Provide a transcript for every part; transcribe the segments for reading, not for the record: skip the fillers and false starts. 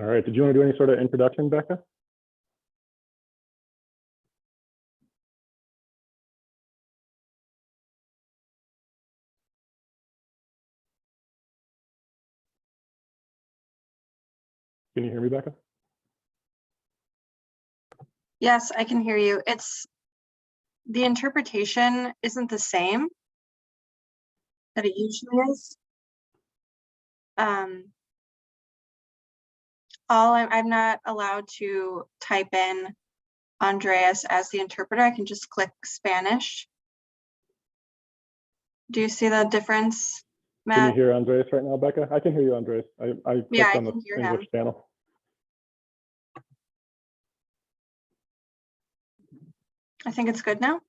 All right, did you want to do any sort of introduction, Becca? Can you hear me, Becca? Yes, I can hear you. The interpretation isn't the same that it usually is. I'm not allowed to type in Andreas as the interpreter. I can just click Spanish. Do you see the difference, Matt? Can you hear Andreas right now, Becca? I can hear you, Andreas. I clicked on the English channel. I think it's good now.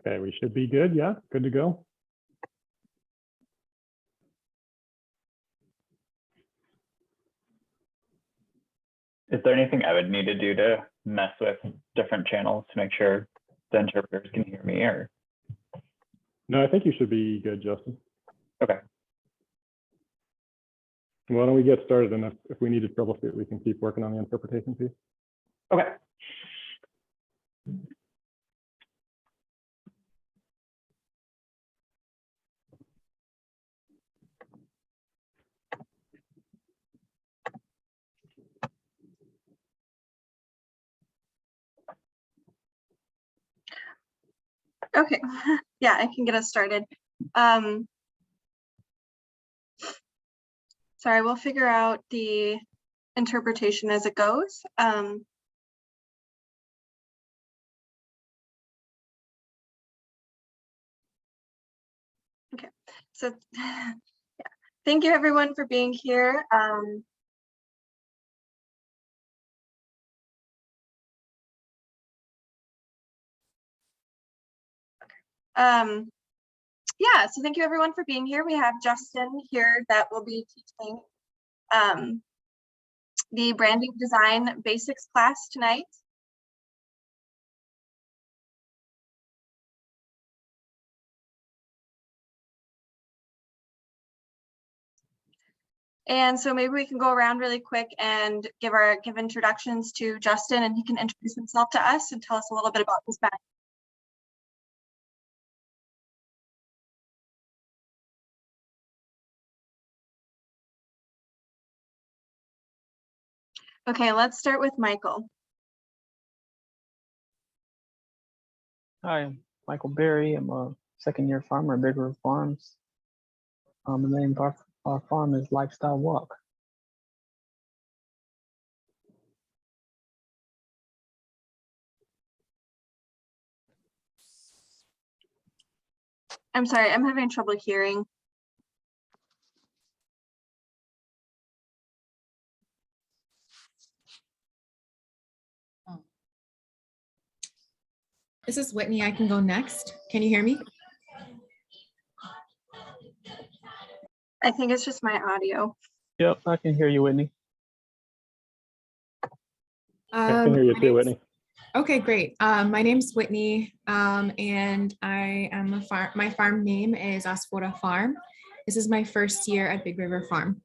Okay, we should be good. Yeah, good to go. Is there anything I would need to do to mess with different channels to make sure the interpreters can hear me, or? No, I think you should be good, Justin. Okay. Why don't we get started, and if we need to troubleshoot, we can keep working on the interpretation piece. Okay. Okay, yeah, I can get us started. Sorry, we'll figure out the interpretation as it goes. Okay, so yeah, thank you everyone for being here. Yeah, so thank you everyone for being here. We have Justin here that will be teaching the branding design basics class tonight. And so maybe we can go around really quick and give introductions to Justin, and he can introduce himself to us and tell us a little bit about his background. Okay, let's start with Michael. Hi, I'm Michael Berry. I'm a second-year farmer at Big River Farms. The name of our farm is Lifestyle Walk. I'm sorry, I'm having trouble hearing. This is Whitney. I can go next. Can you hear me? I think it's just my audio. Yep, I can hear you, Whitney. I can hear you too, Whitney. Okay, great. My name's Whitney, and I am my farm name is Asfoda Farm. This is my first year at Big River Farm.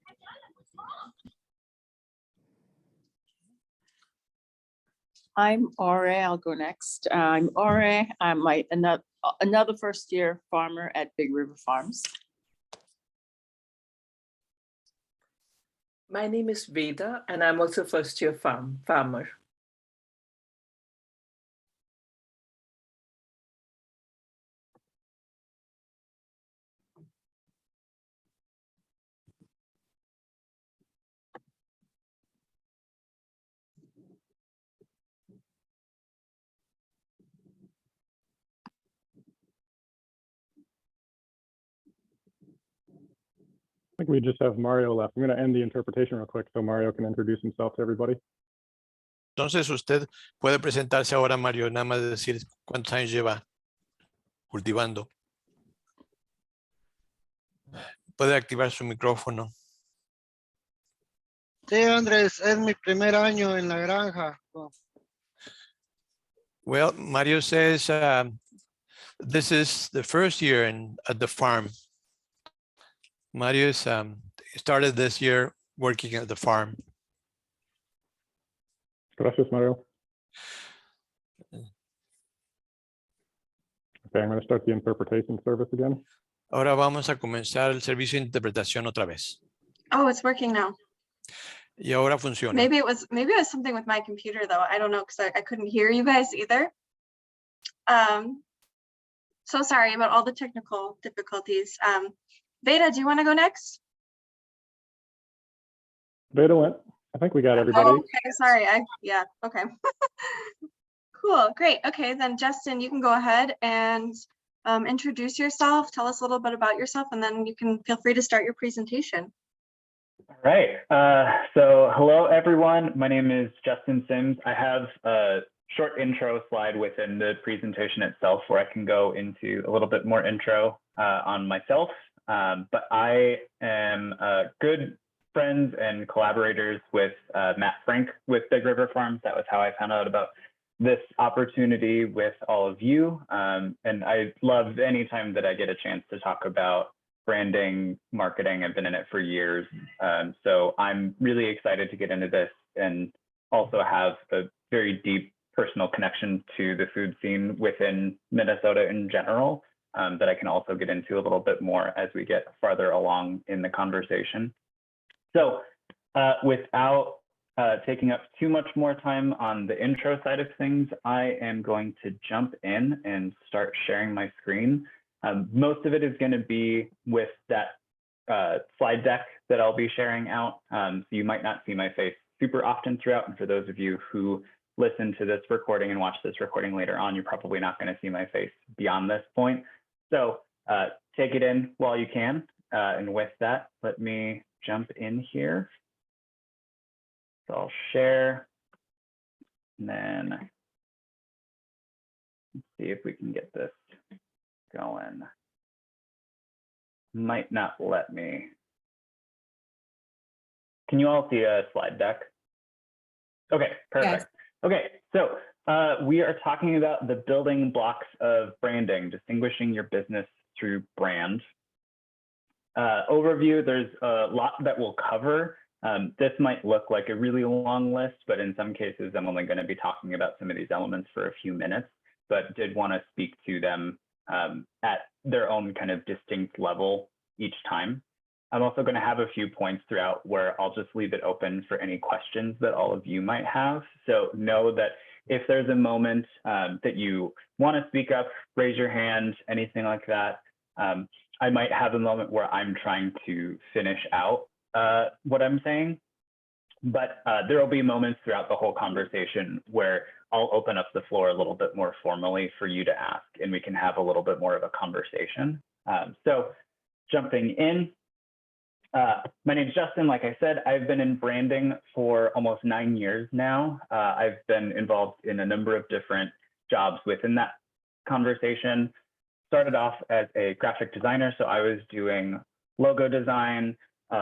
I'm Ore. I'll go next. I'm Ore. I'm another first-year farmer at Big River Farms. My name is Veda, and I'm also first-year farmer. I think we just have Mario left. I'm going to end the interpretation real quick so Mario can introduce himself to everybody. Entonces usted puede presentarse ahora, Mario, nada más decir cuántos años lleva cultivando. Puede activar su micrófono. Sí, Andrés, es mi primer año en la granja. Well, Mario says this is the first year at the farm. Mario started this year working at the farm. Gracias, Mario. Okay, I'm going to start the interpretation service again. Ahora vamos a comenzar el servicio de interpretación otra vez. Oh, it's working now. Y ahora funciona. Maybe it was something with my computer though. I don't know because I couldn't hear you guys either. So sorry about all the technical difficulties. Veda, do you want to go next? Veda went. I think we got everybody. Oh, okay, sorry. Yeah, okay. Cool, great. Okay, then Justin, you can go ahead and introduce yourself. Tell us a little bit about yourself, and then you can feel free to start your presentation. All right. So hello, everyone. My name is Justin Sims. I have a short intro slide within the presentation itself where I can go into a little bit more intro on myself. But I am good friends and collaborators with Matt Frank with Big River Farms. That was how I found out about this opportunity with all of you. And I love any time that I get a chance to talk about branding, marketing. I've been in it for years. So I'm really excited to get into this and also have a very deep personal connection to the food scene within Minnesota in general that I can also get into a little bit more as we get farther along in the conversation. So without taking up too much more time on the intro side of things, I am going to jump in and start sharing my screen. Most of it is going to be with that slide deck that I'll be sharing out. So you might not see my face super often throughout. And for those of you who listen to this recording and watch this recording later on, you're probably not going to see my face beyond this point. So take it in while you can. And with that, let me jump in here. So I'll share, and then let's see if we can get this going. Might not let me. Can you all see a slide deck? Okay, perfect. Yes. Okay, so we are talking about the building blocks of branding, distinguishing your business through brand. Overview, there's a lot that we'll cover. This might look like a really long list, but in some cases, I'm only going to be talking about some of these elements for a few minutes, but did want to speak to them at their own kind of distinct level each time. I'm also going to have a few points throughout where I'll just leave it open for any questions that all of you might have. So know that if there's a moment that you want to speak up, raise your hand, anything like that. I might have a moment where I'm trying to finish out what I'm saying, but there will be moments throughout the whole conversation where I'll open up the floor a little bit more formally for you to ask, and we can have a little bit more of a conversation. So jumping in, my name is Justin. Like I said, I've been in branding for almost 9 years now. I've been involved in a number of different jobs within that conversation. Started off as a graphic designer, so I was doing logo design,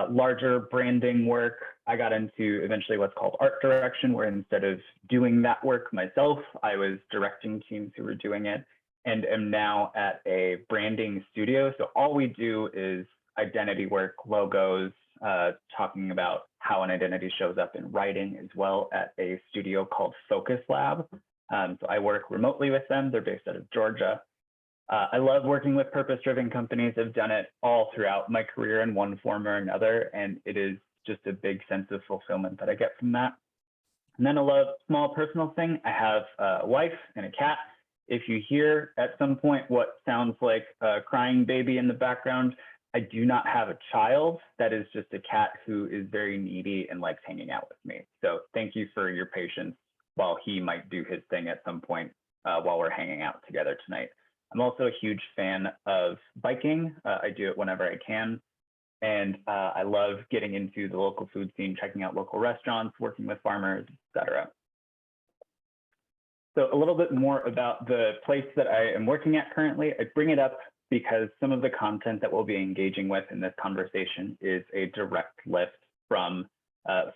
larger branding work. I got into eventually what's called art direction, where instead of doing that work myself, I was directing teams who were doing it, and am now at a branding studio. So all we do is identity work, logos, talking about how an identity shows up in writing as well at a studio called Focus Lab. So I work remotely with them. They're based out of Georgia. I love working with purpose-driven companies. I've done it all throughout my career in one form or another, and it is just a big sense of fulfillment that I get from that. And then a small personal thing, I have a wife and a cat. If you hear at some point what sounds like a crying baby in the background, I do not have a child. That is just a cat who is very needy and likes hanging out with me. So thank you for your patience while he might do his thing at some point while we're hanging out together tonight. I'm also a huge fan of biking. I do it whenever I can. And I love getting into the local food scene, checking out local restaurants, working with farmers, etc. So a little bit more about the place that I am working at currently. I bring it up because some of the content that we'll be engaging with in this conversation is a direct lift from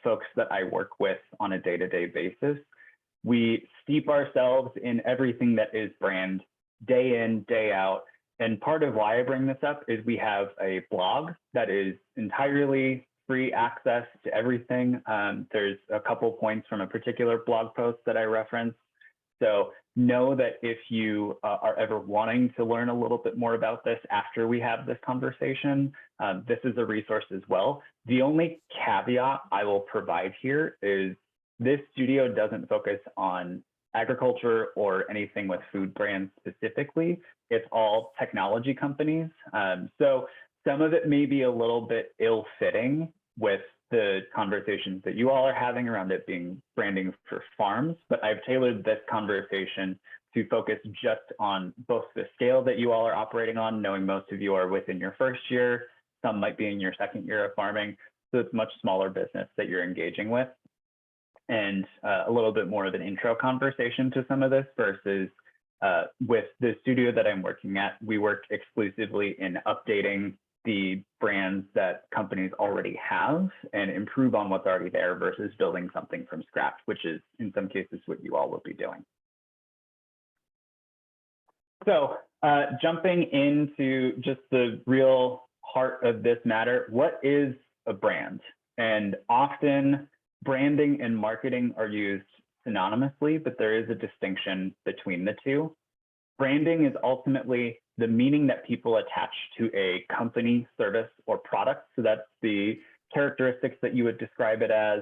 folks that I work with on a day-to-day basis. We steep ourselves in everything that is brand day in, day out. And part of why I bring this up is we have a blog that is entirely free access to everything. There's a couple points from a particular blog post that I referenced. So know that if you are ever wanting to learn a little bit more about this after we have this conversation, this is a resource as well. The only caveat I will provide here is this studio doesn't focus on agriculture or anything with food brands specifically. It's all technology companies. So some of it may be a little bit ill-fitting with the conversations that you all are having around it being branding for farms, but I've tailored this conversation to focus just on both the scale that you all are operating on, knowing most of you are within your first year, some might be in your second year of farming, so it's much smaller business that you're engaging with, and a little bit more of an intro conversation to some of this versus with the studio that I'm working at, we work exclusively in updating the brands that companies already have and improve on what's already there versus building something from scratch, which is in some cases what you all will be doing. So jumping into just the real heart of this matter, what is a brand? And often branding and marketing are used synonymously, but there is a distinction between the two. Branding is ultimately the meaning that people attach to a company, service, or product. So that's the characteristics that you would describe it as,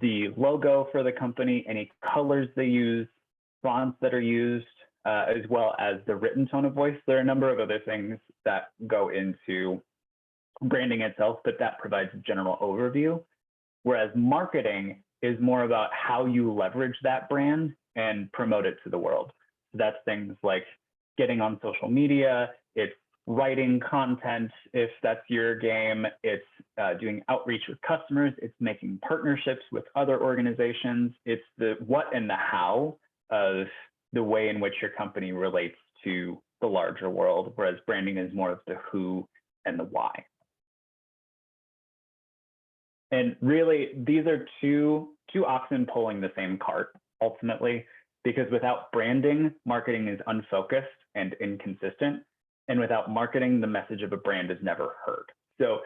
the logo for the company, any colors they use, fonts that are used, as well as the written tone of voice. There are a number of other things that go into branding itself, but that provides a general overview. Whereas marketing is more about how you leverage that brand and promote it to the world. So that's things like getting on social media, it's writing content, if that's your game, it's doing outreach with customers, it's making partnerships with other organizations, it's the what and the how of the way in which your company relates to the larger world, whereas branding is more of the who and the why. And really, these are two oxen pulling the same cart, ultimately, because without branding, marketing is unfocused and inconsistent. And without marketing, the message of a brand is never heard. So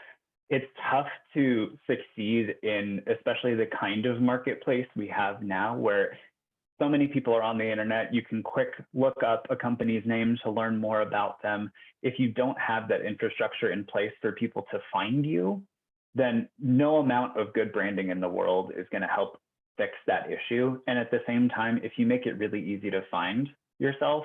it's tough to succeed in especially the kind of marketplace we have now, where so many people are on the internet. You can quick look up a company's name to learn more about them. If you don't have that infrastructure in place for people to find you, then no amount of good branding in the world is going to help fix that issue. And at the same time, if you make it really easy to find yourself,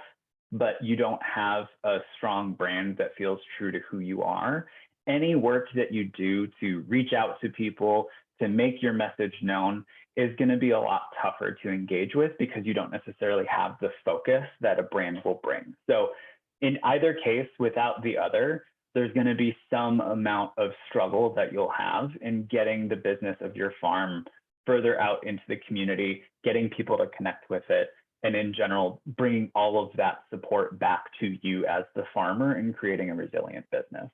but you don't have a strong brand that feels true to who you are, any work that you do to reach out to people, to make your message known, is going to be a lot tougher to engage with because you don't necessarily have the focus that a brand will bring. So in either case, without the other, there's going to be some amount of struggle that you'll have in getting the business of your farm further out into the community, getting people to connect with it, and in general, bringing all of that support back to you as the farmer and creating a resilient business.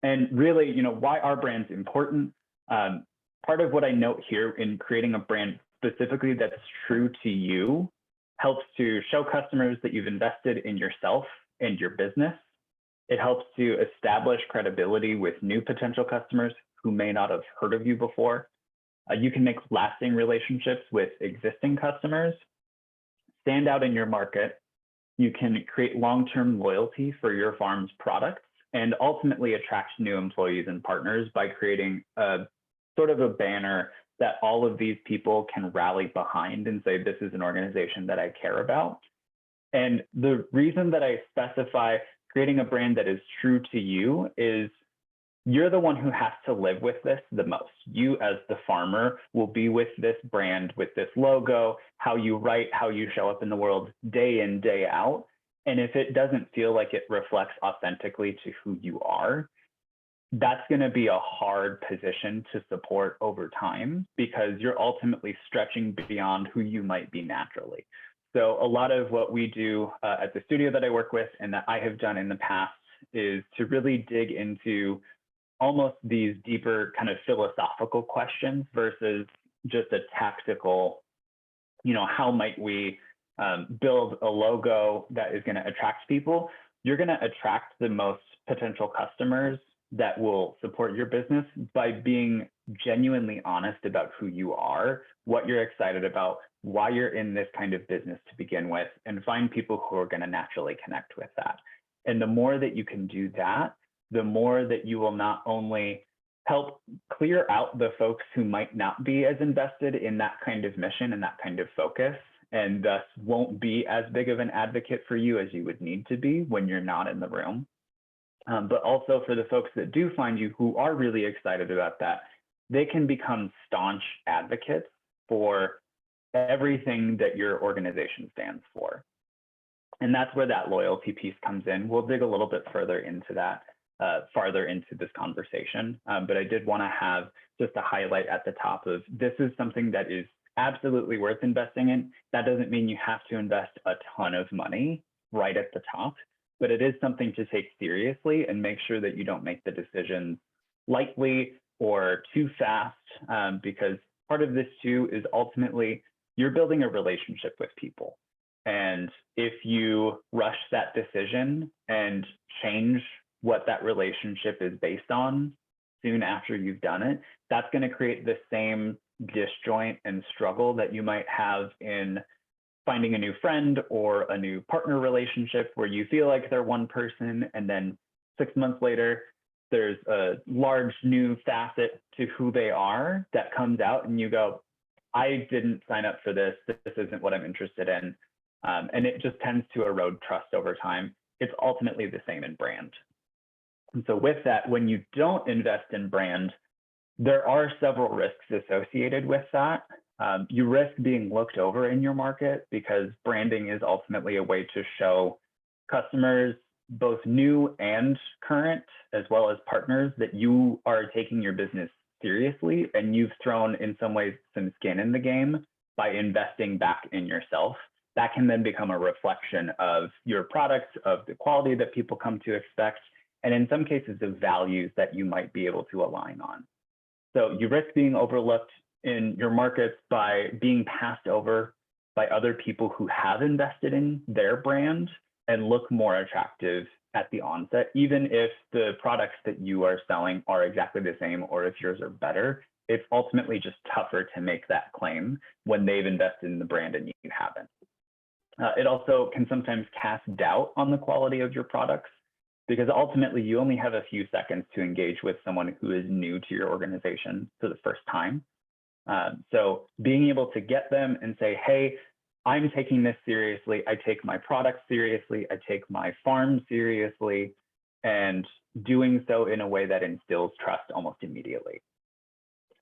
And really, why are brands important? Part of what I note here in creating a brand specifically that's true to you helps to show customers that you've invested in yourself and your business. It helps to establish credibility with new potential customers who may not have heard of you before. You can make lasting relationships with existing customers, stand out in your market. You can create long-term loyalty for your farm's products, and ultimately attract new employees and partners by creating a sort of a banner that all of these people can rally behind and say, this is an organization that I care about. And the reason that I specify creating a brand that is true to you is you're the one who has to live with this the most. You as the farmer will be with this brand, with this logo, how you write, how you show up in the world day in, day out. And if it doesn't feel like it reflects authentically to who you are, that's going to be a hard position to support over time because you're ultimately stretching beyond who you might be naturally. So a lot of what we do at the studio that I work with and that I have done in the past is to really dig into almost these deeper kind of philosophical questions versus just a tactical, how might we build a logo that is going to attract people. You're going to attract the most potential customers that will support your business by being genuinely honest about who you are, what you're excited about, why you're in this kind of business to begin with, and find people who are going to naturally connect with that. And the more that you can do that, the more that you will not only help clear out the folks who might not be as invested in that kind of mission and that kind of focus, and thus won't be as big of an advocate for you as you would need to be when you're not in the room. But also for the folks that do find you who are really excited about that, they can become staunch advocates for everything that your organization stands for. And that's where that loyalty piece comes in. We'll dig a little bit further into that, farther into this conversation. But I did want to have just a highlight at the top of this is something that is absolutely worth investing in. That doesn't mean you have to invest a ton of money right at the top, but it is something to take seriously and make sure that you don't make the decisions lightly or too fast, because part of this too is ultimately you're building a relationship with people. And if you rush that decision and change what that relationship is based on soon after you've done it, that's going to create the same disjoint and struggle that you might have in finding a new friend or a new partner relationship where you feel like they're one person, and then 6 months later, there's a large new facet to who they are that comes out and you go, I didn't sign up for this. This isn't what I'm interested in. And it just tends to erode trust over time. It's ultimately the same in brand. And so with that, when you don't invest in brand, there are several risks associated with that. You risk being looked over in your market because branding is ultimately a way to show customers, both new and current, as well as partners, that you are taking your business seriously and you've thrown, in some ways, some skin in the game by investing back in yourself. That can then become a reflection of your products, of the quality that people come to expect, and in some cases, the values that you might be able to align on. So you risk being overlooked in your markets by being passed over by other people who have invested in their brand and look more attractive at the onset, even if the products that you are selling are exactly the same, or if yours are better. It's ultimately just tougher to make that claim when they've invested in the brand and you haven't. It also can sometimes cast doubt on the quality of your products, because ultimately you only have a few seconds to engage with someone who is new to your organization for the first time. So being able to get them and say, hey, I'm taking this seriously. I take my products seriously. I take my farm seriously, and doing so in a way that instills trust almost immediately.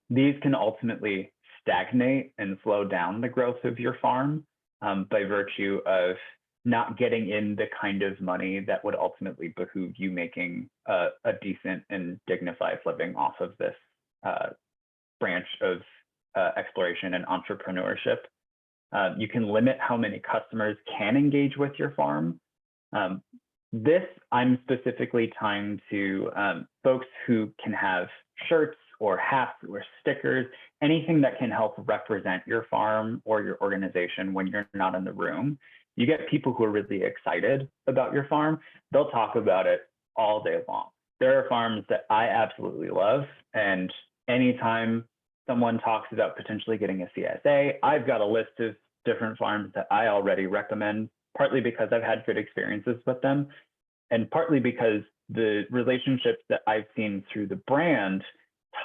These can ultimately stagnate and slow down the growth of your farm by virtue of not getting in the kind of money that would ultimately behoove you making a decent and dignified living off of this branch of exploration and entrepreneurship. You can limit how many customers can engage with your farm. This I'm specifically tying to folks who can have shirts or hats or stickers, anything that can help represent your farm or your organization when you're not in the room. You get people who are really excited about your farm. They'll talk about it all day long. There are farms that I absolutely love, and anytime someone talks about potentially getting a CSA, I've got a list of different farms that I already recommend, partly because I've had good experiences with them, and partly because the relationships that I've seen through the brand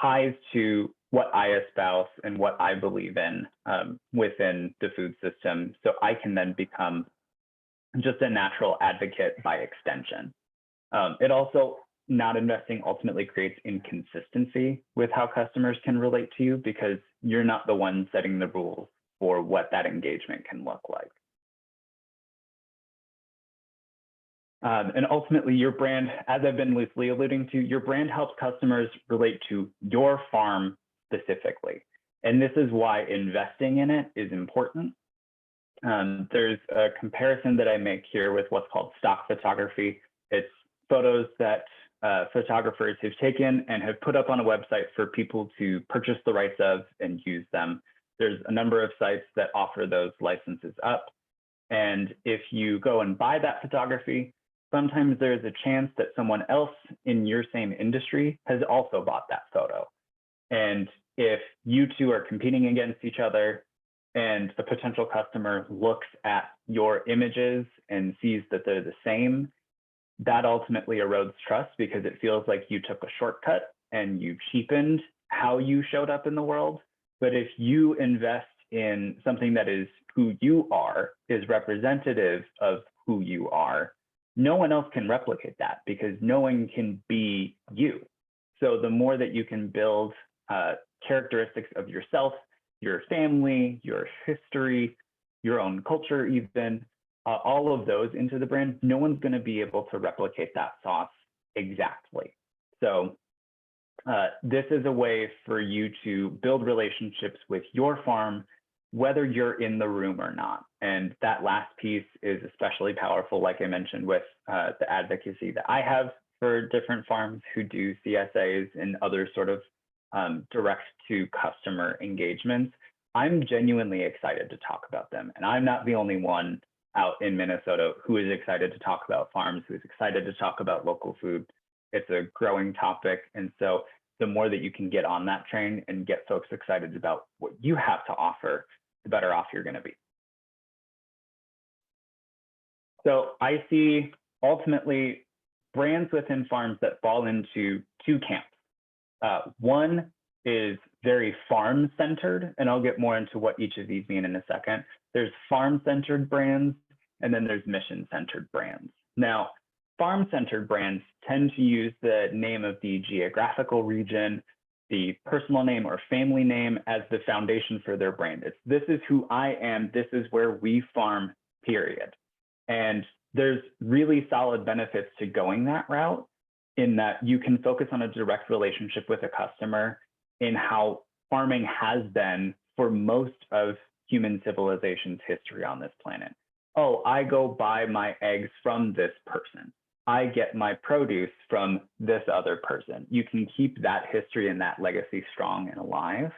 ties to what I espouse and what I believe in within the food system. So I can then become just a natural advocate by extension. It also, not investing ultimately creates inconsistency with how customers can relate to you, because you're not the one setting the rules for what that engagement can look like. And ultimately, your brand, as I've been loosely alluding to, your brand helps customers relate to your farm specifically. And this is why investing in it is important. There's a comparison that I make here with what's called stock photography. It's photos that photographers have taken and have put up on a website for people to purchase the rights of and use them. There's a number of sites that offer those licenses up. And if you go and buy that photography, sometimes there's a chance that someone else in your same industry has also bought that photo. And if you two are competing against each other and a potential customer looks at your images and sees that they're the same, that ultimately erodes trust because it feels like you took a shortcut and you cheapened how you showed up in the world. But if you invest in something that is who you are, is representative of who you are, no one else can replicate that because no one can be you. So the more that you can build characteristics of yourself, your family, your history, your own culture, even all of those into the brand, no one's going to be able to replicate that sauce exactly. So this is a way for you to build relationships with your farm, whether you're in the room or not. And that last piece is especially powerful, like I mentioned, with the advocacy that I have for different farms who do CSAs and other sort of direct to customer engagements. I'm genuinely excited to talk about them. And I'm not the only one out in Minnesota who is excited to talk about farms, who is excited to talk about local food. It's a growing topic. And so the more that you can get on that train and get folks excited about what you have to offer, the better off you're going to be. So I see ultimately brands within farms that fall into two camps. One is very farm-centered, and I'll get more into what each of these mean in a second. There's farm-centered brands, and then there's mission-centered brands. Now, farm-centered brands tend to use the name of the geographical region, the personal name or family name as the foundation for their brand. It's, this is who I am, this is where we farm, period. And there's really solid benefits to going that route in that you can focus on a direct relationship with a customer in how farming has been for most of human civilization's history on this planet. Oh, I go buy my eggs from this person. I get my produce from this other person. You can keep that history and that legacy strong and alive.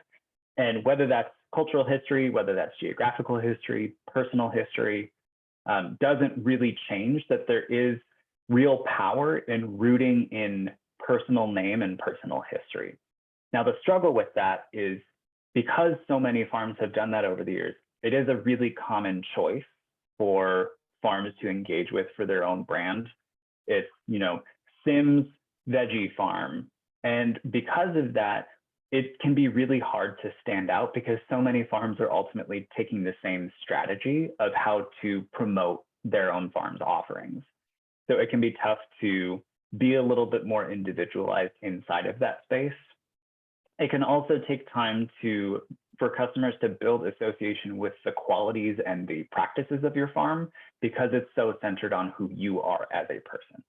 And whether that's cultural history, whether that's geographical history, personal history, doesn't really change that there is real power in rooting in personal name and personal history. Now, the struggle with that is because so many farms have done that over the years, it is a really common choice for farms to engage with for their own brand. It's, you know, Sims Veggie Farm. And because of that, it can be really hard to stand out because so many farms are ultimately taking the same strategy of how to promote their own farm's offerings. So it can be tough to be a little bit more individualized inside of that space. It can also take time for customers to build association with the qualities and the practices of your farm because it's so centered on who you are as a person.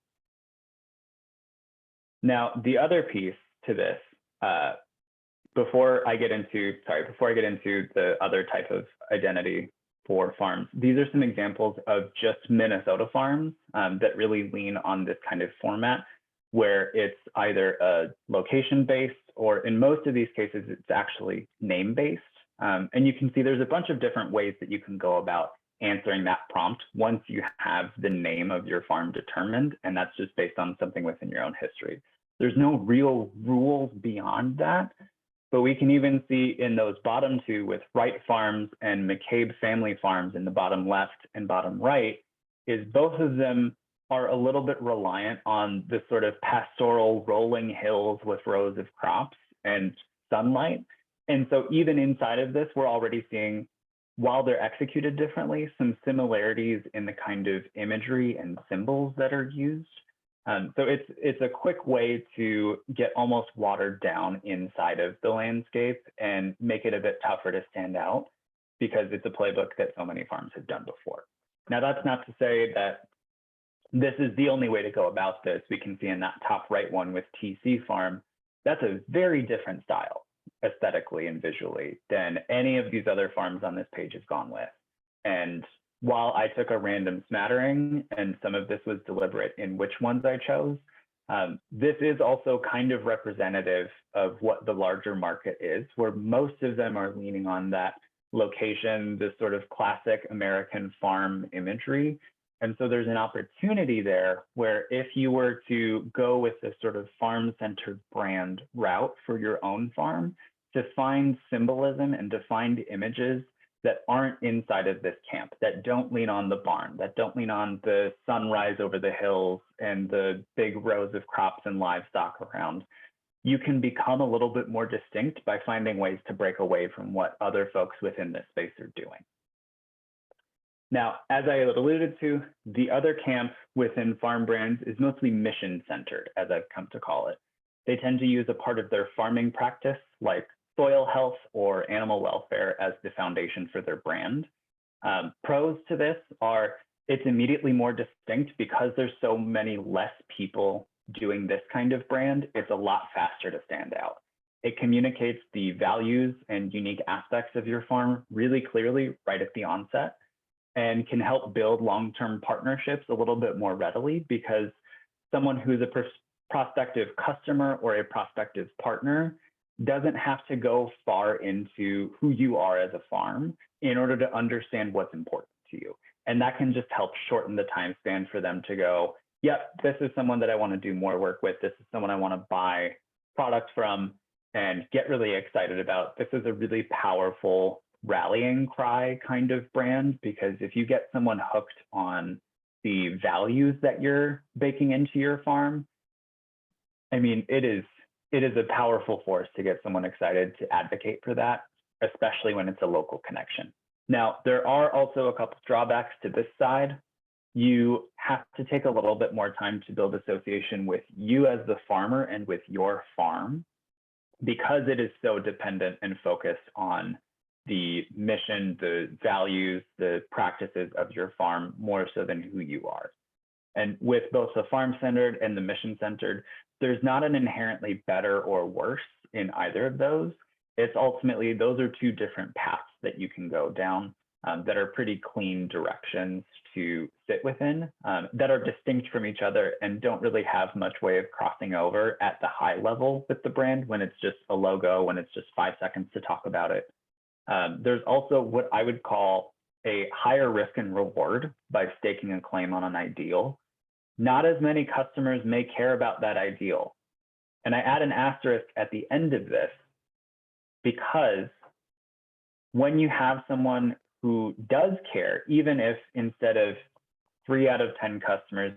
Now, the other piece to this, before I get into the other type of identity for farms, these are some examples of just Minnesota farms that really lean on this kind of format where it's either a location-based or in most of these cases, it's actually name-based. And you can see there's a bunch of different ways that you can go about answering that prompt once you have the name of your farm determined, and that's just based on something within your own history. There's no real rules beyond that, but we can even see in those bottom two with Wright Farms and McCabe Family Farms in the bottom left and bottom right, is both of them are a little bit reliant on the sort of pastoral rolling hills with rows of crops and sunlight. And so even inside of this, we're already seeing, while they're executed differently, some similarities in the kind of imagery and symbols that are used. So it's a quick way to get almost watered down inside of the landscape and make it a bit tougher to stand out because it's a playbook that so many farms have done before. Now, that's not to say that this is the only way to go about this. We can see in that top right one with TC Farm, that's a very different style aesthetically and visually than any of these other farms on this page has gone with. And while I took a random smattering and some of this was deliberate in which ones I chose, this is also kind of representative of what the larger market is, where most of them are leaning on that location, this sort of classic American farm imagery. And so there's an opportunity there where if you were to go with this sort of farm-centered brand route for your own farm, to find symbolism and to find images that aren't inside of this camp, that don't lean on the barn, that don't lean on the sunrise over the hills and the big rows of crops and livestock around, you can become a little bit more distinct by finding ways to break away from what other folks within this space are doing. Now, as I alluded to, the other camp within farm brands is mostly mission-centered, as I've come to call it. They tend to use a part of their farming practice, like soil health or animal welfare, as the foundation for their brand. Pros to this are it's immediately more distinct because there's so many less people doing this kind of brand. It's a lot faster to stand out. It communicates the values and unique aspects of your farm really clearly right at the onset, and can help build long-term partnerships a little bit more readily, because someone who's a prospective customer or a prospective partner doesn't have to go far into who you are as a farm in order to understand what's important to you. And that can just help shorten the time span for them to go, yep, this is someone that I want to do more work with. This is someone I want to buy product from and get really excited about. This is a really powerful rallying cry kind of brand, because if you get someone hooked on the values that you're baking into your farm, I mean, it is a powerful force to get someone excited to advocate for that, especially when it's a local connection. Now, there are also a couple drawbacks to this side. You have to take a little bit more time to build association with you as the farmer and with your farm, because it is so dependent and focused on the mission, the values, the practices of your farm, more so than who you are. And with both the farm-centered and the mission-centered, there's not an inherently better or worse in either of those. It's ultimately, those are two different paths that you can go down that are pretty clean directions to sit within, that are distinct from each other and don't really have much way of crossing over at the high level with the brand when it's just a logo, when it's just 5 seconds to talk about it. There's also what I would call a higher risk and reward by staking a claim on an ideal. Not as many customers may care about that ideal. And I add an asterisk at the end of this, because when you have someone who does care, even if instead of 3 out of 10 customers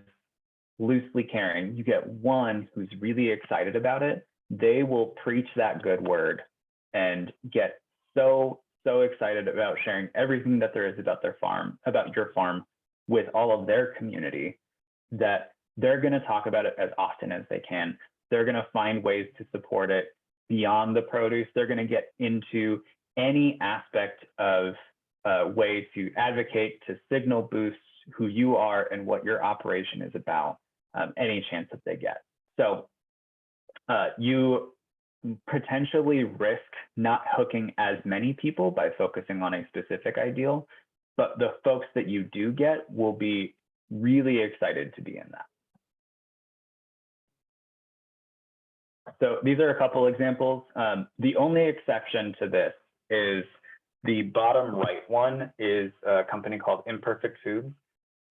loosely caring, you get one who's really excited about it, they will preach that good word and get so excited about sharing everything that there is about their farm, about your farm, with all of their community, that they're going to talk about it as often as they can. They're going to find ways to support it beyond the produce. They're going to get into any aspect of a way to advocate, to signal boost who you are and what your operation is about, any chance that they get. So you potentially risk not hooking as many people by focusing on a specific ideal, but the folks that you do get will be really excited to be in that. So these are a couple examples. The only exception to this is the bottom right one is a company called Imperfect Foods.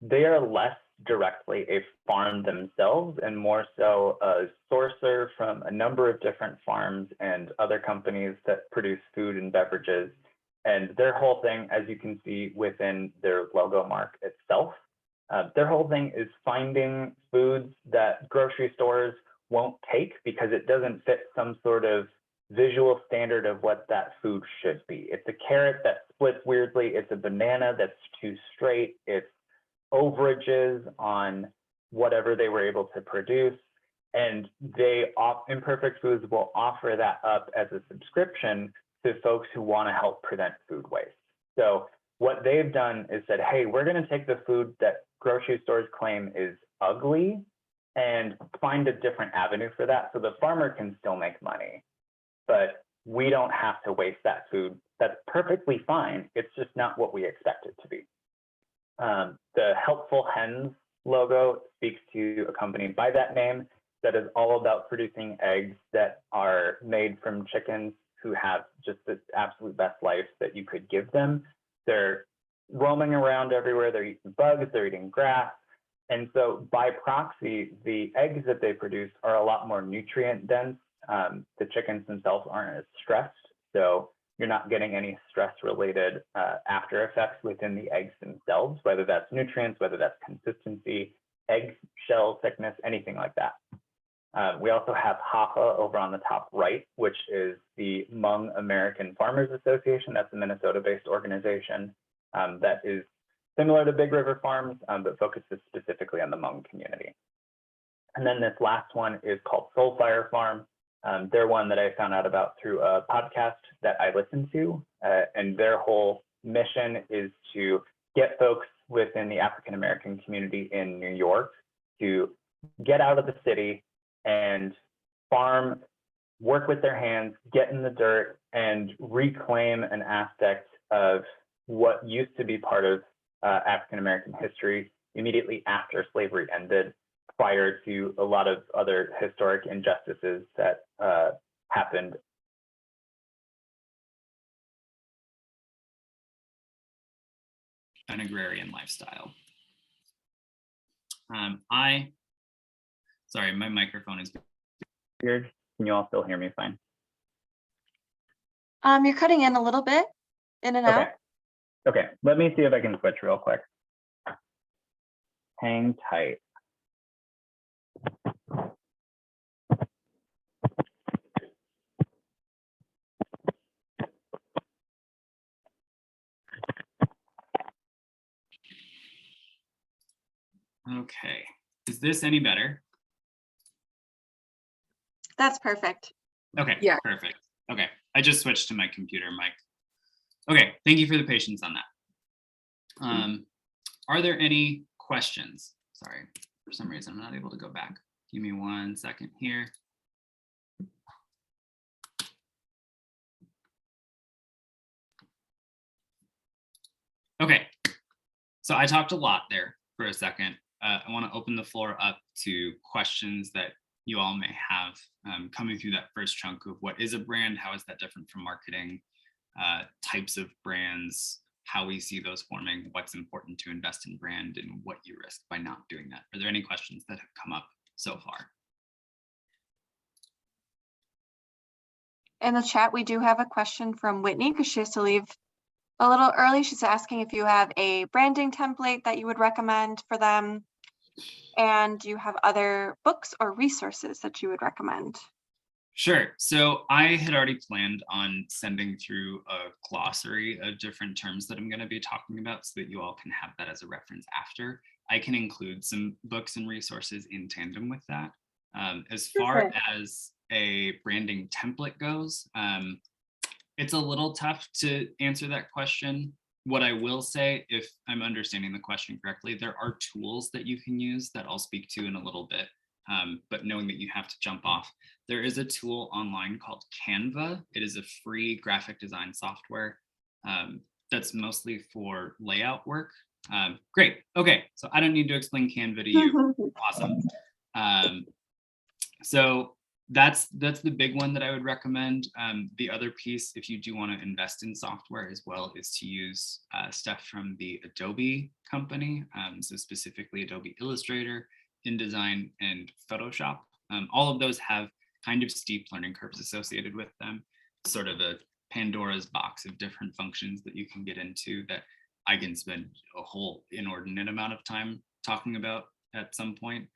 They are less directly a farm themselves and more so a sourcer from a number of different farms and other companies that produce food and beverages. And their whole thing, as you can see within their logo mark itself, their whole thing is finding foods that grocery stores won't take because it doesn't fit some sort of visual standard of what that food should be. It's a carrot that splits weirdly. It's a banana that's too straight. It's overages on whatever they were able to produce. And Imperfect Foods will offer that up as a subscription to folks who want to help prevent food waste. So what they've done is said, hey, we're going to take the food that grocery stores claim is ugly and find a different avenue for that. So the farmer can still make money, but we don't have to waste that food. That's perfectly fine. It's just not what we expect it to be. The Helpful Hens logo speaks to a company by that name that is all about producing eggs that are made from chickens who have just the absolute best life that you could give them. They're roaming around everywhere. They're eating bugs, they're eating grass. And so by proxy, the eggs that they produce are a lot more nutrient dense. The chickens themselves aren't as stressed. So you're not getting any stress related after effects within the eggs themselves, whether that's nutrients, whether that's consistency, egg shell thickness, anything like that. We also have HAFA over on the top right, which is the Hmong American Farmers Association. That's a Minnesota-based organization that is similar to Big River Farms, but focuses specifically on the Hmong community. And then this last one is called Soulfire Farm. They're one that I found out about through a podcast that I listened to, and their whole mission is to get folks within the African American community in New York to get out of the city and farm, work with their hands, get in the dirt, and reclaim an aspect of what used to be part of African American history immediately after slavery ended, prior to a lot of other historic injustices that happened. An agrarian lifestyle. Sorry, my microphone is Weird. Can you all still hear me fine? You're cutting in a little bit, in and out. Okay, let me see if I can switch real quick. Hang tight. okay. Is this any better? That's perfect. Okay, Yeah. perfect. Okay, I just switched to my computer mic. Okay, thank you for the patience on that. Are there any questions? Sorry, for some reason I'm not able to go back. Give me 1 second here. Okay, so I talked a lot there for a second. I want to open the floor up to questions that you all may have coming through that first chunk of what is a brand, how is that different from marketing, types of brands, how we see those forming, what's important to invest in brand, and what you risk by not doing that. Are there any questions that have come up so far? In the chat, we do have a question from Whitney because she has to leave a little early. She's asking if you have a branding template that you would recommend for them, and do you have other books or resources that you would recommend? Sure. So I had already planned on sending through a glossary of different terms that I'm going to be talking about so that you all can have that as a reference after. I can include some books and resources in tandem with that. As far as a branding template goes, it's a little tough to answer that question. What I will say, if I'm understanding the question correctly, there are tools that you can use that I'll speak to in a little bit. But knowing that you have to jump off, there is a tool online called Canva. It is a free graphic design software that's mostly for layout work. Great. Okay, so I don't need to explain Canva to you. Awesome. So that's the big one that I would recommend. The other piece, if you do want to invest in software as well, is to use stuff from the Adobe company. So specifically Adobe Illustrator, InDesign, and Photoshop. All of those have kind of steep learning curves associated with them, sort of a Pandora's box of different functions that you can get into that I can spend a whole inordinate amount of time talking about at some point.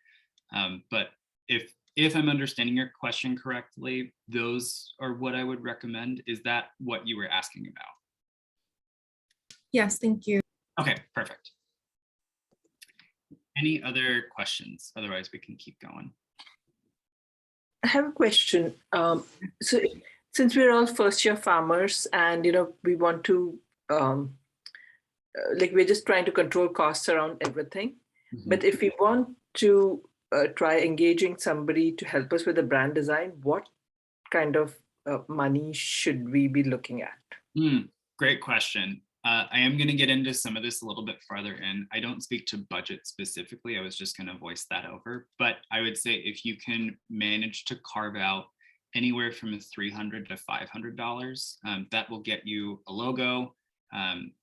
But if I'm understanding your question correctly, those are what I would recommend. Is that what you were asking about? Yes, thank you. Okay, perfect. Any other questions? Otherwise, we can keep going. I have a question. So since we're all first-year farmers and, we want to, we're just trying to control costs around everything. But if we want to try engaging somebody to help us with the brand design, what kind of money should we be looking at? Great question. I am going to get into some of this a little bit farther in. I don't speak to budget specifically. I was just going to voice that over. But I would say if you can manage to carve out anywhere from $300 to $500, that will get you a logo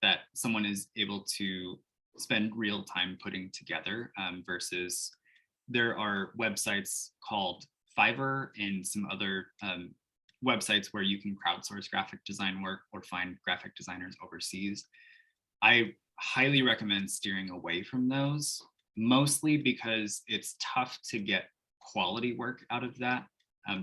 that someone is able to spend real time putting together versus there are websites called Fiverr and some other websites where you can crowdsource graphic design work or find graphic designers overseas. I highly recommend steering away from those, mostly because it's tough to get quality work out of that.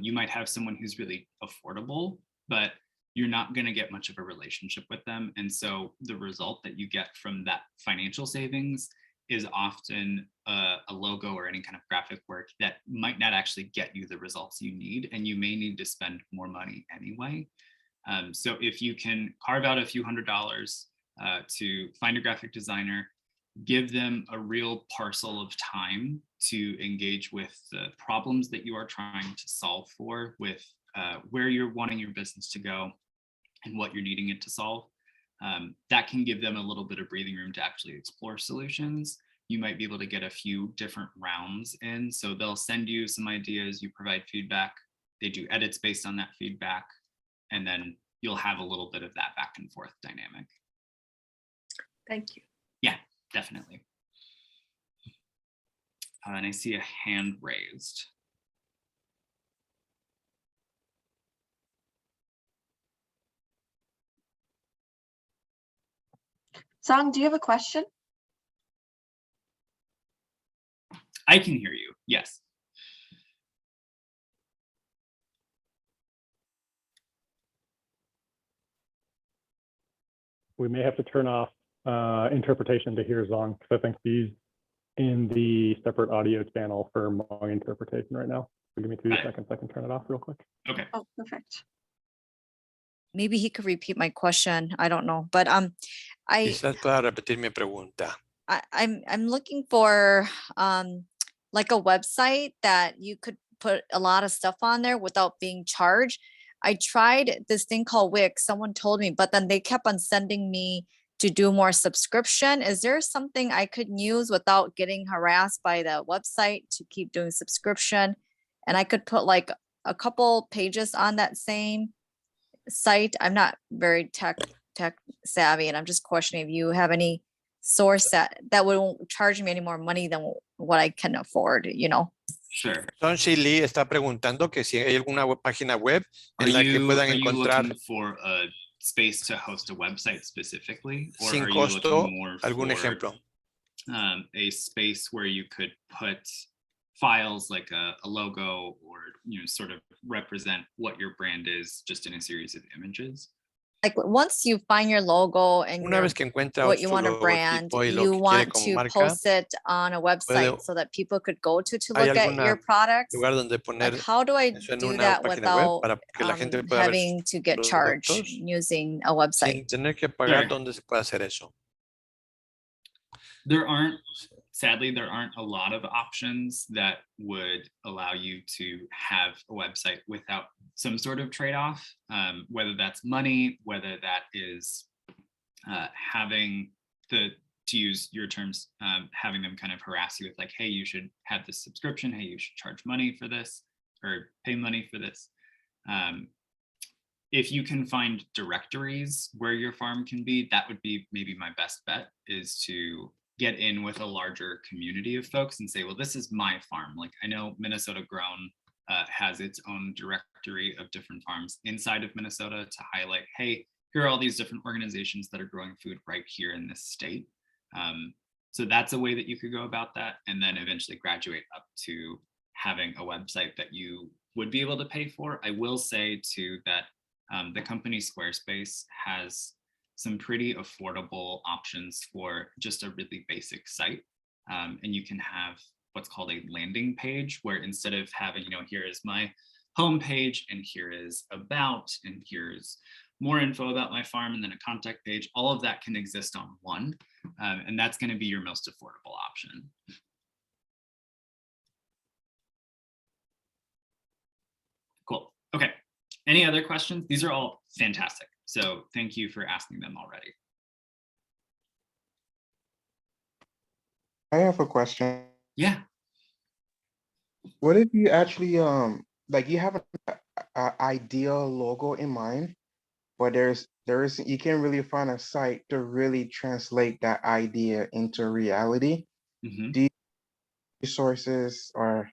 You might have someone who's really affordable, but you're not going to get much of a relationship with them. And so the result that you get from that financial savings is often a logo or any kind of graphic work that might not actually get you the results you need, and you may need to spend more money anyway. So if you can carve out a few $100s to find a graphic designer, give them a real parcel of time to engage with the problems that you are trying to solve for, with where you're wanting your business to go and what you're needing it to solve. That can give them a little bit of breathing room to actually explore solutions. You might be able to get a few different rounds in. So they'll send you some ideas, you provide feedback, they do edits based on that feedback, and then you'll have a little bit of that back and forth dynamic. Thank you. Yeah, definitely. And I see a hand raised. Song, do you have a question? I can hear you, yes. We may have to turn off interpretation to hear Zong, because I think he's in the separate audio channel for Hmong interpretation right now. So give me 2 seconds, I can turn it off real quick. Okay. Oh, perfect. Maybe he could repeat my question. I don't know, but Quizás pueda repetir mi pregunta. I'm looking for like a website that you could put a lot of stuff on there without being charged. I tried this thing called Wix. Someone told me, but then they kept on sending me to do more subscription. Is there something I could use without getting harassed by the website to keep doing subscription? And I could put like a couple pages on that same site. I'm not very tech savvy, and I'm just questioning if you have any source that won't charge me any more money than what I can afford, you know? Sure. Sonshi Lee está preguntando que si hay alguna página web en la que puedan encontrar looking for a space to host a website specifically, or sin are you costo looking more algún for ejemplo? A space where you could put files like a logo, or sort of represent what your brand is just in a series of images? Like once you find your logo and Una vez que encuentra what you su want to brand, logotipo y lo you que quiere want como to marca, post it on a website puede- so that people could go to ¿hay look at alguna your products. lugar donde poner Like how do I eso en do una that página web without para que la gente pueda ver having to get sus charged productos using a website? sin tener que pagar? Sure. ¿Dónde se puede hacer eso? Sadly, there aren't a lot of options that would allow you to have a website without some sort of trade-off, whether that's money, whether that is having to use your terms, having them kind of harass you with like, hey, you should have this subscription, hey, you should charge money for this, or pay money for this. If you can find directories where your farm can be, that would be maybe my best bet, is to get in with a larger community of folks and say, well, this is my farm. Like I know Minnesota Grown has its own directory of different farms inside of Minnesota to highlight, hey, here are all these different organizations that are growing food right here in this state. So that's a way that you could go about that, and then eventually graduate up to having a website that you would be able to pay for. I will say too that the company Squarespace has some pretty affordable options for just a really basic site. And you can have what's called a landing page, where instead of having, here is my home page, and here is about, and here's more info about my farm, and then a contact page, all of that can exist on one. And that's going to be your most affordable option. Okay, any other questions? These are all fantastic. So thank you for asking them already. I have a question. Yeah. What if you actually like you have an ideal logo in mind, but there is you can't really find a site to really translate that idea into reality? Mhm. Do you have resources or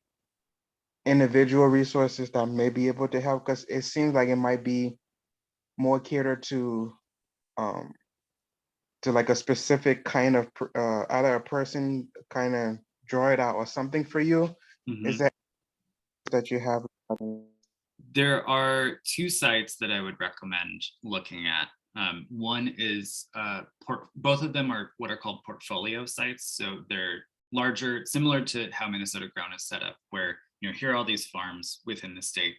individual resources that may be able to help? Because it seems like it might be more catered um to like a specific kind of either a person kind of draw it out or something for you. Is Mhm. that you have? There are two sites that I would recommend looking at. One is both of them are what are called portfolio sites. So they're larger, similar to how Minnesota Grown is set up, where here are all these farms within the state.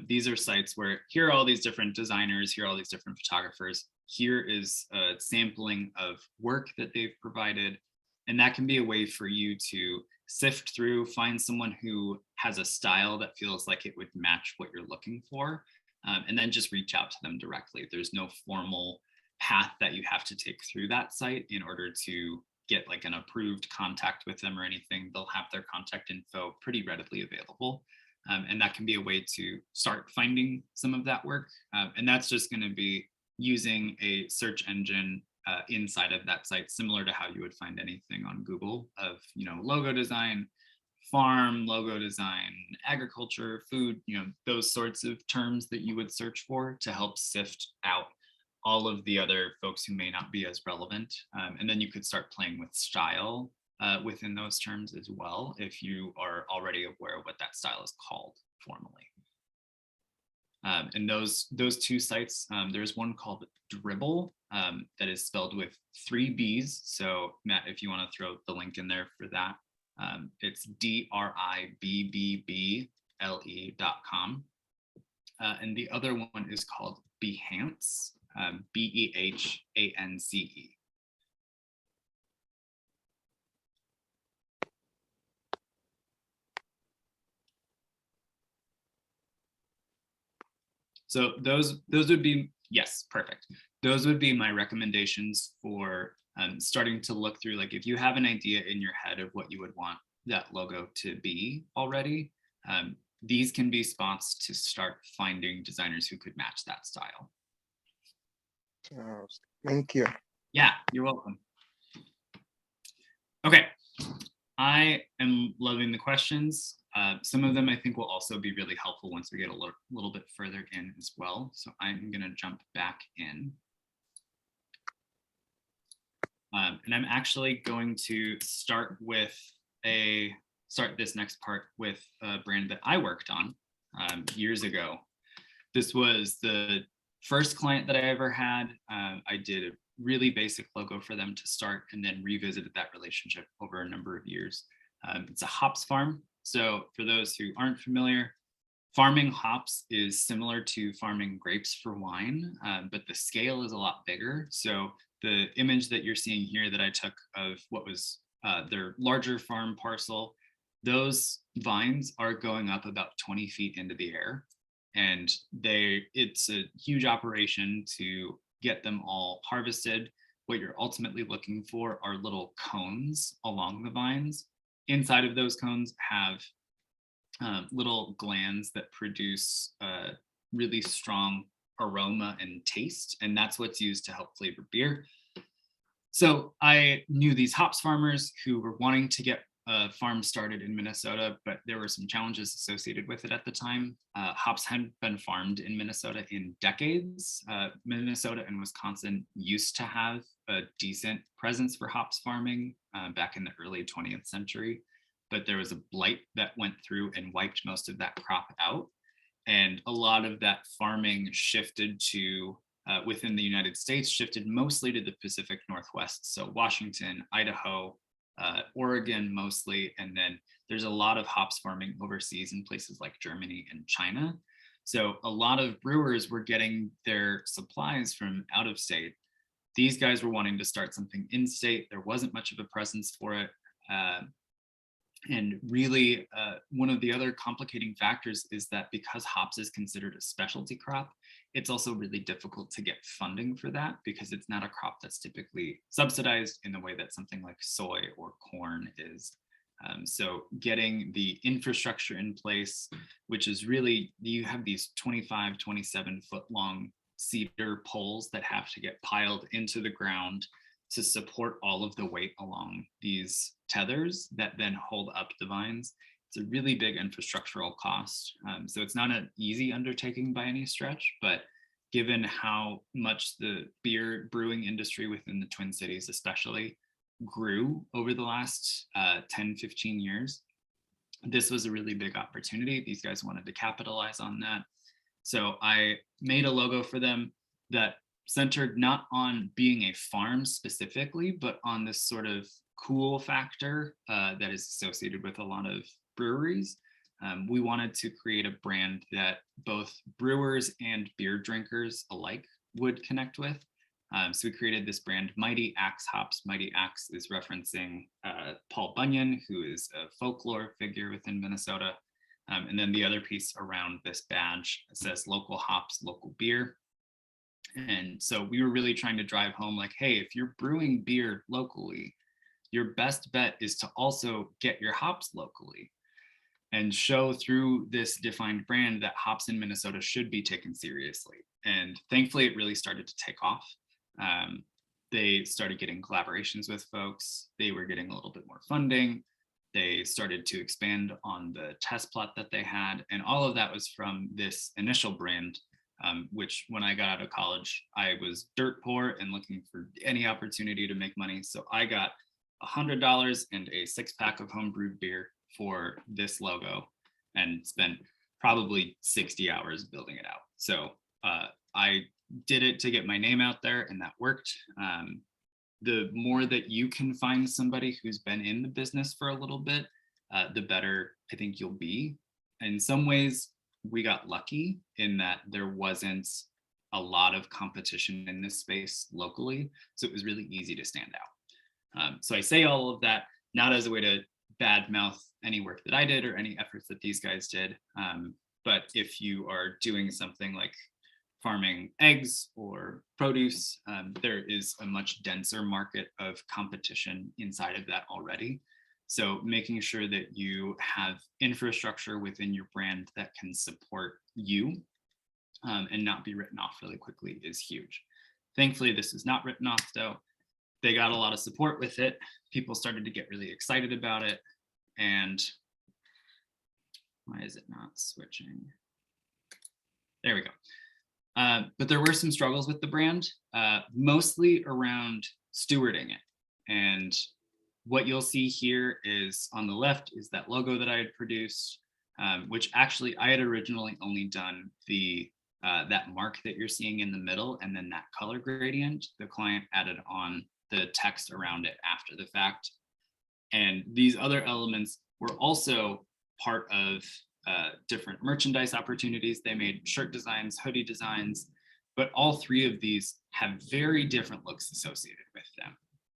These are sites where here are all these different designers, here are all these different photographers. Here is a sampling of work that they've provided. And that can be a way for you to sift through, find someone who has a style that feels like it would match what you're looking for, and then just reach out to them directly. There's no formal path that you have to take through that site in order to get like an approved contact with them or anything. They'll have their contact info pretty readily available. And that can be a way to start finding some of that work. And that's just going to be using a search engine inside of that site, similar to how you would find anything on Google of, logo design, farm, logo design, agriculture, food, those sorts of terms that you would search for to help sift out all of the other folks who may not be as relevant. And then you could start playing with style within those terms as well, if you are already aware of what that style is called formally. And those two sites, there's one called Dribble that is spelled with 3 B's. So Matt, if you want to throw the link in there for that, it's dribble.com. And the other one is called Behance, Behance. So those would be, yes, perfect. Those would be my recommendations for starting to look through, like if you have an idea in your head of what you would want that logo to be already, these can be spots to start finding designers who could match that style. Thank you. Yeah, you're welcome. Okay, I am loving the questions. Some of them I think will also be really helpful once we get a little bit further in as well. So I'm going to jump back in. And I'm actually going to start this next part with a brand that I worked on years ago. This was the first client that I ever had. I did a really basic logo for them to start and then revisited that relationship over a number of years. It's a hops farm. So for those who aren't familiar, farming hops is similar to farming grapes for wine, but the scale is a lot bigger. So the image that you're seeing here that I took of what was their larger farm parcel, those vines are going up about 20 feet into the air. And it's a huge operation to get them all harvested. What you're ultimately looking for are little cones along the vines. Inside of those cones have little glands that produce really strong aroma and taste, and that's what's used to help flavor beer. So I knew these hops farmers who were wanting to get a farm started in Minnesota, but there were some challenges associated with it at the time. Hops hadn't been farmed in Minnesota in decades. Minnesota and Wisconsin used to have a decent presence for hops farming back in the early 20th century, but there was a blight that went through and wiped most of that crop out. And a lot of that farming shifted to within the United States, shifted mostly to the Pacific Northwest. So Washington, Idaho, Oregon mostly, and then there's a lot of hops farming overseas in places like Germany and China. So a lot of brewers were getting their supplies from out of state. These guys were wanting to start something in state. There wasn't much of a presence for it. And really, one of the other complicating factors is that because hops is considered a specialty crop, it's also really difficult to get funding for that because it's not a crop that's typically subsidized in the way that something like soy or corn is. So getting the infrastructure in place, which is really, you have these 25, 27 foot long cedar poles that have to get piled into the ground to support all of the weight along these tethers that then hold up the vines. It's a really big infrastructural cost. So it's not an easy undertaking by any stretch, but given how much the beer brewing industry within the Twin Cities especially grew over the last 10, 15 years, this was a really big opportunity. These guys wanted to capitalize on that. So I made a logo for them that centered not on being a farm specifically, but on this sort of cool factor that is associated with a lot of breweries. We wanted to create a brand that both brewers and beer drinkers alike would connect with. So we created this brand, Mighty Axe Hops. Mighty Axe is referencing Paul Bunyan, who is a folklore figure within Minnesota. And then the other piece around this badge says local hops, local beer. And so we were really trying to drive home like, hey, if you're brewing beer locally, your best bet is to also get your hops locally and show through this defined brand that hops in Minnesota should be taken seriously. And thankfully, it really started to take off. They started getting collaborations with folks. They were getting a little bit more funding. They started to expand on the test plot that they had. And all of that was from this initial brand, which when I got out of college, I was dirt poor and looking for any opportunity to make money. So I got $100 and a 6-pack of homebrewed beer for this logo and spent probably 60 hours building it out. So I did it to get my name out there, and that worked. The more that you can find somebody who's been in the business for a little bit, the better I think you'll be. In some ways, we got lucky in that there wasn't a lot of competition in this space locally, so it was really easy to stand out. So I say all of that not as a way to badmouth any work that I did or any efforts that these guys did, but if you are doing something like farming eggs or produce, there is a much denser market of competition inside of that already. So making sure that you have infrastructure within your brand that can support you and not be written off really quickly is huge. Thankfully, this is not written off though. They got a lot of support with it. People started to get really excited about it. And why is it not switching? There we go. But there were some struggles with the brand, mostly around stewarding it. And what you'll see here is on the left is that logo that I had produced, which actually I had originally only done the that mark that you're seeing in the middle and then that color gradient. The client added on the text around it after the fact. And these other elements were also part of different merchandise opportunities. They made shirt designs, hoodie designs, but all three of these have very different looks associated with them.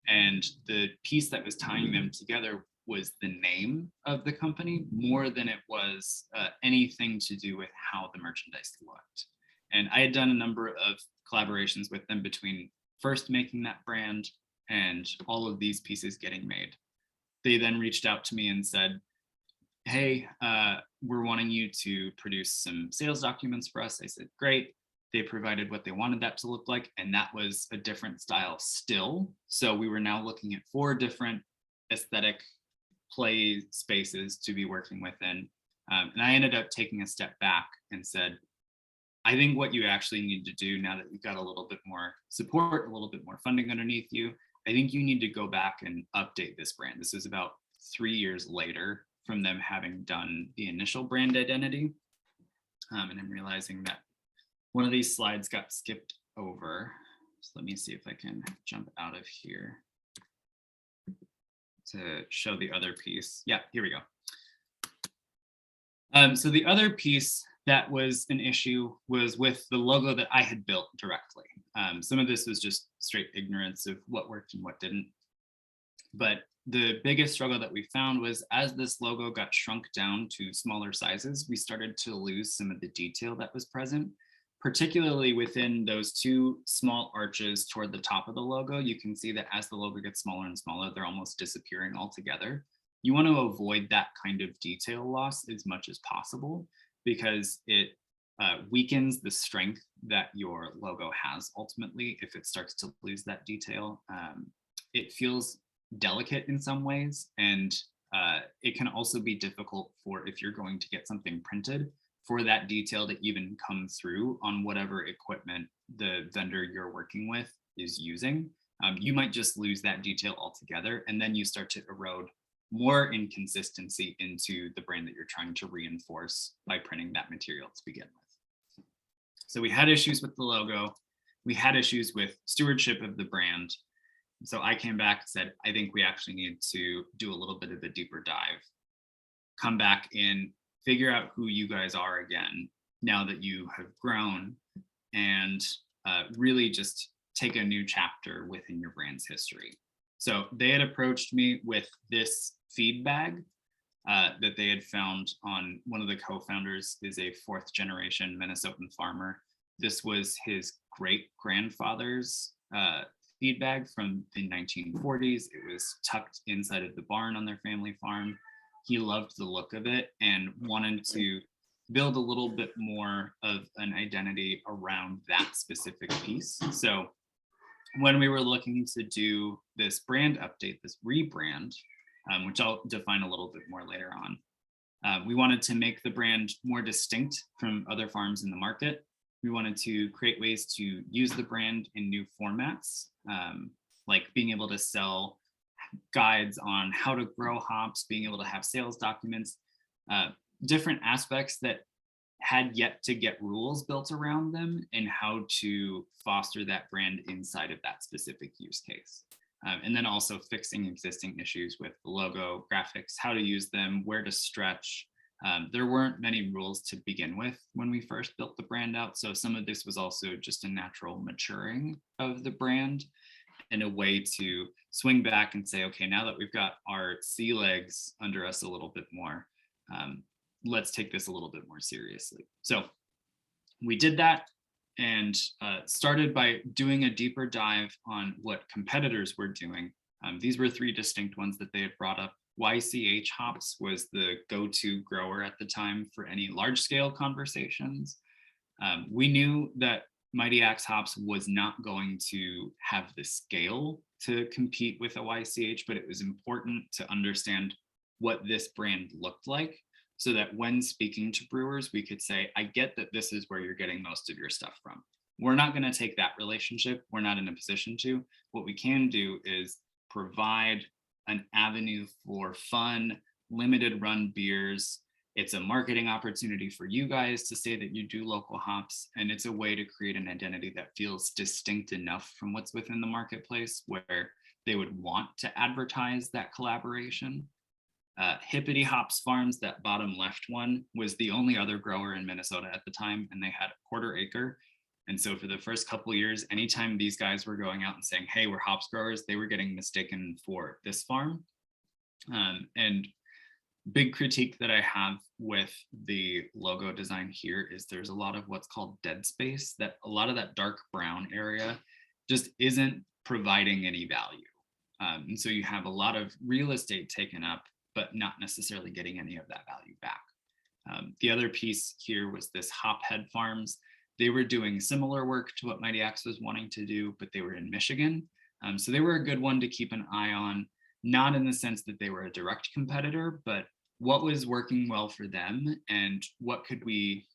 And the piece that was tying them together was the name of the company more than it was anything to do with how the merchandise looked. And I had done a number of collaborations with them between first making that brand and all of these pieces getting made. They then reached out to me and said, hey, we're wanting you to produce some sales documents for us. I said, great. They provided what they wanted that to look like, and that was a different style still. So we were now looking at 4 different aesthetic play spaces to be working within. And I ended up taking a step back and said, I think what you actually need to do now that you've got a little bit more support, a little bit more funding underneath you, I think you need to go back and update this brand. This is about 3 years later from them having done the initial brand identity. And I'm realizing that one of these slides got skipped over. So let me see if I can jump out of here to show the other piece. Yeah, here we go. So the other piece that was an issue was with the logo that I had built directly. Some of this was just straight ignorance of what worked and what didn't. But the biggest struggle that we found was as this logo got shrunk down to smaller sizes, we started to lose some of the detail that was present, particularly within those two small arches toward the top of the logo. You can see that as the logo gets smaller and smaller, they're almost disappearing altogether. You want to avoid that kind of detail loss as much as possible because it weakens the strength that your logo has ultimately if it starts to lose that detail. It feels delicate in some ways, and it can also be difficult for if you're going to get something printed for that detail to even come through on whatever equipment the vendor you're working with is using. You might just lose that detail altogether, and then you start to erode more inconsistency into the brand that you're trying to reinforce by printing that material to begin with. So we had issues with the logo. We had issues with stewardship of the brand. So I came back and said, I think we actually need to do a little bit of a deeper dive, come back in, figure out who you guys are again, now that you have grown, and really just take a new chapter within your brand's history. So they had approached me with this feed bag that they had found on one of the co-founders is a 4th generation Minnesotan farmer. This was his great grandfather's feed bag from the 1940s. It was tucked inside of the barn on their family farm. He loved the look of it and wanted to build a little bit more of an identity around that specific piece. So when we were looking to do this brand update, this rebrand, which I'll define a little bit more later on, we wanted to make the brand more distinct from other farms in the market. We wanted to create ways to use the brand in new formats, like being able to sell guides on how to grow hops, being able to have sales documents, different aspects that had yet to get rules built around them and how to foster that brand inside of that specific use case. And then also fixing existing issues with the logo, graphics, how to use them, where to stretch. There weren't many rules to begin with when we first built the brand out. So some of this was also just a natural maturing of the brand and a way to swing back and say, okay, now that we've got our sea legs under us a little bit more, let's take this a little bit more seriously. So we did that and started by doing a deeper dive on what competitors were doing. These were 3 distinct ones that they had brought up. YCH hops was the go-to grower at the time for any large-scale conversations. We knew that Mighty Axe hops was not going to have the scale to compete with a YCH, but it was important to understand what this brand looked like so that when speaking to brewers, we could say, I get that this is where you're getting most of your stuff from. We're not going to take that relationship. We're not in a position to. What we can do is provide an avenue for fun, limited run beers. It's a marketing opportunity for you guys to say that you do local hops, and it's a way to create an identity that feels distinct enough from what's within the marketplace where they would want to advertise that collaboration. Hippity Hops Farms, that bottom left one, was the only other grower in Minnesota at the time, and they had a 1/4 acre. And so for the first couple of years, anytime these guys were going out and saying, hey, we're hops growers, they were getting mistaken for this farm. And big critique that I have with the logo design here is there's a lot of what's called dead space, that a lot of that dark brown area just isn't providing any value. And so you have a lot of real estate taken up, but not necessarily getting any of that value back. The other piece here was this Hophead Farms. They were doing similar work to what Mighty Axe was wanting to do, but they were in Michigan. So they were a good one to keep an eye on, not in the sense that they were a direct competitor, but what was working well for them and what could we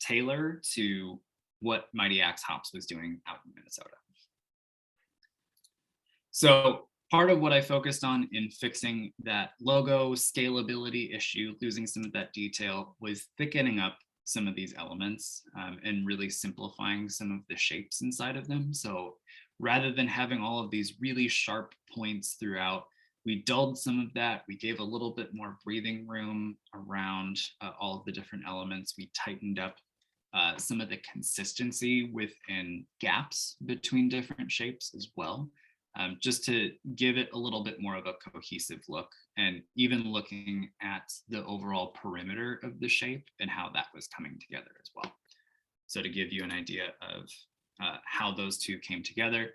tailor to what Mighty Axe Hops was doing out in Minnesota. So part of what I focused on in fixing that logo scalability issue, losing some of that detail, was thickening up some of these elements and really simplifying some of the shapes inside of them. So rather than having all of these really sharp points throughout, we dulled some of that. We gave a little bit more breathing room around all of the different elements. We tightened up some of the consistency within gaps between different shapes as well. just to give it a little bit more of a cohesive look, and even looking at the overall perimeter of the shape and how that was coming together as well. So to give you an idea of how those two came together,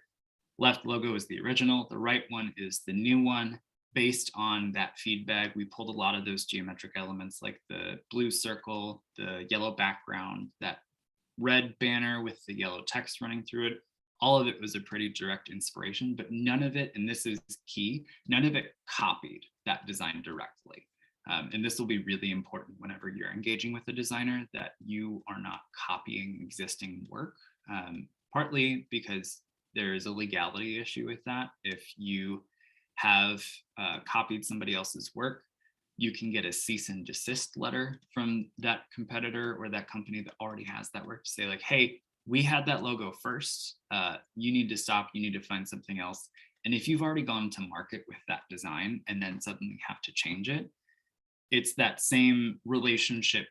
left logo is the original, the right one is the new one. Based on that feedback, we pulled a lot of those geometric elements like the blue circle, the yellow background, that red banner with the yellow text running through it. All of it was a pretty direct inspiration, but none of it, and this is key, none of it copied that design directly. And this will be really important whenever you're engaging with a designer, that you are not copying existing work, partly because there is a legality issue with that. If you have copied somebody else's work, you can get a cease and desist letter from that competitor or that company that already has that work to say like, hey, we had that logo first. You need to stop, you need to find something else. And if you've already gone to market with that design and then suddenly have to change it, it's that same relationship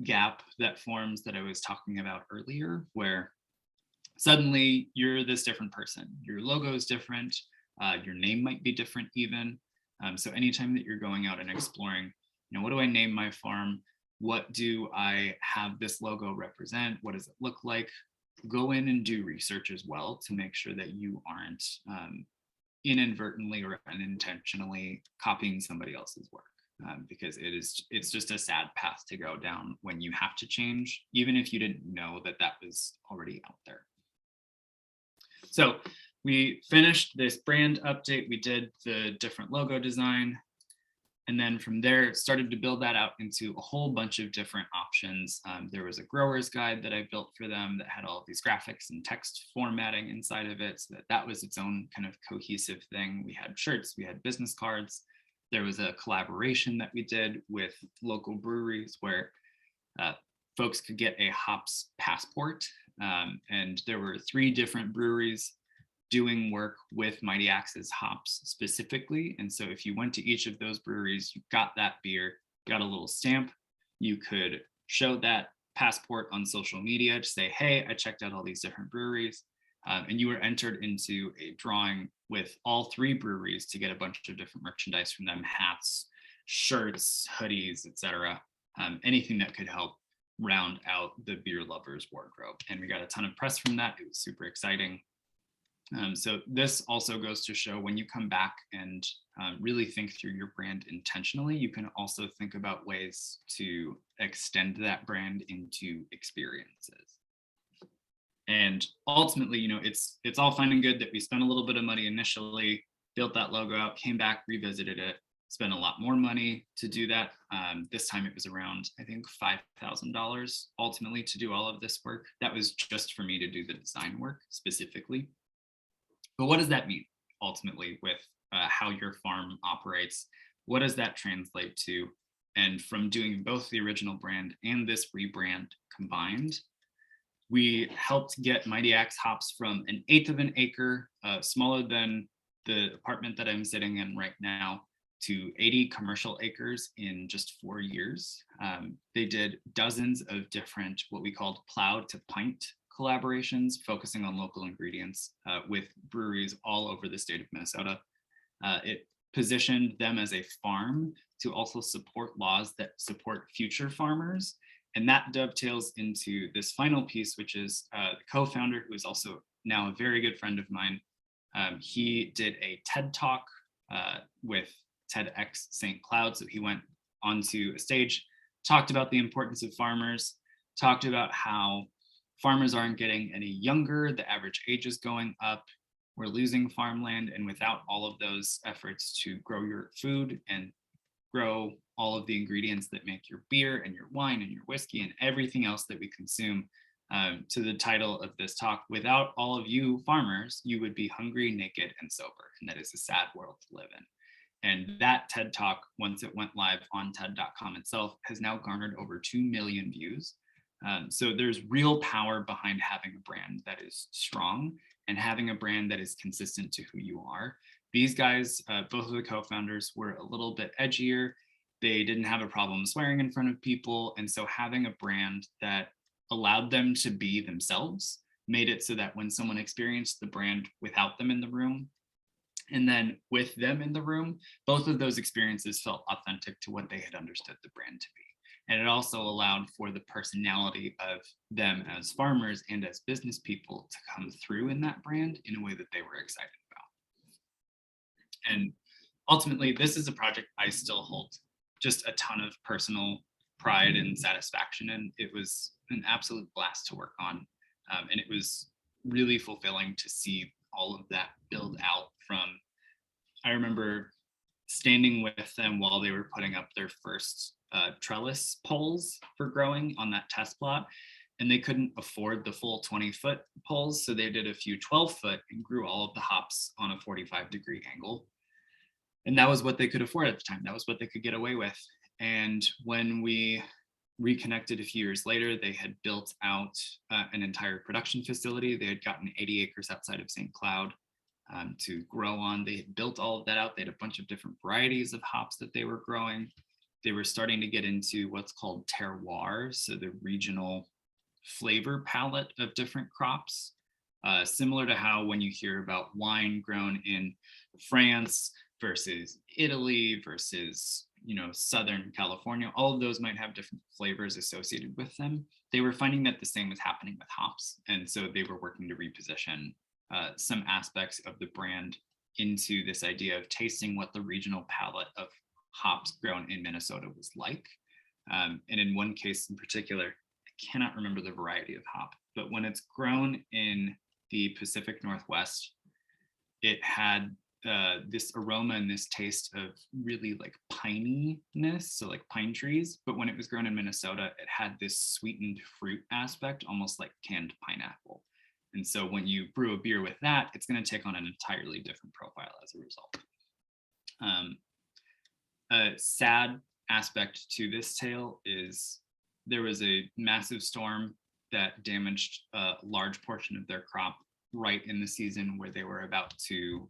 gap that forms that I was talking about earlier, where suddenly you're this different person. Your logo is different. Your name might be different even. So anytime that you're going out and exploring, you know, what do I name my farm? What do I have this logo represent? What does it look like? Go in and do research as well to make sure that you aren't inadvertently or unintentionally copying somebody else's work. Because it's just a sad path to go down when you have to change, even if you didn't know that that was already out there. So we finished this brand update. We did the different logo design. And then from there, started to build that out into a whole bunch of different options. There was a grower's guide that I built for them that had all of these graphics and text formatting inside of it, so that was its own kind of cohesive thing. We had shirts, we had business cards. There was a collaboration that we did with local breweries where folks could get a hops passport. And there were 3 different breweries doing work with Mighty Axe's hops specifically. And so if you went to each of those breweries, you got that beer, got a little stamp, you could show that passport on social media to say, hey, I checked out all these different breweries. And you were entered into a drawing with all 3 breweries to get a bunch of different merchandise from them: hats, shirts, hoodies, etc. Anything that could help round out the beer lovers wardrobe. And we got a ton of press from that. It was super exciting. So this also goes to show when you come back and really think through your brand intentionally, you can also think about ways to extend that brand into experiences. And ultimately, you know, it's all fine and good that we spent a little bit of money initially, built that logo out, came back, revisited it, spent a lot more money to do that. This time it was around, I think, $5,000 ultimately to do all of this work. That was just for me to do the design work specifically. But what does that mean ultimately with how your farm operates? What does that translate to? And from doing both the original brand and this rebrand combined, we helped get Mighty Axe hops from 1/8 of an acre, smaller than the apartment that I'm sitting in right now, to 80 commercial acres in just 4 years. They did dozens of different, what we called plow to pint collaborations, focusing on local ingredients with breweries all over the state of Minnesota. It positioned them as a farm to also support laws that support future farmers. And that dovetails into this final piece, which is the co-founder, who is also now a very good friend of mine. He did a TED Talk with TEDx St. Cloud. So he went onto a stage, talked about the importance of farmers, talked about how farmers aren't getting any younger, the average age is going up, we're losing farmland, and without all of those efforts to grow your food and grow all of the ingredients that make your beer and your wine and your whiskey and everything else that we consume, to the title of this talk, without all of you farmers, you would be hungry, naked, and sober. And that is a sad world to live in. And that TED Talk, once it went live on TED.com itself, has now garnered over 2 million views. So there's real power behind having a brand that is strong and having a brand that is consistent to who you are. These guys, both of the co-founders, were a little bit edgier. They didn't have a problem swearing in front of people. And so having a brand that allowed them to be themselves made it so that when someone experienced the brand without them in the room, And then with them in the room, both of those experiences felt authentic to what they had understood the brand to be. And it also allowed for the personality of them as farmers and as business people to come through in that brand in a way that they were excited about. And ultimately, this is a project I still hold just a ton of personal pride and satisfaction in. It was an absolute blast to work on. And it was really fulfilling to see all of that build out from, I remember standing with them while they were putting up their first trellis poles for growing on that test plot. And they couldn't afford the full 20-foot poles. So they did a few 12-foot and grew all of the hops on a 45-degree angle. And that was what they could afford at the time. That was what they could get away with. And when we reconnected a few years later, they had built out an entire production facility. They had gotten 80 acres outside of St. Cloud to grow on. They had built all of that out. They had a bunch of different varieties of hops that they were growing. They were starting to get into what's called terroir, so the regional flavor palette of different crops, similar to how when you hear about wine grown in France versus Italy versus, you know, Southern California, all of those might have different flavors associated with them. They were finding that the same was happening with hops. And so they were working to reposition some aspects of the brand into this idea of tasting what the regional palette of hops grown in Minnesota was like. And in one case in particular, I cannot remember the variety of hop, but when it's grown in the Pacific Northwest, it had this aroma and this taste of really like pininess, so like pine trees. But when it was grown in Minnesota, it had this sweetened fruit aspect, almost like canned pineapple. And so when you brew a beer with that, it's going to take on an entirely different profile as a result. A sad aspect to this tale is there was a massive storm that damaged a large portion of their crop right in the season where they were about to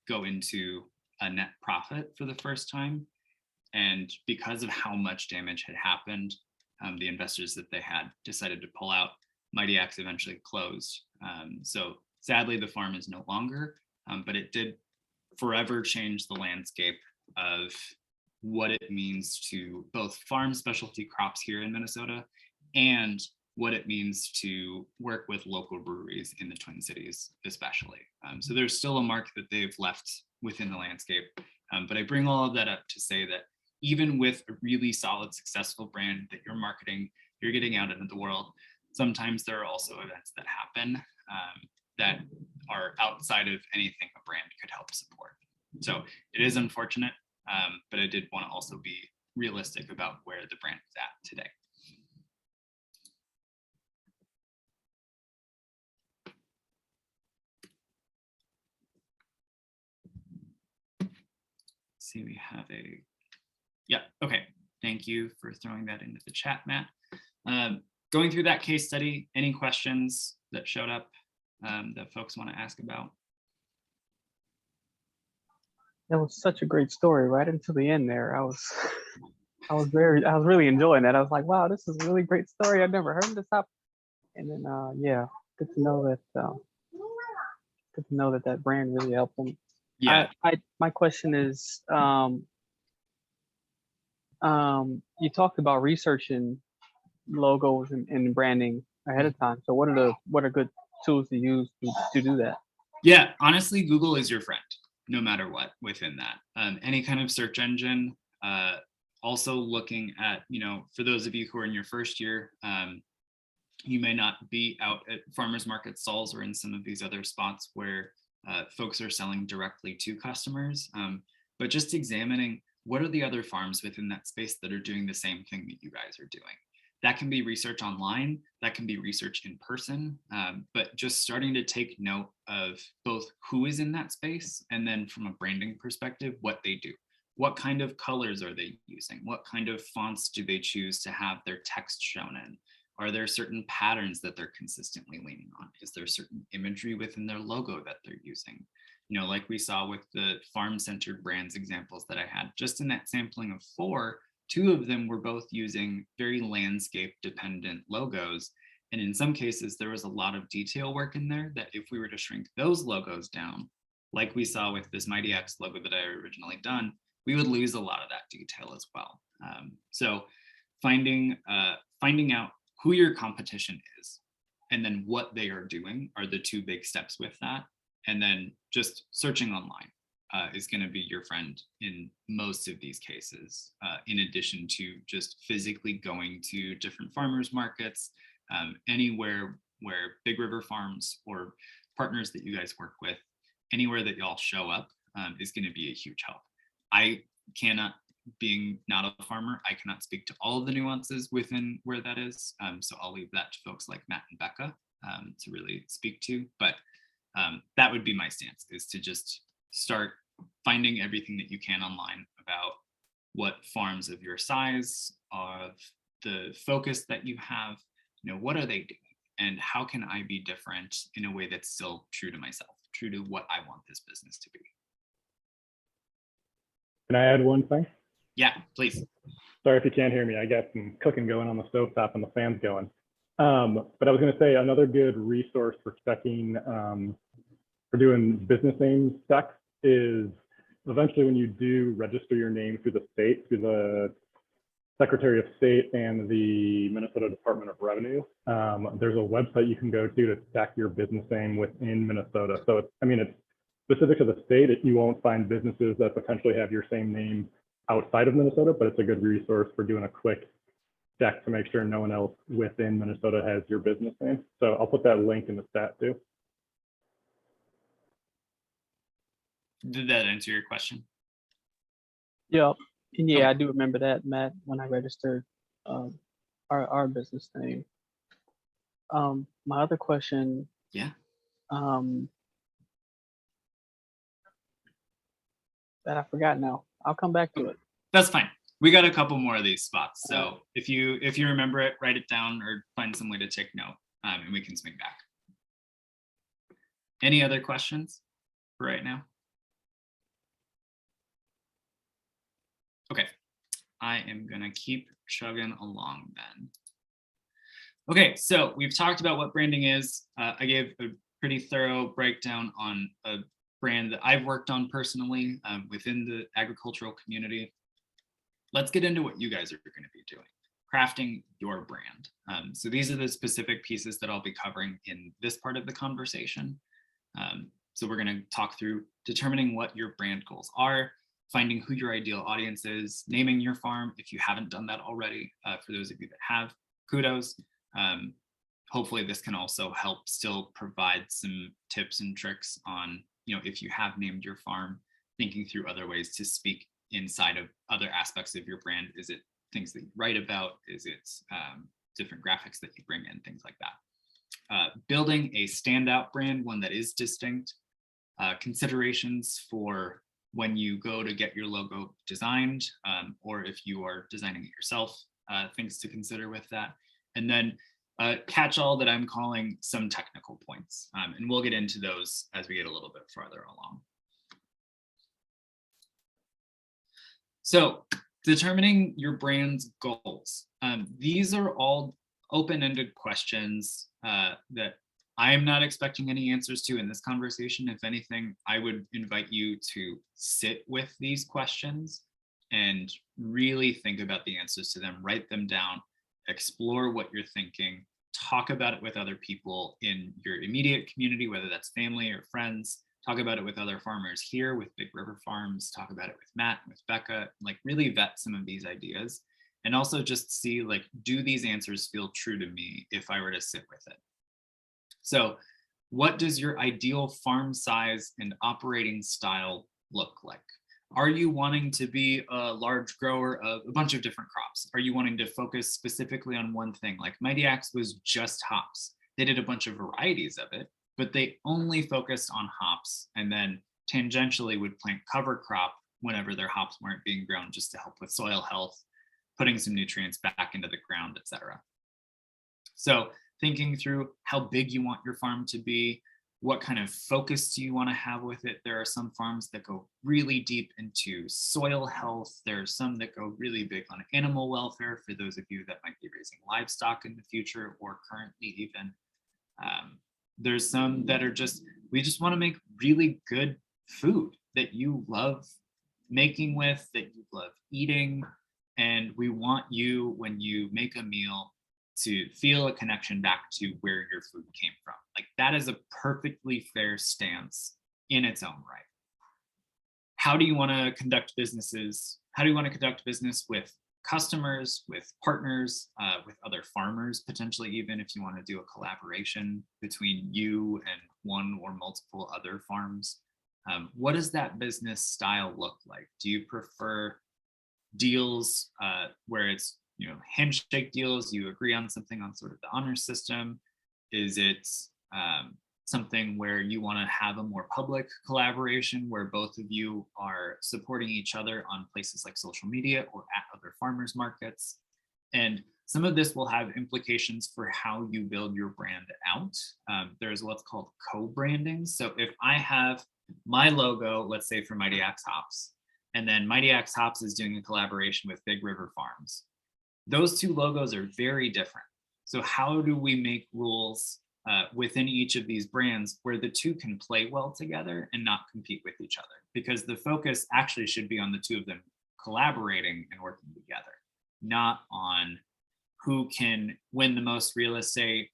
go into a net profit for the first time. And because of how much damage had happened, the investors that they had decided to pull out. Mighty Axe eventually closed. So sadly, the farm is no longer, but it did forever change the landscape of what it means to both farm specialty crops here in Minnesota and what it means to work with local breweries in the Twin Cities, especially. So there's still a mark that they've left within the landscape. But I bring all of that up to say that even with a really solid, successful brand that you're marketing, you're getting out into the world, sometimes there are also events that happen that are outside of anything a brand could help support. So it is unfortunate, but I did want to also be realistic about where the brand is at today. See, we have a, yeah, okay. Thank you for throwing that into the chat, Matt. Going through that case study, any questions that showed up that folks want to ask about? That was such a great story right until the end there. I was really enjoying that. I was like, wow, this is a really great story. I've never heard this up. And then yeah, good to know that that brand really helped them. Yeah. My question is, you talked about researching logos and branding ahead of time. So what are good tools to use to do that? Yeah, honestly, Google is your friend, no matter what within that. Any kind of search engine, also looking at, you know, for those of you who are in your first year, you may not be out at farmers market stalls or in some of these other spots where folks are selling directly to customers, but just examining what are the other farms within that space that are doing the same thing that you guys are doing. That can be research online, that can be research in person, but just starting to take note of both who is in that space and then from a branding perspective, what they do. What kind of colors are they using? What kind of fonts do they choose to have their text shown in? Are there certain patterns that they're consistently leaning on? Is there certain imagery within their logo that they're using? You know, like we saw with the farm-centered brands examples that I had, just in that sampling of 4, 2 of them were both using very landscape dependent logos. And in some cases, there was a lot of detail work in there that if we were to shrink those logos down, like we saw with this Mighty X logo that I originally done, we would lose a lot of that detail as well. So finding out who your competition is and then what they are doing are the two big steps with that. And then just searching online is going to be your friend in most of these cases, in addition to just physically going to different farmers markets, anywhere where Big River Farms or partners that you guys work with, anywhere that y'all show up is going to be a huge help. I cannot, being not a farmer, I cannot speak to all of the nuances within where that is. So I'll leave that to folks like Matt and Becca to really speak to. But that would be my stance, is to just start finding everything that you can online about what farms of your size, of the focus that you have, what are they doing? And how can I be different in a way that's still true to myself, true to what I want this business to be? Can I add one thing? Yeah, please. Sorry if you can't hear me. I got some cooking going on the stovetop and the fan's going. But I was going to say another good resource for checking, for doing business names checks is eventually when you do register your name through the state, through the Secretary of State and the Minnesota Department of Revenue, there's a website you can go to check your business name within Minnesota. So it's specific to the state. You won't find businesses that potentially have your same name outside of Minnesota, but it's a good resource for doing a quick check to make sure no one else within Minnesota has your business name. So I'll put that link in the chat too. Did that answer your question? Yep. And yeah, I do remember that, Matt, when I registered our business name. My other question. Yeah. That I forgot now. I'll come back to it. That's fine. We got a couple more of these spots. So if you remember it, write it down or find some way to take note, and we can swing back. Any other questions for right now? Okay, I am gonna keep chugging along then. Okay, so we've talked about what branding is. I gave a pretty thorough breakdown on a brand that I've worked on personally within the agricultural community. Let's get into what you guys are going to be doing, crafting your brand. So these are the specific pieces that I'll be covering in this part of the conversation. So we're going to talk through determining what your brand goals are, finding who your ideal audience is, naming your farm if you haven't done that already. For those of you that have, kudos. Hopefully this can also help still provide some tips and tricks on, if you have named your farm, thinking through other ways to speak inside of other aspects of your brand. Is it things that you write about? Is it different graphics that you bring in, things like that? Building a standout brand, one that is distinct. Considerations for when you go to get your logo designed, or if you are designing it yourself, things to consider with that. And then catch-all that I'm calling some technical points. And we'll get into those as we get a little bit farther along. So determining your brand's goals. These are all open-ended questions that I am not expecting any answers to in this conversation. If anything, I would invite you to sit with these questions and really think about the answers to them, write them down, explore what you're thinking, talk about it with other people in your immediate community, whether that's family or friends, talk about it with other farmers here with Big River Farms, talk about it with Matt, with Becca, like really vet some of these ideas. And also just see, like, do these answers feel true to me if I were to sit with it? So what does your ideal farm size and operating style look like? Are you wanting to be a large grower of a bunch of different crops? Are you wanting to focus specifically on one thing? Like Mighty Axe was just hops. They did a bunch of varieties of it, but they only focused on hops and then tangentially would plant cover crop whenever their hops weren't being grown, just to help with soil health, putting some nutrients back into the ground, etc. So thinking through how big you want your farm to be, what kind of focus do you want to have with it? There are some farms that go really deep into soil health. There are some that go really big on animal welfare for those of you that might be raising livestock in the future or currently even. There's some that are just, we just want to make really good food that you love making with, that you love eating. And we want you, when you make a meal, to feel a connection back to where your food came from. Like, that is a perfectly fair stance in its own right. How do you want to conduct businesses? How do you want to conduct business with customers, with partners, with other farmers, potentially even if you want to do a collaboration between you and one or multiple other farms? What does that business style look like? Do you prefer deals where it's, you know, handshake deals, you agree on something on sort of the honor system? Is it something where you want to have a more public collaboration where both of you are supporting each other on places like social media or at other farmers markets? And some of this will have implications for how you build your brand out. There's what's called co-branding. So if I have my logo, let's say for Mighty Axe Hops, and then Mighty Axe Hops is doing a collaboration with Big River Farms, those two logos are very different. So how do we make rules within each of these brands where the two can play well together and not compete with each other? Because the focus actually should be on the two of them collaborating and working together, not on who can win the most real estate.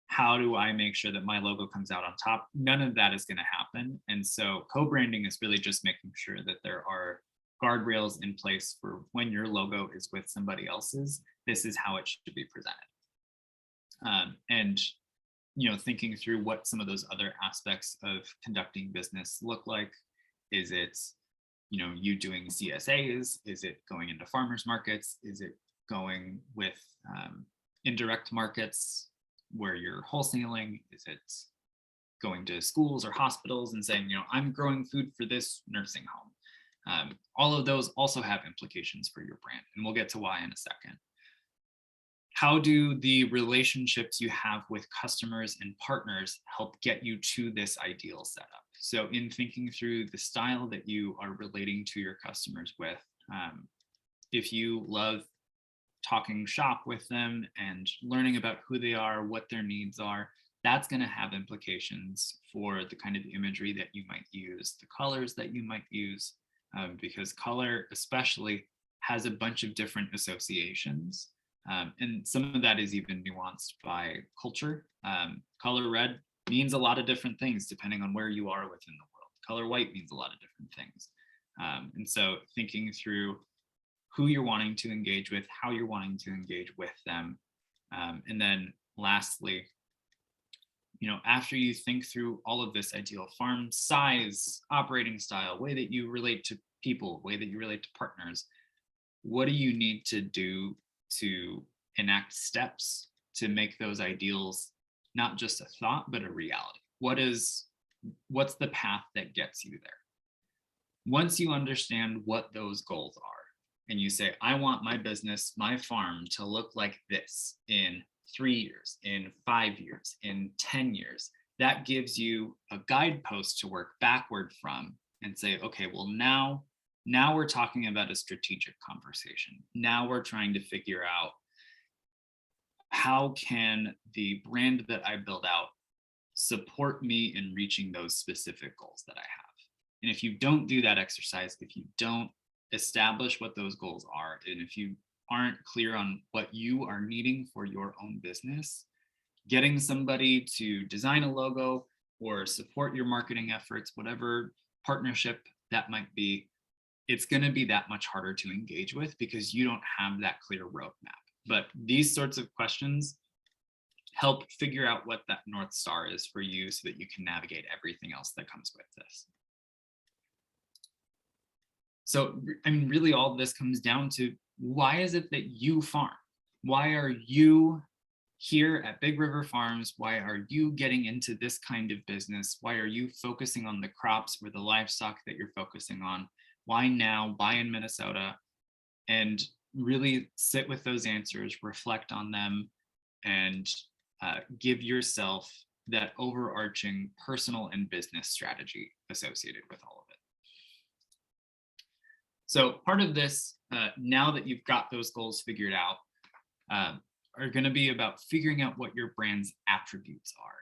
How do I make sure that my logo comes out on top? None of that is going to happen. And so co-branding is really just making sure that there are guardrails in place for when your logo is with somebody else's. This is how it should be presented. And you know, thinking through what some of those other aspects of conducting business look like. Is it, you know, you doing CSAs? Is it going into farmers markets? Is it going with indirect markets where you're wholesaling? Is it going to schools or hospitals and saying, you know, I'm growing food for this nursing home? All of those also have implications for your brand, and we'll get to why in a second. How do the relationships you have with customers and partners help get you to this ideal setup? So in thinking through the style that you are relating to your customers with, if you love talking shop with them and learning about who they are, what their needs are, that's going to have implications for the kind of imagery that you might use, the colors that you might use, because color especially has a bunch of different associations. And some of that is even nuanced by culture. Color red means a lot of different things depending on where you are within the world. Color white means a lot of different things. And so thinking through who you're wanting to engage with, how you're wanting to engage with them. And then lastly, you know, after you think through all of this ideal farm size, operating style, way that you relate to people, way that you relate to partners, what do you need to do to enact steps to make those ideals not just a thought, but a reality? What's the path that gets you there? Once you understand what those goals are, and you say, I want my business, my farm to look like this in 3 years, in 5 years, in 10 years, that gives you a guidepost to work backward from and say, okay, well, now we're talking about a strategic conversation. Now we're trying to figure out how can the brand that I build out support me in reaching those specific goals that I have. And if you don't do that exercise, if you don't establish what those goals are, and if you aren't clear on what you are needing for your own business, getting somebody to design a logo or support your marketing efforts, whatever partnership that might be, it's going to be that much harder to engage with because you don't have that clear roadmap. But these sorts of questions help figure out what that North Star is for you so that you can navigate everything else that comes with this. So, I mean, really all of this comes down to, why is it that you farm? Why are you here at Big River Farms? Why are you getting into this kind of business? Why are you focusing on the crops or the livestock that you're focusing on? Why now? Why in Minnesota? And really sit with those answers, reflect on them, and give yourself that overarching personal and business strategy associated with all of it. So part of this, now that you've got those goals figured out, are going to be about figuring out what your brand's attributes are.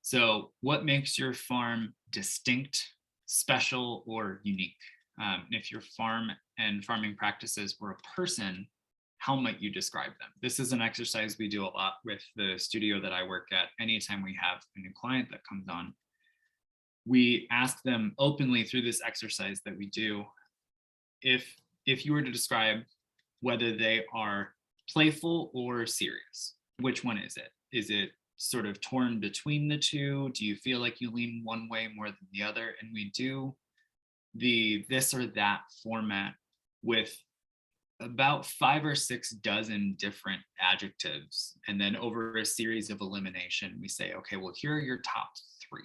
So what makes your farm distinct special or unique? And if your farm and farming practices were a person, how might you describe them? This is an exercise we do a lot with the studio that I work at. Anytime we have a new client that comes on, we ask them openly through this exercise that we do, if you were to describe whether they are playful or serious, which one is it? Is it sort of torn between the two? Do you feel like you lean one way more than the other? And we do the this or that format with about 5 or 6 dozen different adjectives. And then over a series of elimination, we say, okay, well, here are your top 3.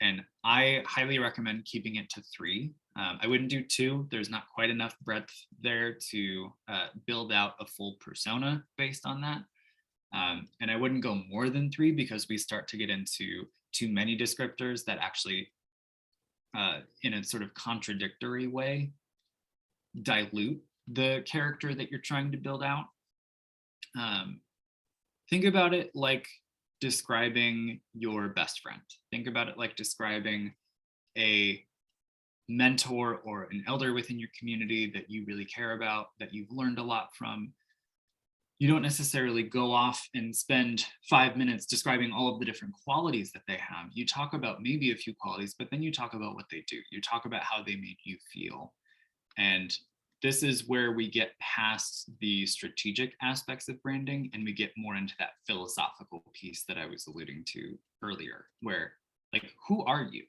And I highly recommend keeping it to 3. I wouldn't do 2. There's not quite enough breadth there to build out a full persona based on that. And I wouldn't go more than 3 because we start to get into too many descriptors that actually, in a sort of contradictory way, dilute the character that you're trying to build out. Think about it like describing your best friend. Think about it like describing a mentor or an elder within your community that you really care about, that you've learned a lot from. You don't necessarily go off and spend 5 minutes describing all of the different qualities that they have. You talk about maybe a few qualities, but then you talk about what they do. You talk about how they make you feel. And this is where we get past the strategic aspects of branding and we get more into that philosophical piece that I was alluding to earlier, where, like, who are you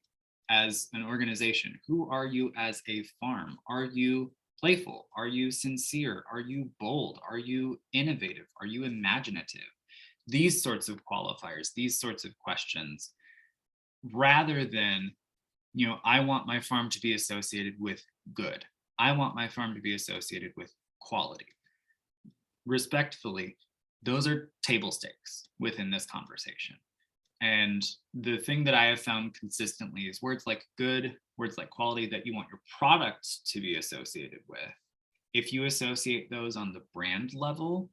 as an organization? Who are you as a farm? Are you playful? Are you sincere? Are you bold? Are you innovative? Are you imaginative? These sorts of qualifiers, these sorts of questions, rather than, you know, I want my farm to be associated with good. I want my farm to be associated with quality. Respectfully, those are table stakes within this conversation. And the thing that I have found consistently is words like good, words like quality that you want your product to be associated with. If you associate those on the brand level,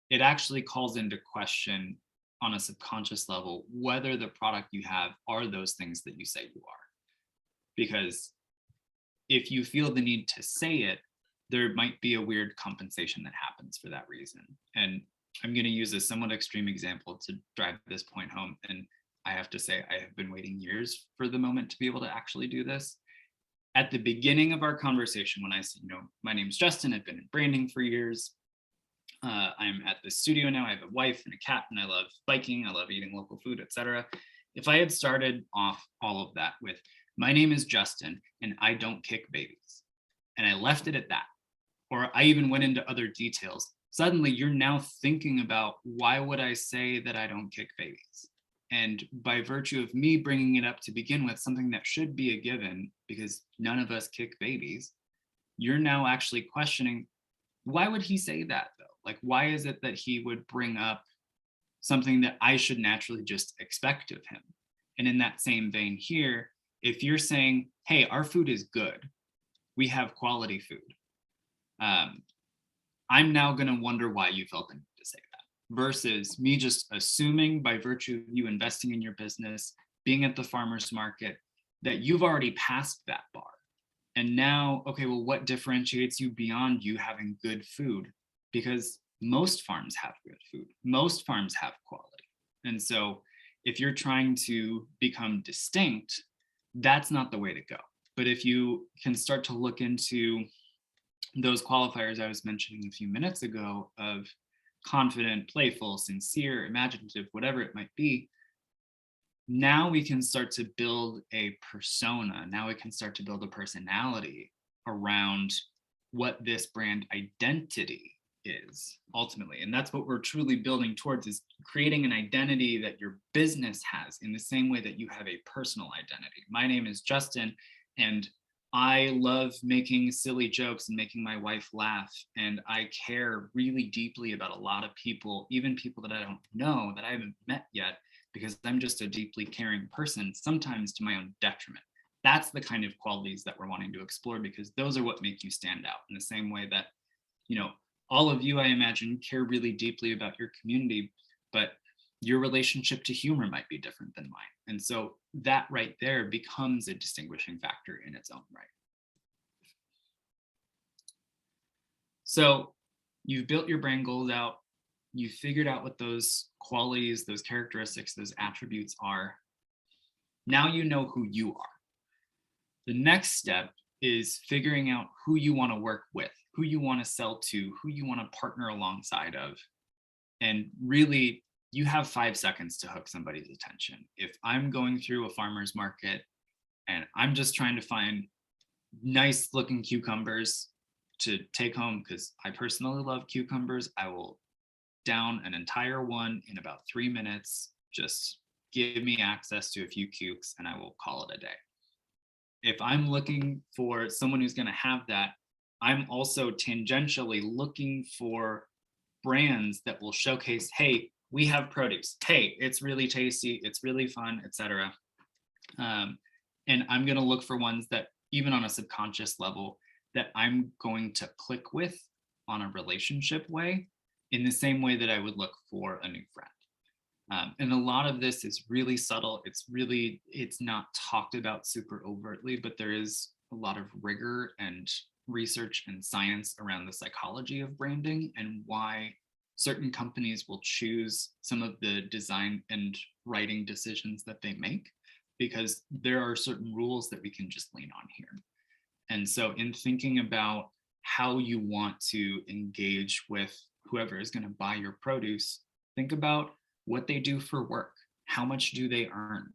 it actually calls into question on a subconscious level whether the product you have are those things that you say you are. Because if you feel the need to say it, there might be a weird compensation that happens for that reason. And I'm going to use a somewhat extreme example to drive this point home. And I have to say, I have been waiting years for the moment to be able to actually do this. At the beginning of our conversation, when I said, you know, my name's Justin, I've been in branding for years. I'm at the studio now. I have a wife and a cat, and I love biking. I love eating local food, etc. If I had started off all of that with, my name is Justin and I don't kick babies, and I left it at that, or I even went into other details, suddenly you're now thinking about, why would I say that I don't kick babies? And by virtue of me bringing it up to begin with, something that should be a given because none of us kick babies, you're now actually questioning, why would he say that though? Like, why is it that he would bring up something that I should naturally just expect of him? And in that same vein here, if you're saying, hey, our food is good, we have quality food, I'm now going to wonder why you felt the need to say that, versus me just assuming by virtue of you investing in your business, being at the farmer's market, that you've already passed that bar. And now, okay, well, what differentiates you beyond you having good food? Because most farms have good food. Most farms have quality. And so if you're trying to become distinct, that's not the way to go. But if you can start to look into those qualifiers I was mentioning a few minutes ago of confident, playful, sincere, imaginative, whatever it might be, now we can start to build a persona. Now we can start to build a personality around what this brand identity is ultimately. And that's what we're truly building towards, is creating an identity that your business has in the same way that you have a personal identity. My name is Justin, and I love making silly jokes and making my wife laugh. And I care really deeply about a lot of people, even people that I don't know, that I haven't met yet, because I'm just a deeply caring person, sometimes to my own detriment. That's the kind of qualities that we're wanting to explore, because those are what make you stand out, in the same way that, you know, all of you, I imagine, care really deeply about your community, but your relationship to humor might be different than mine. And so that right there becomes a distinguishing factor in its own right. So you've built your brand goals out, you figured out what those qualities, those characteristics, those attributes are. Now you know who you are. The next step is figuring out who you want to work with, who you want to sell to, who you want to partner alongside of. And really, you have 5 seconds to hook somebody's attention. If I'm going through a farmer's market and I'm just trying to find nice looking cucumbers to take home, because I personally love cucumbers, I will down an entire one in about 3 minutes. Just give me access to a few cukes and I will call it a day. If I'm looking for someone who's going to have that, I'm also tangentially looking for brands that will showcase, hey, we have produce. Hey, it's really tasty. It's really fun, etc. And I'm going to look for ones that, even on a subconscious level, that I'm going to click with on a relationship way, in the same way that I would look for a new friend. And a lot of this is really subtle. It's not talked about super overtly, but there is a lot of rigor and research and science around the psychology of branding and why certain companies will choose some of the design and writing decisions that they make, because there are certain rules that we can just lean on here. And so in thinking about how you want to engage with whoever is going to buy your produce, think about what they do for work. How much do they earn?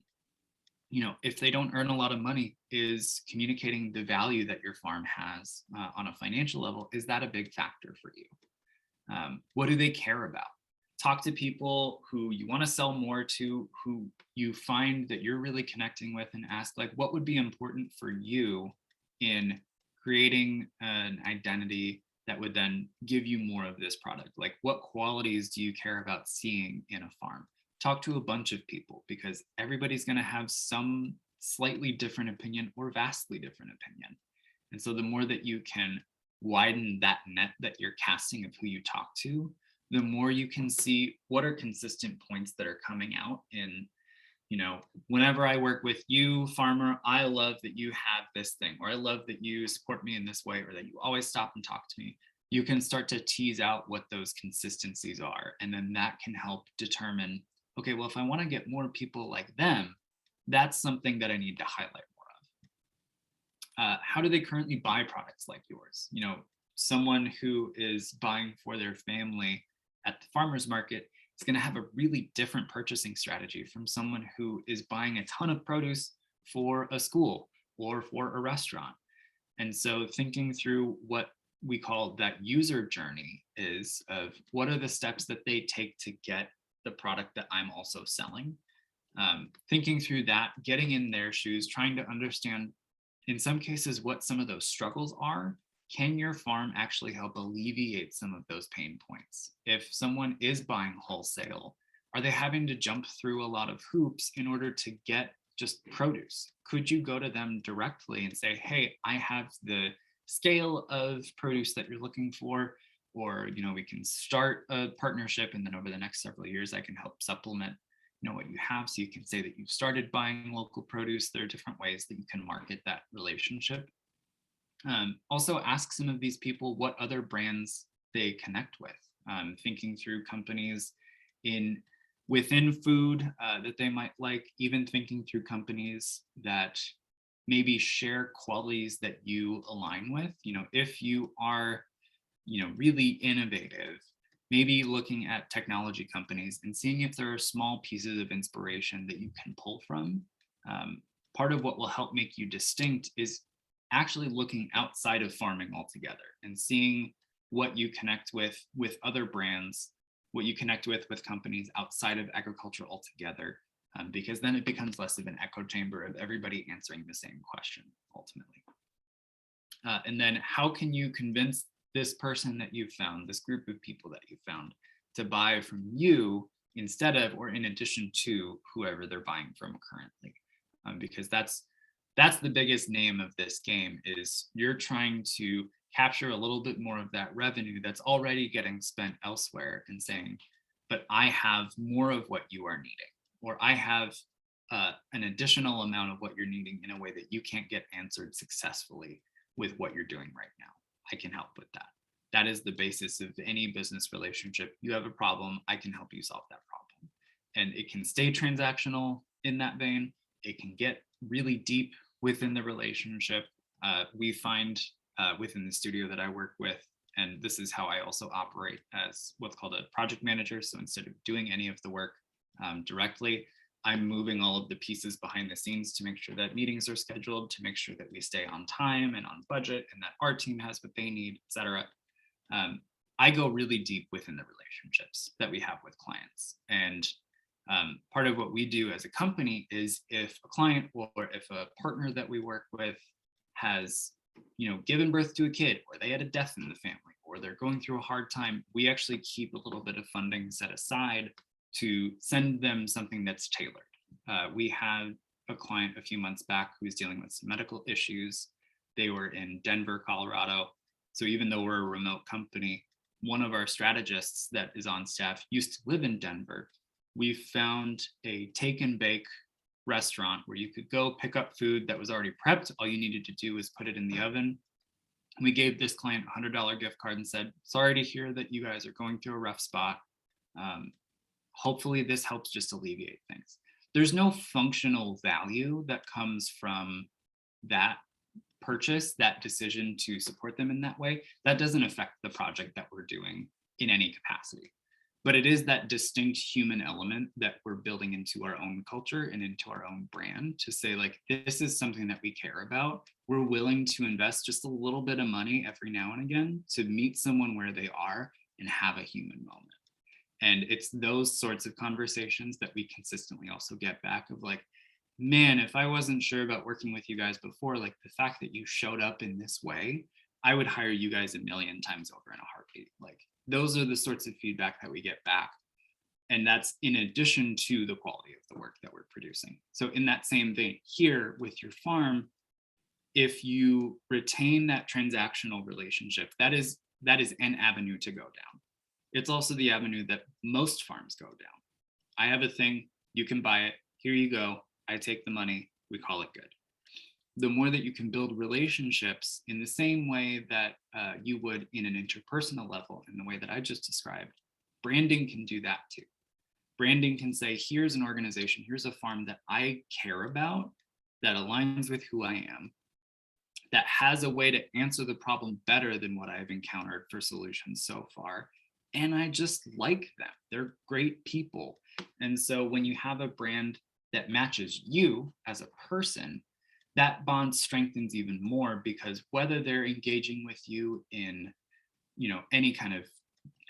You know, if they don't earn a lot of money, is communicating the value that your farm has on a financial level, is that a big factor for you? What do they care about? Talk to people who you want to sell more to, who you find that you're really connecting with, and ask, like, what would be important for you in creating an identity that would then give you more of this product? Like, what qualities do you care about seeing in a farm? Talk to a bunch of people, because everybody's going to have some slightly different opinion or vastly different opinion. And so the more that you can widen that net that you're casting of who you talk to, the more you can see what are consistent points that are coming out in, you know, whenever I work with you, farmer, I love that you have this thing, or I love that you support me in this way, or that you always stop and talk to me. You can start to tease out what those consistencies are. And then that can help determine, okay, well, if I want to get more people like them, that's something that I need to highlight more of. How do they currently buy products like yours? You know, someone who is buying for their family at the farmer's market is going to have a really different purchasing strategy from someone who is buying a ton of produce for a school or for a restaurant. And so thinking through what we call that user journey is, of what are the steps that they take to get the product that I'm also selling. Thinking through that, getting in their shoes, trying to understand, in some cases, what some of those struggles are. Can your farm actually help alleviate some of those pain points? If someone is buying wholesale, are they having to jump through a lot of hoops in order to get just produce? Could you go to them directly and say, hey, I have the scale of produce that you're looking for, or, you know, we can start a partnership, and then over the next several years, I can help supplement, you know, what you have. So you can say that you've started buying local produce. There are different ways that you can market that relationship. Also ask some of these people what other brands they connect with, thinking through companies within food that they might like, even thinking through companies that maybe share qualities that you align with. You know, if you are, you know, really innovative, maybe looking at technology companies and seeing if there are small pieces of inspiration that you can pull from. Part of what will help make you distinct is actually looking outside of farming altogether and seeing what you connect with other brands, what you connect with companies outside of agriculture altogether, because then it becomes less of an echo chamber of everybody answering the same question ultimately. And then how can you convince this person that you've found, this group of people that you've found, to buy from you instead of, or in addition to, whoever they're buying from currently? Because that's the biggest name of this game, is you're trying to capture a little bit more of that revenue that's already getting spent elsewhere, and saying, but I have more of what you are needing, or I have an additional amount of what you're needing in a way that you can't get answered successfully with what you're doing right now. I can help with that. That is the basis of any business relationship. You have a problem, I can help you solve that problem. And it can stay transactional in that vein. It can get really deep within the relationship. We find within the studio that I work with, and this is how I also operate as what's called a project manager. So instead of doing any of the work directly, I'm moving all of the pieces behind the scenes to make sure that meetings are scheduled, to make sure that we stay on time and on budget, and that our team has what they need, et cetera. I go really deep within the relationships that we have with clients. And part of what we do as a company is if a client or if a partner that we work with has, given birth to a kid, or they had a death in the family, or they're going through a hard time, we actually keep a little bit of funding set aside to send them something that's tailored. We had a client a few months back who was dealing with some medical issues. They were in Denver, Colorado. So even though we're a remote company, one of our strategists that is on staff used to live in Denver. We found a take and bake restaurant where you could go pick up food that was already prepped. All you needed to do was put it in the oven. We gave this client a $100 gift card and said, sorry to hear that you guys are going through a rough spot. Hopefully this helps just alleviate things. There's no functional value that comes from that purchase, that decision to support them in that way. That doesn't affect the project that we're doing in any capacity. But it is that distinct human element that we're building into our own culture and into our own brand to say, like, this is something that we care about. We're willing to invest just a little bit of money every now and again to meet someone where they are and have a human moment. And it's those sorts of conversations that we consistently also get back of like, man, if I wasn't sure about working with you guys before, like the fact that you showed up in this way, I would hire you guys a million times over in a heartbeat. Like, those are the sorts of feedback that we get back. And that's in addition to the quality of the work that we're producing. So in that same vein here with your farm, if you retain that transactional relationship, that is an avenue to go down. It's also the avenue that most farms go down. I have a thing, you can buy it, here you go, I take the money, we call it good. The more that you can build relationships in the same way that you would in an interpersonal level, in the way that I just described, branding can do that too. Branding can say, here's an organization, here's a farm that I care about, that aligns with who I am, that has a way to answer the problem better than what I've encountered for solutions so far. And I just like them. They're great people. And so when you have a brand that matches you as a person, that bond strengthens even more, because whether they're engaging with you in, any kind of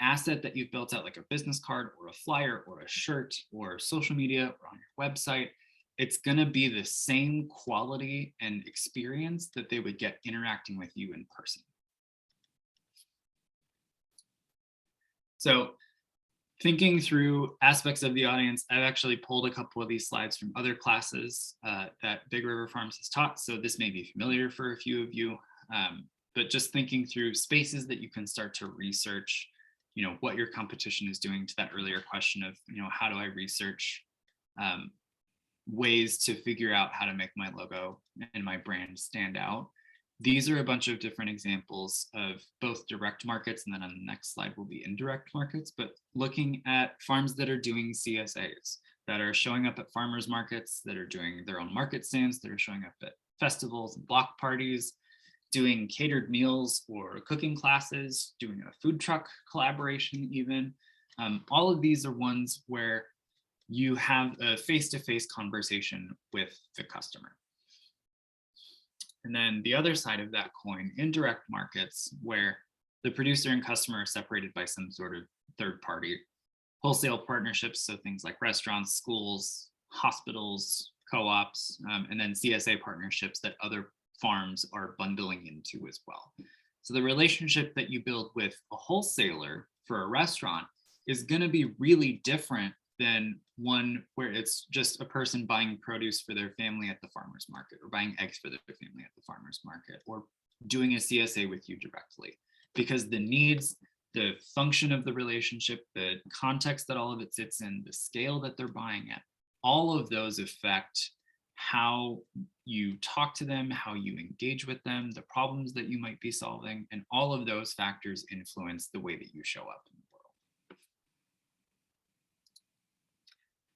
asset that you've built out, like a business card or a flyer or a shirt or social media or on your website, it's going to be the same quality and experience that they would get interacting with you in person. So thinking through aspects of the audience, I've actually pulled a couple of these slides from other classes that Big River Farms has taught. So this may be familiar for a few of you, but just thinking through spaces that you can start to research, what your competition is doing, to that earlier question of, how do I research ways to figure out how to make my logo and my brand stand out. These are a bunch of different examples of both direct markets, and then on the next slide will be indirect markets, but looking at farms that are doing CSAs, that are showing up at farmers markets, that are doing their own market stands, that are showing up at festivals and block parties, doing catered meals or cooking classes, doing a food truck collaboration even. All of these are ones where you have a face-to-face conversation with the customer. And then the other side of that coin, indirect markets, where the producer and customer are separated by some sort of third party. Wholesale partnerships, so things like restaurants, schools, hospitals, co-ops, and then CSA partnerships that other farms are bundling into as well. So the relationship that you build with a wholesaler for a restaurant is going to be really different than one where it's just a person buying produce for their family at the farmer's market, or buying eggs for their family at the farmer's market, or doing a CSA with you directly, because the needs, the function of the relationship, the context that all of it sits in, the scale that they're buying at, all of those affect how you talk to them, how you engage with them, the problems that you might be solving, and all of those factors influence the way that you show up in the world.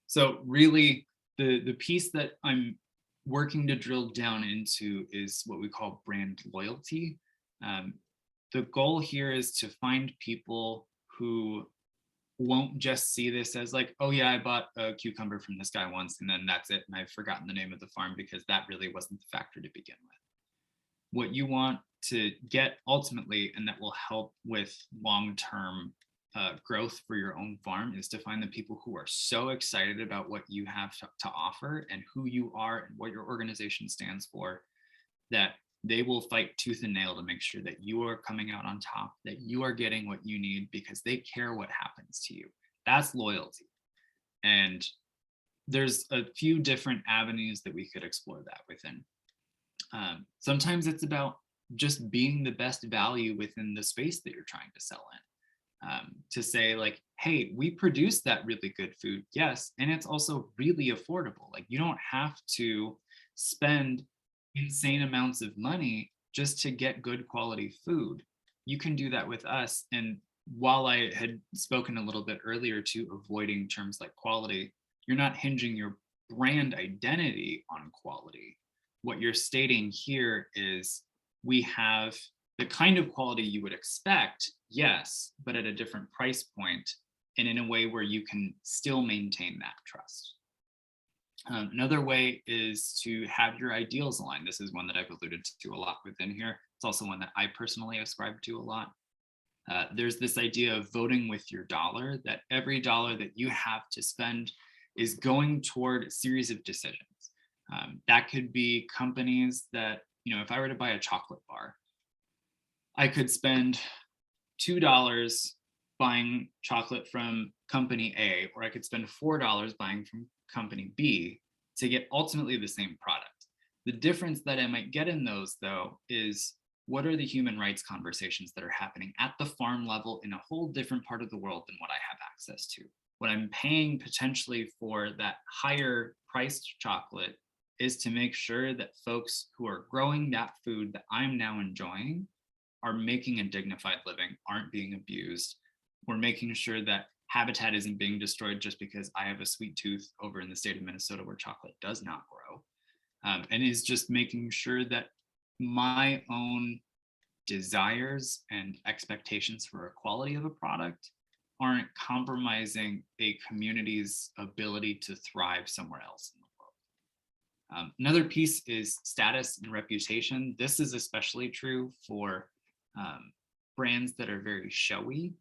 So really, the piece that I'm working to drill down into is what we call brand loyalty. The goal here is to find people who won't just see this as like, oh yeah, I bought a cucumber from this guy once and then that's it, and I've forgotten the name of the farm, because that really wasn't the factor to begin with. What you want to get ultimately, and that will help with long-term growth for your own farm, is to find the people who are so excited about what you have to offer and who you are and what your organization stands for, that they will fight tooth and nail to make sure that you are coming out on top, that you are getting what you need because they care what happens to you. That's loyalty. And there's a few different avenues that we could explore that within. Sometimes it's about just being the best value within the space that you're trying to sell in. To say like, hey, we produce that really good food, yes, and it's also really affordable. Like, you don't have to spend insane amounts of money just to get good quality food. You can do that with us. And while I had spoken a little bit earlier to avoiding terms like quality, you're not hinging your brand identity on quality. What you're stating here is, we have the kind of quality you would expect, yes, but at a different price point and in a way where you can still maintain that trust. Another way is to have your ideals aligned. This is one that I've alluded to a lot within here. It's also one that I personally ascribe to a lot. There's this idea of voting with your dollar, that every dollar that you have to spend is going toward a series of decisions. That could be companies that, if I were to buy a chocolate bar, I could spend $2 buying chocolate from company A, or I could spend $4 buying from company B to get ultimately the same product. The difference that I might get in those, though, is what are the human rights conversations that are happening at the farm level in a whole different part of the world than what I have access to. What I'm paying potentially for that higher priced chocolate is to make sure that folks who are growing that food that I'm now enjoying are making a dignified living, aren't being abused. We're making sure that habitat isn't being destroyed just because I have a sweet tooth over in the state of Minnesota where chocolate does not grow. And is just making sure that my own desires and expectations for a quality of a product aren't compromising a community's ability to thrive somewhere else in the world. Another piece is status and reputation. This is especially true for brands that are very showy.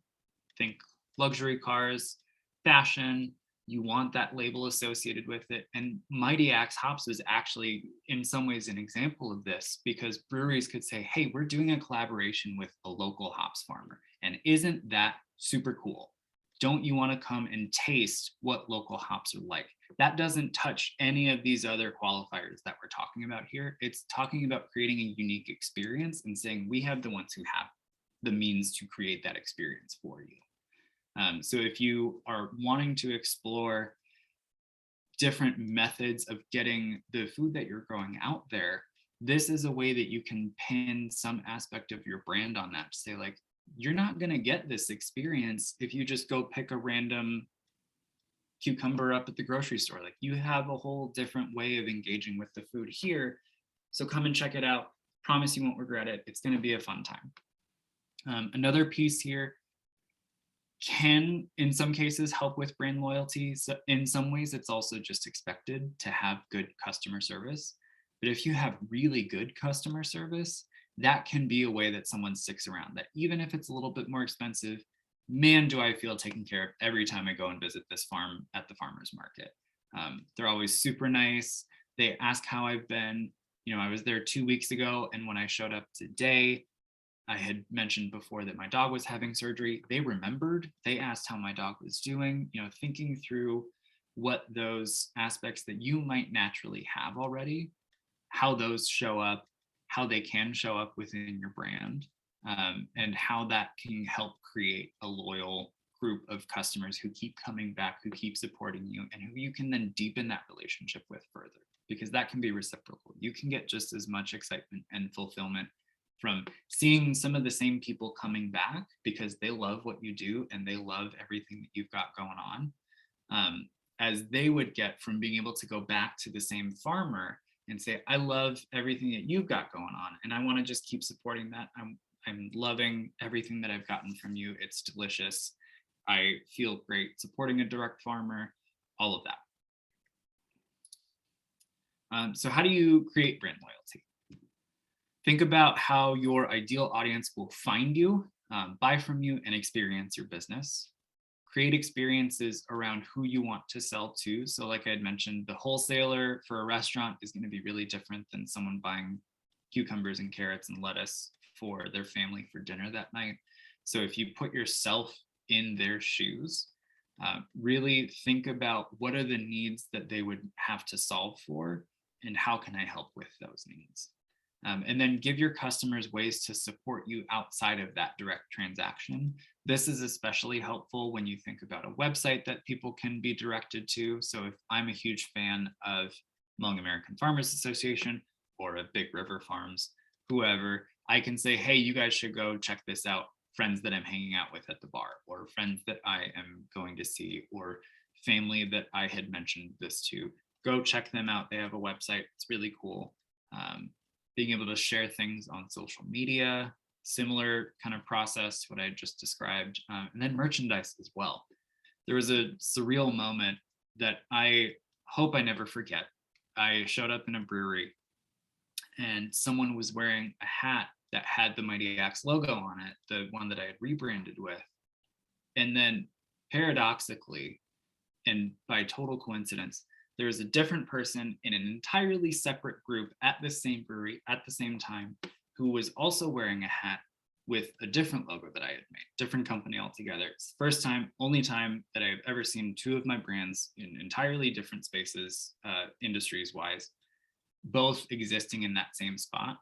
Think luxury cars, fashion. You want that label associated with it. And Mighty Axe Hops was actually in some ways an example of this, because breweries could say, hey, we're doing a collaboration with a local hops farmer. And isn't that super cool? Don't you want to come and taste what local hops are like? That doesn't touch any of these other qualifiers that we're talking about here. It's talking about creating a unique experience and saying we have the ones who have the means to create that experience for you. So if you are wanting to explore different methods of getting the food that you're growing out there, this is a way that you can pin some aspect of your brand on that to say, like, you're not going to get this experience if you just go pick a random cucumber up at the grocery store. Like, you have a whole different way of engaging with the food here. So come and check it out. Promise you won't regret it. It's going to be a fun time. Another piece here can, in some cases, help with brand loyalty. So in some ways, it's also just expected to have good customer service. But if you have really good customer service, that can be a way that someone sticks around, that even if it's a little bit more expensive, man, do I feel taken care of every time I go and visit this farm at the farmer's market. They're always super nice. They ask how I've been. I was there 2 weeks ago, and when I showed up today, I had mentioned before that my dog was having surgery. They remembered, they asked how my dog was doing, thinking through what those aspects that you might naturally have already, how those show up, how they can show up within your brand, and how that can help create a loyal group of customers who keep coming back, who keep supporting you, and who you can then deepen that relationship with further, because that can be reciprocal. You can get just as much excitement and fulfillment from seeing some of the same people coming back because they love what you do and they love everything that you've got going on, as they would get from being able to go back to the same farmer and say, I love everything that you've got going on, and I want to just keep supporting that. I'm loving everything that I've gotten from you. It's delicious. I feel great supporting a direct farmer, all of that. So how do you create brand loyalty? Think about how your ideal audience will find you, buy from you, and experience your business. Create experiences around who you want to sell to. So like I had mentioned, the wholesaler for a restaurant is going to be really different than someone buying cucumbers and carrots and lettuce for their family for dinner that night. So if you put yourself in their shoes, really think about what are the needs that they would have to solve for, and how can I help with those needs? And then give your customers ways to support you outside of that direct transaction. This is especially helpful when you think about a website that people can be directed to. So if I'm a huge fan of Hmong American Farmers Association or a Big River Farms, whoever, I can say, hey, you guys should go check this out. Friends that I'm hanging out with at the bar, or friends that I am going to see, or family that I had mentioned this to. Go check them out. They have a website. It's really cool. Being able to share things on social media, similar kind of process, what I just described, and then merchandise as well. There was a surreal moment that I hope I never forget. I showed up in a brewery and someone was wearing a hat that had the Mighty Axe logo on it, the one that I had rebranded with. And then paradoxically, and by total coincidence, there was a different person in an entirely separate group at the same brewery at the same time who was also wearing a hat with a different logo that I had made, different company altogether. It's the first time, only time that I've ever seen two of my brands in entirely different spaces, industries wise, both existing in that same spot.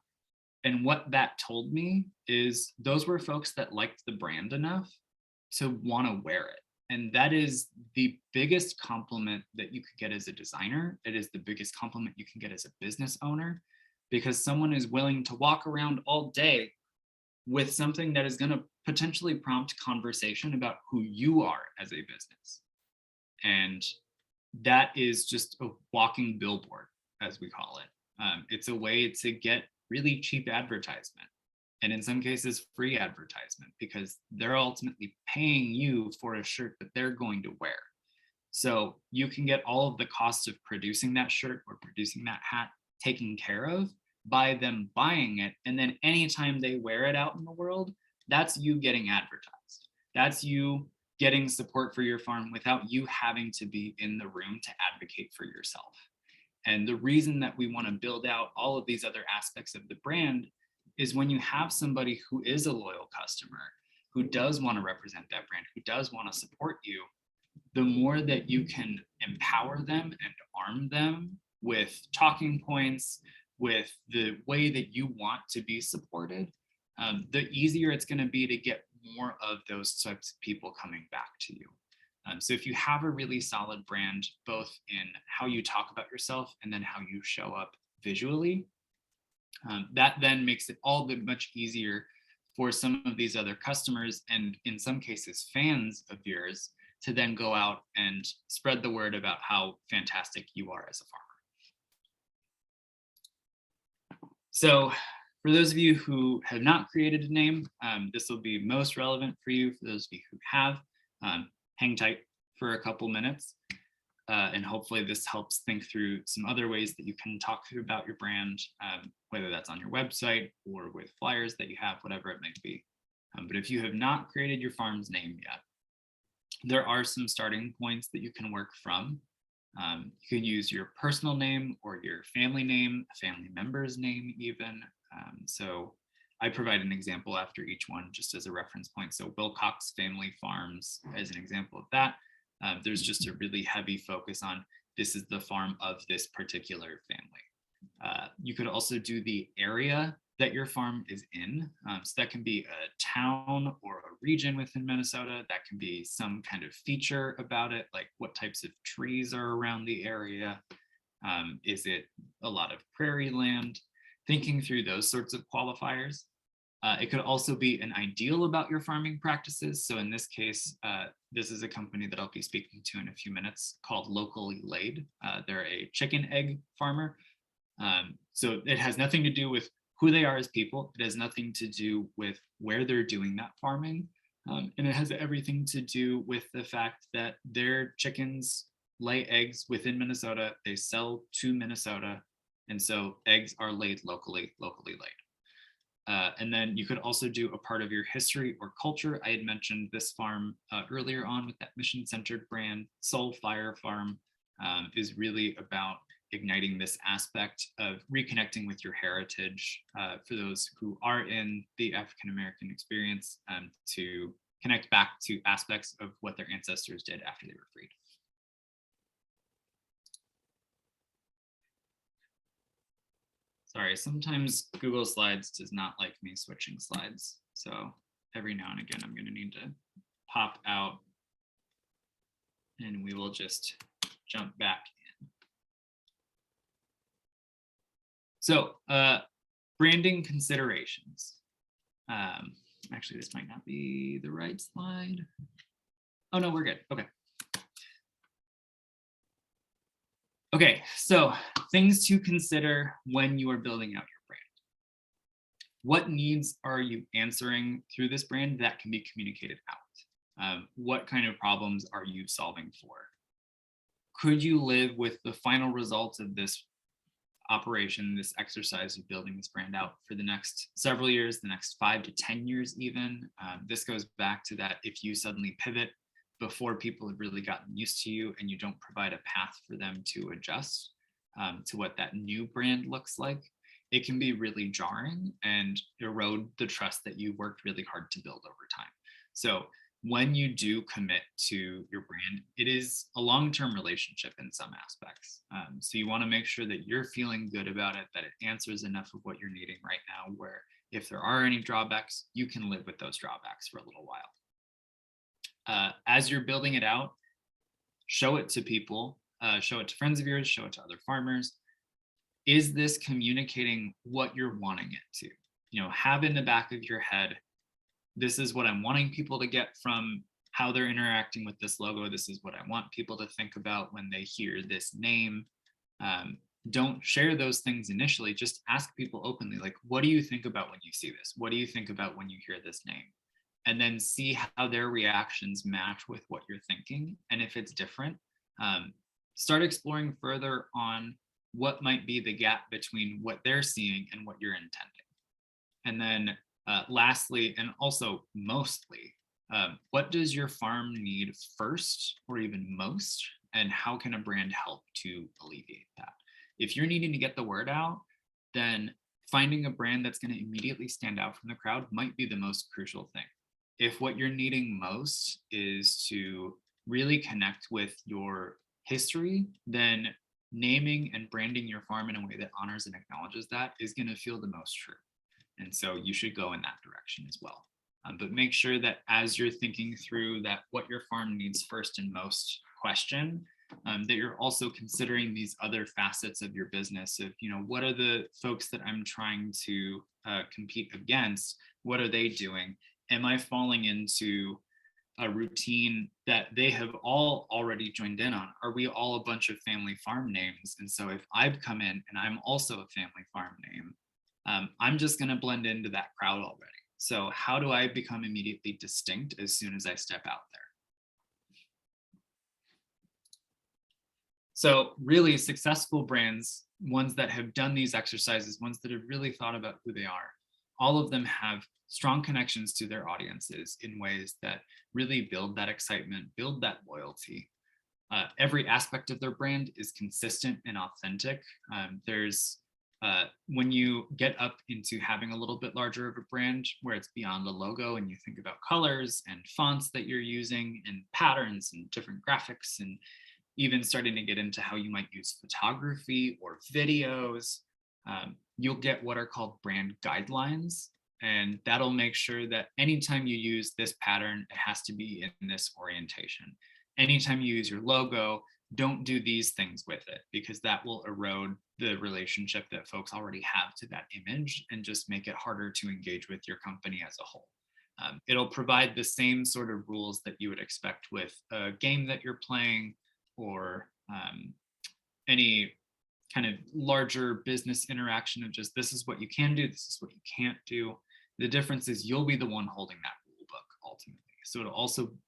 And what that told me is those were folks that liked the brand enough to want to wear it. And that is the biggest compliment that you could get as a designer. It is the biggest compliment you can get as a business owner, because someone is willing to walk around all day with something that is going to potentially prompt conversation about who you are as a business. And that is just a walking billboard, as we call it. It's a way to get really cheap advertisement, and in some cases free advertisement, because they're ultimately paying you for a shirt that they're going to wear. So you can get all of the costs of producing that shirt or producing that hat taken care of by them buying it. And then anytime they wear it out in the world, that's you getting advertised. That's you getting support for your farm without you having to be in the room to advocate for yourself. And the reason that we want to build out all of these other aspects of the brand is when you have somebody who is a loyal customer, who does want to represent that brand, who does want to support you, the more that you can empower them and arm them with talking points, with the way that you want to be supported, the easier it's going to be to get more of those types of people coming back to you. So if you have a really solid brand, both in how you talk about yourself and then how you show up visually, that then makes it all the much easier for some of these other customers, and in some cases fans of yours, to then go out and spread the word about how fantastic you are as a farmer. So for those of you who have not created a name, this will be most relevant for you. For those of you who have, hang tight for a couple minutes, and hopefully this helps think through some other ways that you can talk about your brand, whether that's on your website or with flyers that you have, whatever it might be. But if you have not created your farm's name yet, there are some starting points that you can work from. You can use your personal name or your family name, a family member's name even. So I provide an example after each one just as a reference point. So Wilcox Family Farms as an example of that. There's just a really heavy focus on this is the farm of this particular family. You could also do the area that your farm is in. So that can be a town or a region within Minnesota. That can be some kind of feature about it, like what types of trees are around the area. Is it a lot of prairie land? Thinking through those sorts of qualifiers. It could also be an ideal about your farming practices. So in this case, this is a company that I'll be speaking to in a few minutes called Locally Laid. They're a chicken egg farmer. So it has nothing to do with who they are as people. It has nothing to do with where they're doing that farming. And it has everything to do with the fact that their chickens lay eggs within Minnesota. They sell to Minnesota. And so eggs are laid locally laid. And then you could also do a part of your history or culture. I had mentioned this farm earlier on with that mission-centered brand. Soul Fire Farm is really about igniting this aspect of reconnecting with your heritage for those who are in the African-American experience, to connect back to aspects of what their ancestors did after they were freed. Sorry, sometimes Google Slides does not like me switching slides. So every now and again, I'm going to need to pop out and we will just jump back in. So branding considerations. Actually, this might not be the right slide. Oh, no, we're good. Okay. Okay, so things to consider when you are building out your brand. What needs are you answering through this brand that can be communicated out? What kind of problems are you solving for? Could you live with the final results of this operation, this exercise of building this brand out for the next several years, the next 5 to 10 years even? This goes back to that if you suddenly pivot before people have really gotten used to you and you don't provide a path for them to adjust to what that new brand looks like, it can be really jarring and erode the trust that you worked really hard to build over time. So when you do commit to your brand, it is a long-term relationship in some aspects. So you want to make sure that you're feeling good about it, that it answers enough of what you're needing right now, where if there are any drawbacks, you can live with those drawbacks for a little while. As you're building it out, show it to people, show it to friends of yours, show it to other farmers. Is this communicating what you're wanting it to? You know, have in the back of your head, this is what I'm wanting people to get from how they're interacting with this logo. This is what I want people to think about when they hear this name. Don't share those things initially. Just ask people openly, like, what do you think about when you see this? What do you think about when you hear this name? And then see how their reactions match with what you're thinking. And if it's different, start exploring further on what might be the gap between what they're seeing and what you're intending. And then lastly, and also mostly, what does your farm need first or even most? And how can a brand help to alleviate that? If you're needing to get the word out, then finding a brand that's going to immediately stand out from the crowd might be the most crucial thing. If what you're needing most is to really connect with your history, then naming and branding your farm in a way that honors and acknowledges that is going to feel the most true. And so you should go in that direction as well. But make sure that as you're thinking through that what your farm needs first and most question, that you're also considering these other facets of your business of, you know, what are the folks that I'm trying to compete against? What are they doing? Am I falling into a routine that they have all already joined in on? Are we all a bunch of family farm names? And so if I've come in and I'm also a family farm name, I'm just going to blend into that crowd already. So how do I become immediately distinct as soon as I step out there? So really successful brands, ones that have done these exercises, ones that have really thought about who they are, all of them have strong connections to their audiences in ways that really build that excitement, build that loyalty. Every aspect of their brand is consistent and authentic. When you get up into having a little bit larger of a brand where it's beyond a logo and you think about colors and fonts that you're using and patterns and different graphics, and even starting to get into how you might use photography or videos, You'll get what are called brand guidelines, and that'll make sure that anytime you use this pattern, it has to be in this orientation. Anytime you use your logo, don't do these things with it, because that will erode the relationship that folks already have to that image and just make it harder to engage with your company as a whole. It'll provide the same sort of rules that you would expect with a game that you're playing, or any kind of larger business interaction of just, this is what you can do, this is what you can't do. The difference is you'll be the one holding that rule book ultimately. So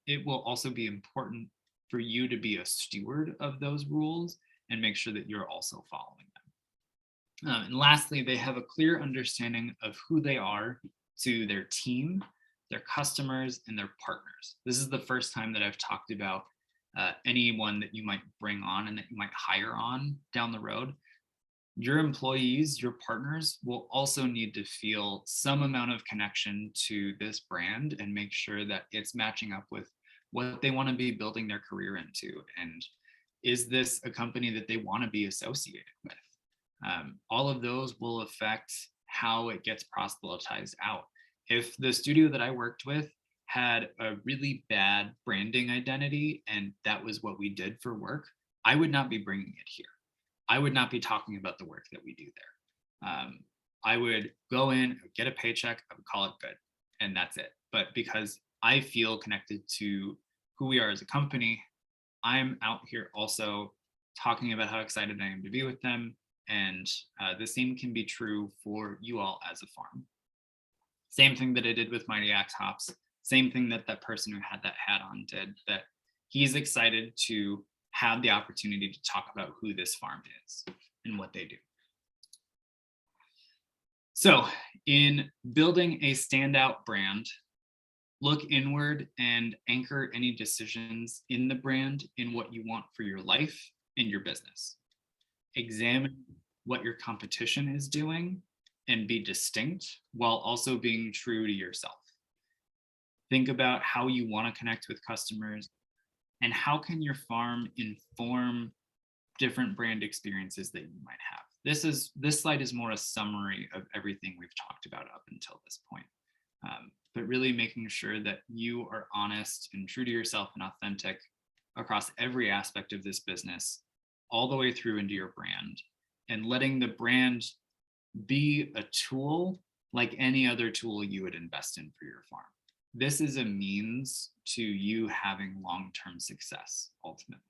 it will also be important for you to be a steward of those rules and make sure that you're also following them. And lastly, they have a clear understanding of who they are to their team, their customers, and their partners. This is the first time that I've talked about anyone that you might bring on and that you might hire on down the road. Your employees, your partners will also need to feel some amount of connection to this brand and make sure that it's matching up with what they want to be building their career into. And is this a company that they want to be associated with? All of those will affect how it gets proselytized out. If the studio that I worked with had a really bad branding identity and that was what we did for work, I would not be bringing it here. I would not be talking about the work that we do there. I would go in, get a paycheck, I would call it good, and that's it. But because I feel connected to who we are as a company, I'm out here also talking about how excited I am to be with them. And the same can be true for you all as a farm. Same thing that I did with Mighty Axe Hops, same thing that that person who had that hat on did, that he's excited to have the opportunity to talk about who this farm is and what they do. So in building a standout brand, look inward and anchor any decisions in the brand in what you want for your life and your business. Examine what your competition is doing and be distinct while also being true to yourself. Think about how you want to connect with customers and how can your farm inform different brand experiences that you might have. This slide is more a summary of everything we've talked about up until this point. But really making sure that you are honest and true to yourself and authentic across every aspect of this business, all the way through into your brand, and letting the brand be a tool like any other tool you would invest in for your farm. This is a means to you having long-term success ultimately.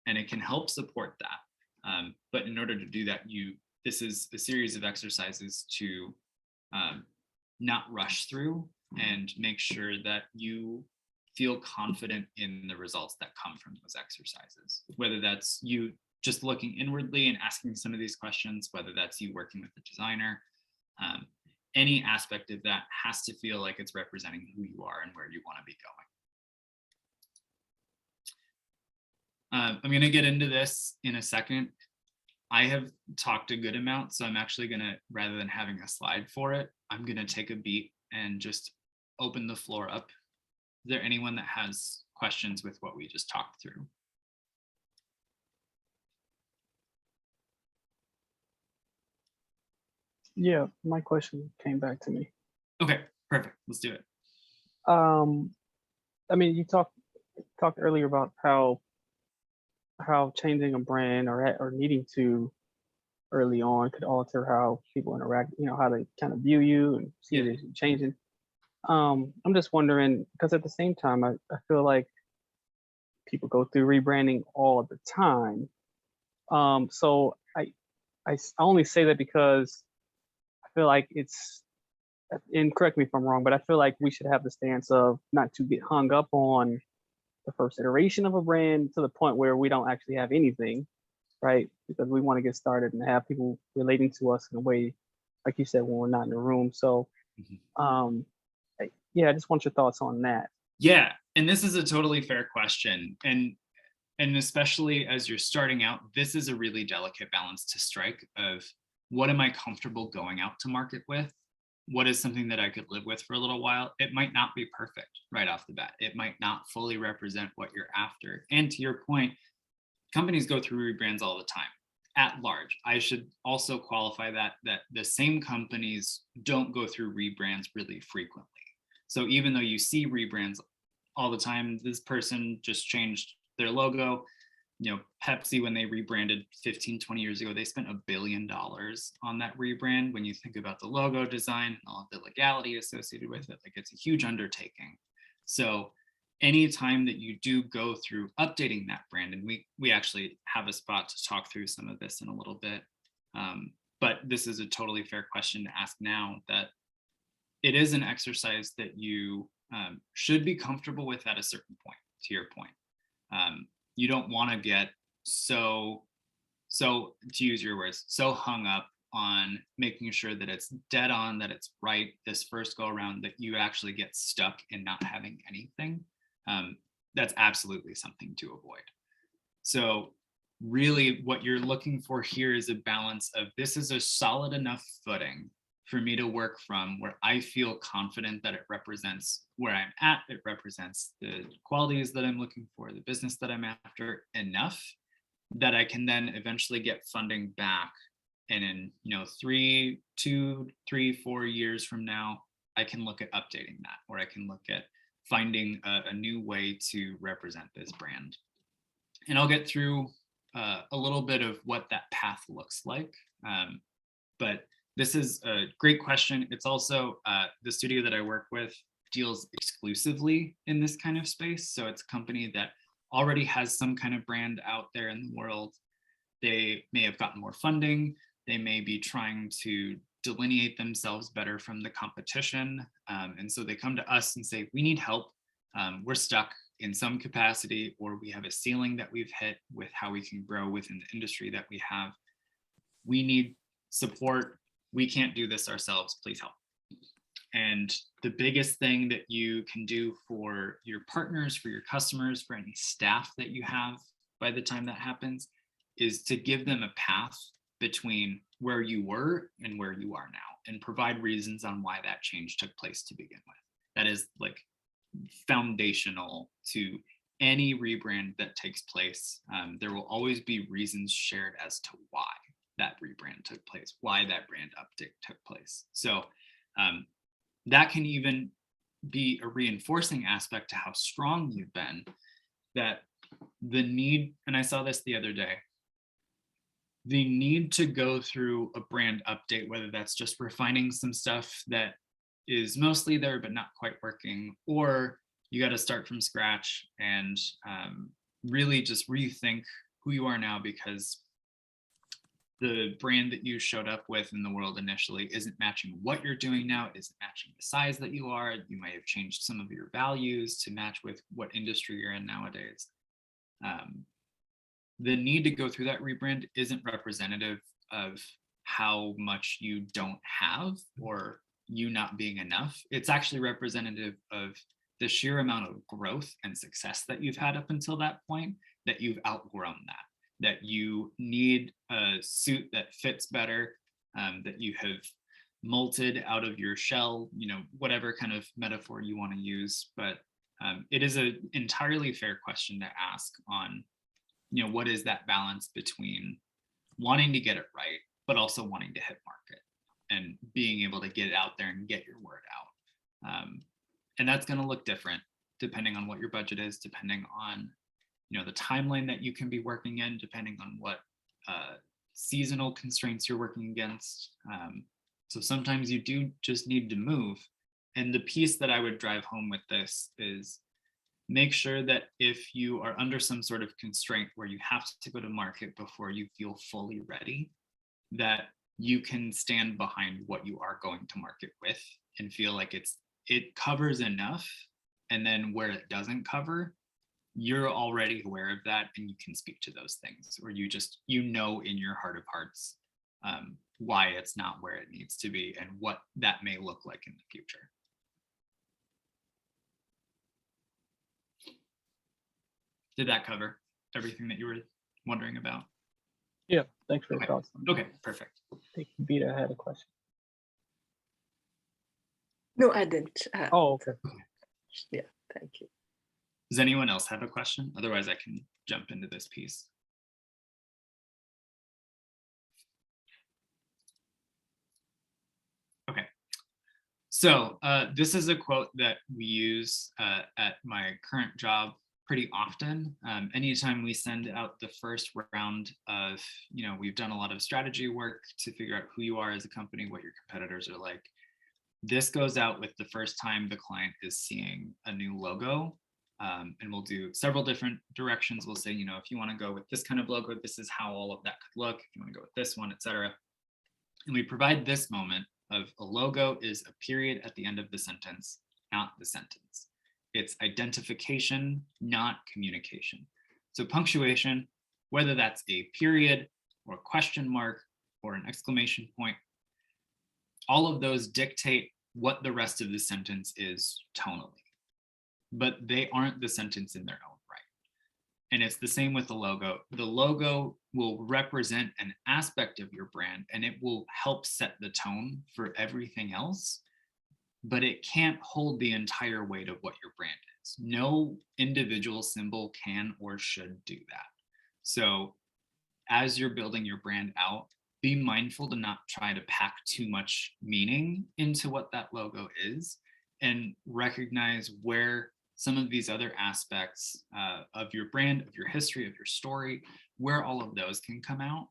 And it can help support that. But in order to do that, this is a series of exercises to not rush through and make sure that you feel confident in the results that come from those exercises. Whether that's you just looking inwardly and asking some of these questions, whether that's you working with the designer, any aspect of that has to feel like it's representing who you are and where you want to be going. I'm going to get into this in a second. I have talked a good amount, so I'm actually going to, rather than having a slide for it, I'm going to take a beat and just open the floor up. Is there anyone that has questions with what we just talked through? Yeah, my question came back to me. Okay, perfect. Let's do it. I mean, you talked earlier about how changing a brand or needing to early on could alter how people interact, how they kind of view you and see it changing. I'm just wondering, because at the same time, I feel like people go through rebranding all the time. So I only say that because I feel like it's, and correct me if I'm wrong, but I feel like we should have the stance of not to get hung up on the first iteration of a brand to the point where we don't actually have anything, right? Because we want to get started and have people relating to us in a way, like you said, when we're not in the room. So, yeah, I just want your thoughts on that. Yeah, and this is a totally fair question. And especially as you're starting out, this is a really delicate balance to strike of what am I comfortable going out to market with? What is something that I could live with for a little while? It might not be perfect right off the bat. It might not fully represent what you're after. And to your point, companies go through rebrands all the time. at large. I should also qualify that the same companies don't go through rebrands really frequently. So even though you see rebrands all the time, this person just changed their logo. You know, Pepsi, when they rebranded 15, 20 years ago, they spent $1 billion on that rebrand. When you think about the logo design and all of the legality associated with it, like it's a huge undertaking. So anytime that you do go through updating that brand, and we actually have a spot to talk through some of this in a little bit, but this is a totally fair question to ask now, that it is an exercise that you should be comfortable with at a certain point, to your point. You don't want to get so, to use your words, so hung up on making sure that it's dead on, that it's right this first go around, that you actually get stuck in not having anything. That's absolutely something to avoid. So really what you're looking for here is a balance of, this is a solid enough footing for me to work from, where I feel confident that it represents where I'm at, it represents the qualities that I'm looking for, the business that I'm after, enough that I can then eventually get funding back. And in 2, 3, 4 years from now, I can look at updating that, or I can look at finding a new way to represent this brand. And I'll get through a little bit of what that path looks like. But this is a great question. It's also the studio that I work with deals exclusively in this kind of space. So it's a company that already has some kind of brand out there in the world. They may have gotten more funding. They may be trying to delineate themselves better from the competition. And so they come to us and say, we need help. We're stuck in some capacity, or we have a ceiling that we've hit with how we can grow within the industry that we have. We need support. We can't do this ourselves, please help. And the biggest thing that you can do for your partners, for your customers, for any staff that you have by the time that happens, is to give them a path between where you were and where you are now, and provide reasons on why that change took place to begin with. That is like foundational to any rebrand that takes place. There will always be reasons shared as to why that rebrand took place, why that brand update took place. So that can even be a reinforcing aspect to how strong you've been, that the need, and I saw this the other day, the need to go through a brand update, whether that's just refining some stuff that is mostly there but not quite working, or you got to start from scratch and really just rethink who you are now, because the brand that you showed up with in the world initially isn't matching what you're doing now, it isn't matching the size that you are. You might have changed some of your values to match with what industry you're in nowadays. The need to go through that rebrand isn't representative of how much you don't have or you not being enough. It's actually representative of the sheer amount of growth and success that you've had up until that point, that you've outgrown that you need a suit that fits better, that you have molted out of your shell, whatever kind of metaphor you want to use. But it is an entirely fair question to ask on, what is that balance between wanting to get it right, but also wanting to hit market and being able to get it out there and get your word out. And that's going to look different depending on what your budget is, depending on the timeline that you can be working in, depending on what seasonal constraints you're working against. So sometimes you do just need to move. And the piece that I would drive home with this is make sure that if you are under some sort of constraint where you have to go to market before you feel fully ready, that you can stand behind what you are going to market with and feel like it covers enough. And then where it doesn't cover, you're already aware of that and you can speak to those things, or you in your heart of hearts why it's not where it needs to be and what that may look like in the future. Did that cover everything that you were wondering about? Yeah, thanks for your Okay. thoughts. Okay, perfect. I think Vita had a question. No, I didn't. Oh, okay. Yeah, thank you. Does anyone else have a question? Otherwise, I can jump into this piece. So this is a quote that we use at my current job pretty often. Anytime we send out the first round of, we've done a lot of strategy work to figure out who you are as a company, what your competitors are like. This goes out with the first time the client is seeing a new logo. And we'll do several different directions. We'll say, if you want to go with this kind of logo, this is how all of that could look. If you want to go with this one, etc. And we provide this moment of a logo is a period at the end of the sentence, not the sentence. It's identification, not communication. So punctuation, whether that's a period or a question mark or an exclamation point, all of those dictate what the rest of the sentence is tonally, but they aren't the sentence in their own right. And it's the same with the logo. The logo will represent an aspect of your brand and it will help set the tone for everything else, but it can't hold the entire weight of what your brand is. No individual symbol can or should do that. So as you're building your brand out, be mindful to not try to pack too much meaning into what that logo is, and recognize where some of these other aspects of your brand, of your history, of your story, where all of those can come out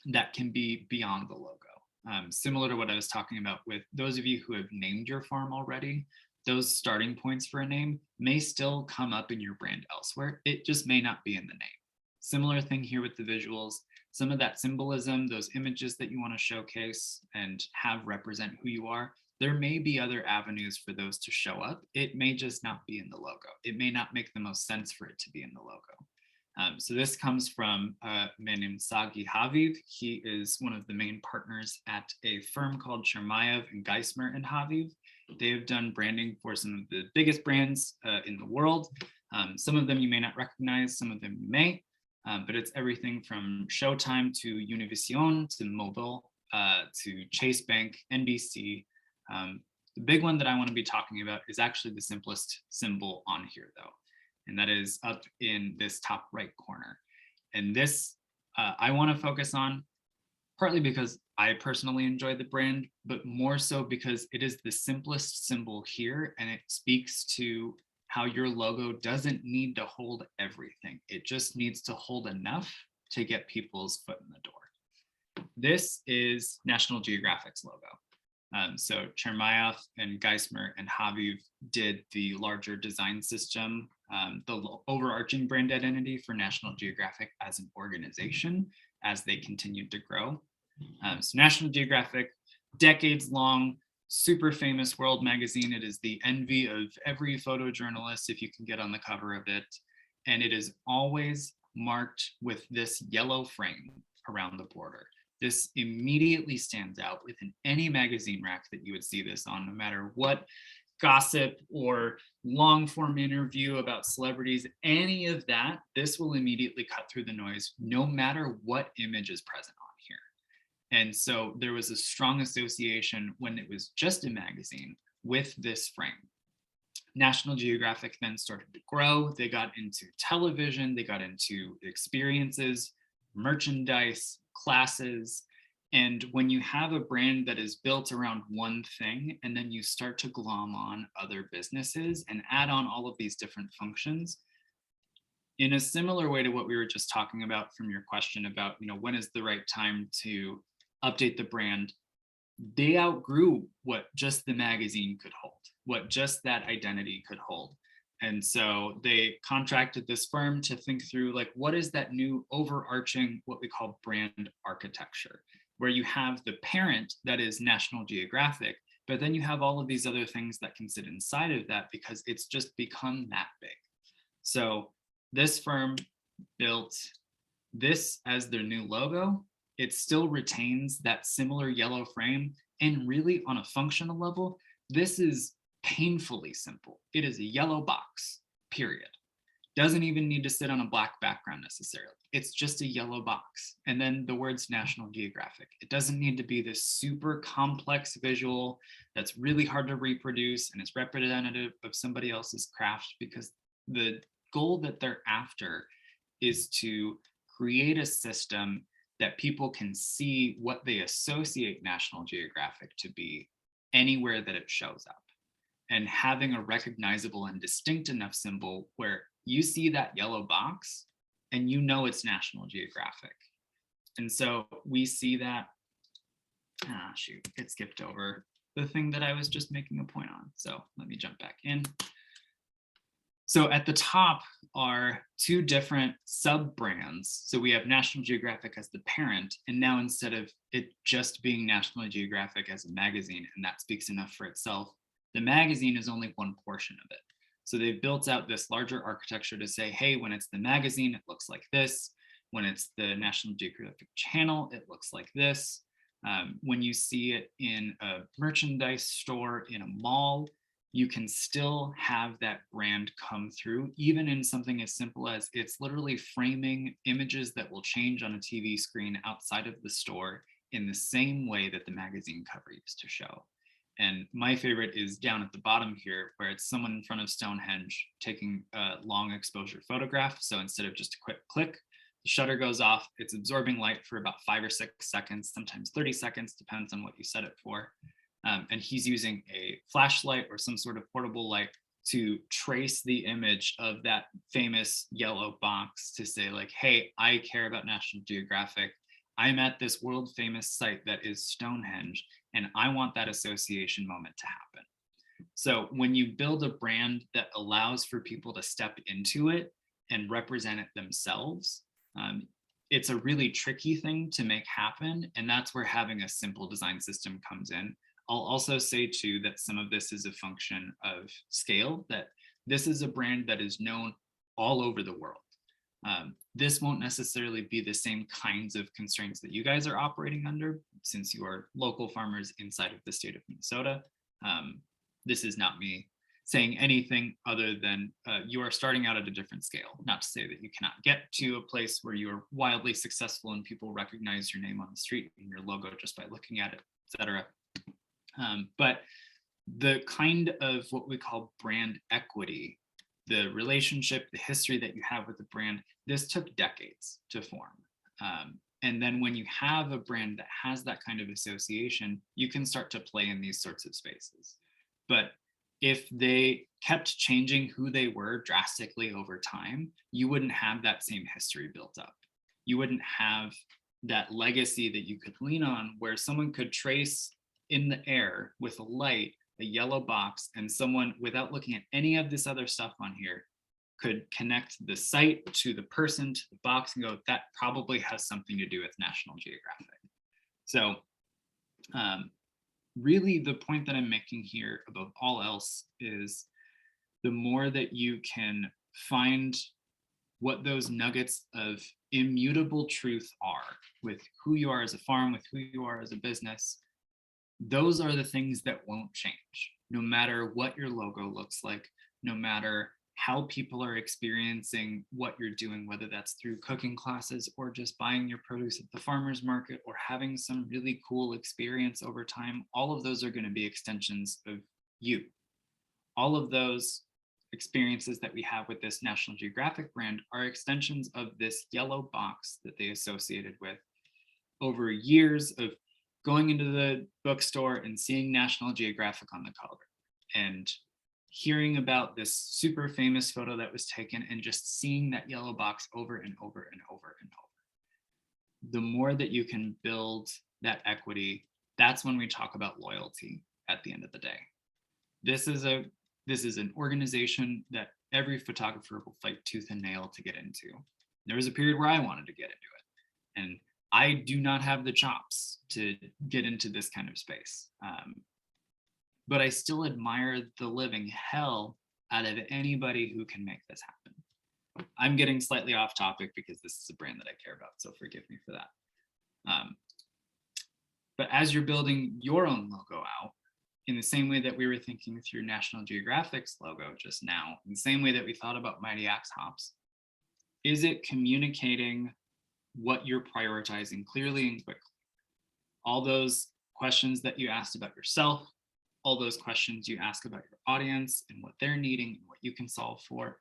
that can be beyond the logo. Similar to what I was talking about with those of you who have named your farm already, those starting points for a name may still come up in your brand elsewhere. It just may not be in the name. Similar thing here with the visuals. Some of that symbolism, those images that you want to showcase and have represent who you are, there may be other avenues for those to show up. It may just not be in the logo. It may not make the most sense for it to be in the logo. So this comes from a man named Sagi Haviv. He is one of the main partners at a firm called Chermayev and Geismer and Haviv. They have done branding for some of the biggest brands in the world. Some of them you may not recognize, some of them you may, but it's everything from Showtime to Univision to Mobile to Chase Bank, NBC. The big one that I want to be talking about is actually the simplest symbol on here though, and that is up in this top right corner. And this I want to focus on partly because I personally enjoy the brand, but more so because it is the simplest symbol here and it speaks to how your logo doesn't need to hold everything. It just needs to hold enough to get people's foot in the door. This is National Geographic's logo. So Chermayev and Geismer and Haviv did the larger design system, the overarching brand identity for National Geographic as an organization as they continued to grow. So National Geographic, decades long, super famous world magazine. It is the envy of every photojournalist if you can get on the cover of it. And it is always marked with this yellow frame around the border. This immediately stands out within any magazine rack that you would see this on, no matter what gossip or long form interview about celebrities, any of that, this will immediately cut through the noise, no matter what image is present on here. And so there was a strong association when it was just a magazine with this frame. National Geographic then started to grow. They got into television, they got into experiences, merchandise, classes. And when you have a brand that is built around one thing, and then you start to glom on other businesses and add on all of these different functions, in a similar way to what we were just talking about from your question about, when is the right time to update the brand, they outgrew what just the magazine could hold, what just that identity could hold. And so they contracted this firm to think through, like, what is that new overarching, what we call brand architecture, where you have the parent that is National Geographic, but then you have all of these other things that can sit inside of that because it's just become that big. So this firm built this as their new logo. It still retains that similar yellow frame. And really on a functional level, this is painfully simple. It is a yellow box, period. Doesn't even need to sit on a black background necessarily. It's just a yellow box. And then the words National Geographic. It doesn't need to be this super complex visual that's really hard to reproduce and it's representative of somebody else's craft, because the goal that they're after is to create a system that people can see what they associate National Geographic to be anywhere that it shows up, and having a recognizable and distinct enough symbol where you see that yellow box and you know it's National Geographic. And so we see that, shoot, it skipped over the thing that I was just making a point on. So let me jump back in. So at the top are two different sub brands. So we have National Geographic as the parent, and now instead of it just being National Geographic as a magazine, and that speaks enough for itself, the magazine is only one portion of it. So they've built out this larger architecture to say, hey, when it's the magazine, it looks like this. When it's the National Geographic channel, it looks like this. When you see it in a merchandise store in a mall, you can still have that brand come through, even in something as simple as it's literally framing images that will change on a TV screen outside of the store in the same way that the magazine cover used to show. And my favorite is down at the bottom here, where it's someone in front of Stonehenge taking a long exposure photograph. So instead of just a quick click, the shutter goes off, it's absorbing light for about 5 or 6 seconds, sometimes 30 seconds, depends on what you set it for. And he's using a flashlight or some sort of portable light to trace the image of that famous yellow box to say like, hey, I care about National Geographic. I'm at this world famous site that is Stonehenge, and I want that association moment to happen. So when you build a brand that allows for people to step into it and represent it themselves, it's a really tricky thing to make happen. And that's where having a simple design system comes in. I'll also say too that some of this is a function of scale, that this is a brand that is known all over the world. This won't necessarily be the same kinds of constraints that you guys are operating under, since you are local farmers inside of the state of Minnesota. This is not me saying anything other than you are starting out at a different scale. Not to say that you cannot get to a place where you are wildly successful and people recognize your name on the street and your logo just by looking at it, etc. But the kind of what we call brand equity, the relationship, the history that you have with the brand, this took decades to form. And then when you have a brand that has that kind of association, you can start to play in these sorts of spaces. But if they kept changing who they were drastically over time, you wouldn't have that same history built up. You wouldn't have that legacy that you could lean on, where someone could trace in the air with a light, a yellow box, and someone, without looking at any of this other stuff on here, could connect the site to the person, to the box, and go, that probably has something to do with National Geographic. So really the point that I'm making here above all else is the more that you can find what those nuggets of immutable truth are with who you are as a farm, with who you are as a business, those are the things that won't change, no matter what your logo looks like, no matter how people are experiencing what you're doing, whether that's through cooking classes or just buying your produce at the farmer's market or having some really cool experience over time. All of those are going to be extensions of you. All of those experiences that we have with this National Geographic brand are extensions of this yellow box that they associated with over years of going into the bookstore and seeing National Geographic on the cover and hearing about this super famous photo that was taken and just seeing that yellow box over and over and over and over. The more that you can build that equity, that's when we talk about loyalty at the end of the day. This is an organization that every photographer will fight tooth and nail to get into. There was a period where I wanted to get into it, and I do not have the chops to get into this kind of space. But I still admire the living hell out of anybody who can make this happen. I'm getting slightly off topic because this is a brand that I care about, so forgive me for that. But as you're building your own logo out, in the same way that we were thinking through National Geographic's logo just now, in the same way that we thought about Mighty Axe Hops, is it communicating what you're prioritizing clearly and quickly? All those questions that you asked about yourself, all those questions you ask about your audience and what they're needing and what you can solve for.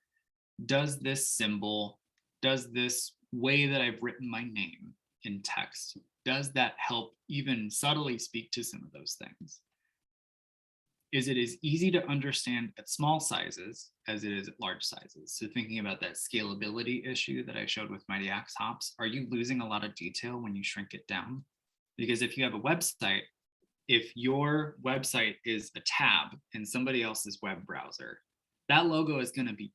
Does this symbol, does this way that I've written my name in text, does that help even subtly speak to some of those things? is it is easy to understand at small sizes as it is at large sizes. So thinking about that scalability issue that I showed with Mighty Axe Hops, are you losing a lot of detail when you shrink it down? Because if you have a website, if your website is a tab in somebody else's web browser, that logo is going to be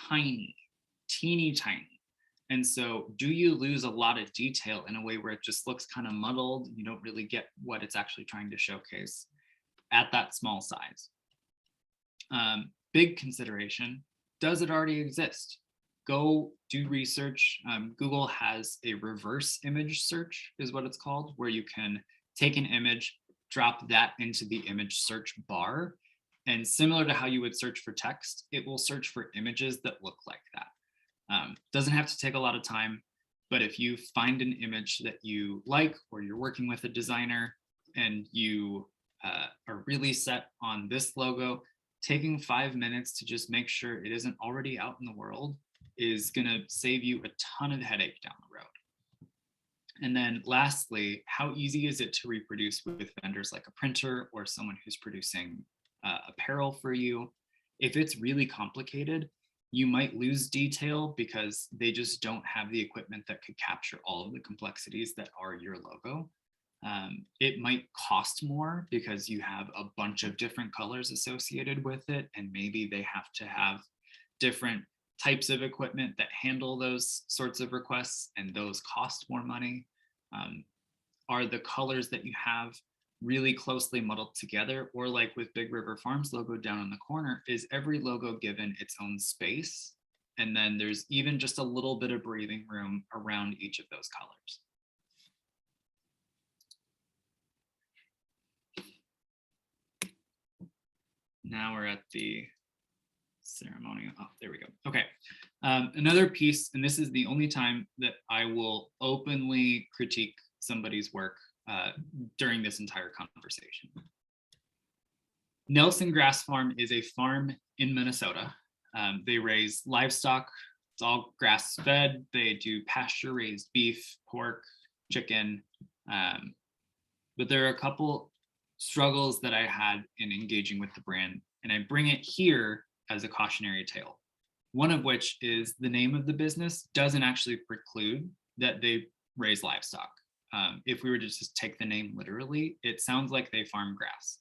tiny, teeny tiny. And so do you lose a lot of detail in a way where it just looks kind of muddled? You don't really get what it's actually trying to showcase at that small size. Big consideration, does it already exist? Go do research. Google has a reverse image search is what it's called, where you can take an image, drop that into the image search bar. And similar to how you would search for text, it will search for images that look like that. Doesn't have to take a lot of time, but if you find an image that you like, or you're working with a designer and you are really set on this logo, taking 5 minutes to just make sure it isn't already out in the world is going to save you a ton of headache down the road. And then lastly, how easy is it to reproduce with vendors like a printer or someone who's producing apparel for you? If it's really complicated, you might lose detail because they just don't have the equipment that could capture all of the complexities that are your logo. It might cost more because you have a bunch of different colors associated with it, and maybe they have to have different types of equipment that handle those sorts of requests, and those cost more money. Are the colors that you have really closely muddled together? Or like with Big River Farms logo down in the corner, is every logo given its own space? And then there's even just a little bit of breathing room around each of those colors. Now we're at the ceremonial. Oh, there we go. Okay. Another piece, and this is the only time that I will openly critique somebody's work during this entire conversation. Nelson Grass Farm is a farm in Minnesota. They raise livestock. It's all grass fed. They do pasture raised beef, pork, chicken. But there are a couple struggles that I had in engaging with the brand, and I bring it here as a cautionary tale. One of which is the name of the business doesn't actually preclude that they raise livestock. If we were to just take the name literally, it sounds like they farm grass.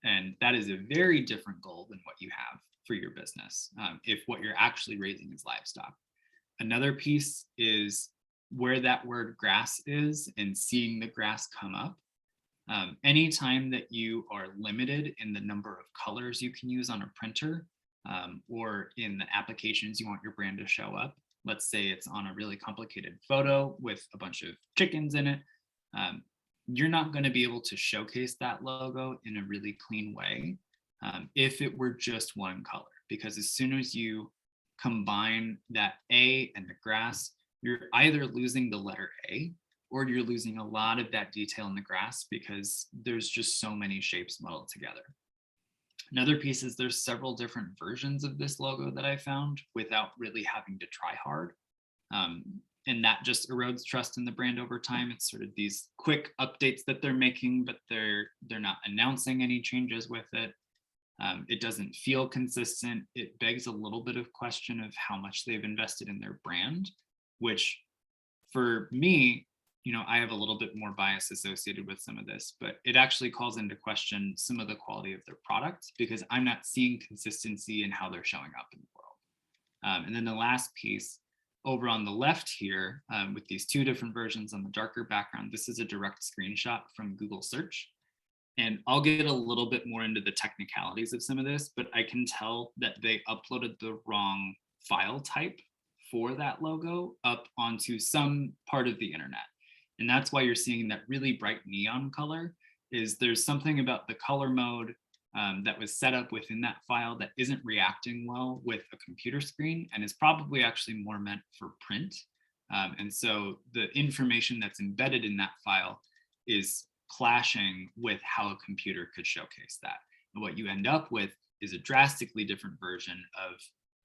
And that is a very different goal than what you have for your business, if what you're actually raising is livestock. Another piece is where that word grass is and seeing the grass come up. Anytime that you are limited in the number of colors you can use on a printer, or in the applications you want your brand to show up, let's say it's on a really complicated photo with a bunch of chickens in it, you're not going to be able to showcase that logo in a really clean way if it were just one color. Because as soon as you combine that A and the grass, you're either losing the letter A or you're losing a lot of that detail in the grass because there's just so many shapes muddled together. Another piece is there's several different versions of this logo that I found without really having to try hard. And that just erodes trust in the brand over time. It's sort of these quick updates that they're making, but they're not announcing any changes with it. It doesn't feel consistent. It begs a little bit of question of how much they've invested in their brand, which for me, I have a little bit more bias associated with some of this, but it actually calls into question some of the quality of their products because I'm not seeing consistency in how they're showing up in the world. And then the last piece over on the left here, with these two different versions on the darker background, this is a direct screenshot from Google search. And I'll get a little bit more into the technicalities of some of this, but I can tell that they uploaded the wrong file type for that logo up onto some part of the internet. And that's why you're seeing that really bright neon color. Is there's something about the color mode that was set up within that file that isn't reacting well with a computer screen and is probably actually more meant for print. And so the information that's embedded in that file is clashing with how a computer could showcase that. And what you end up with is a drastically different version of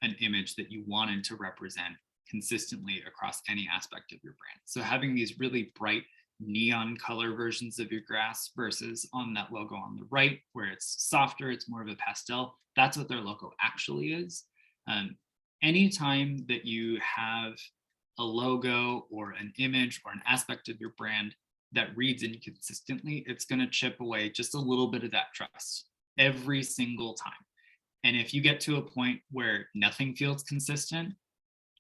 an image that you wanted to represent consistently across any aspect of your brand. So having these really bright neon color versions of your grass versus on that logo on the right where it's softer, it's more of a pastel. That's what their logo actually is. Anytime that you have a logo or an image or an aspect of your brand that reads inconsistently, it's going to chip away just a little bit of that trust every single time. And if you get to a point where nothing feels consistent,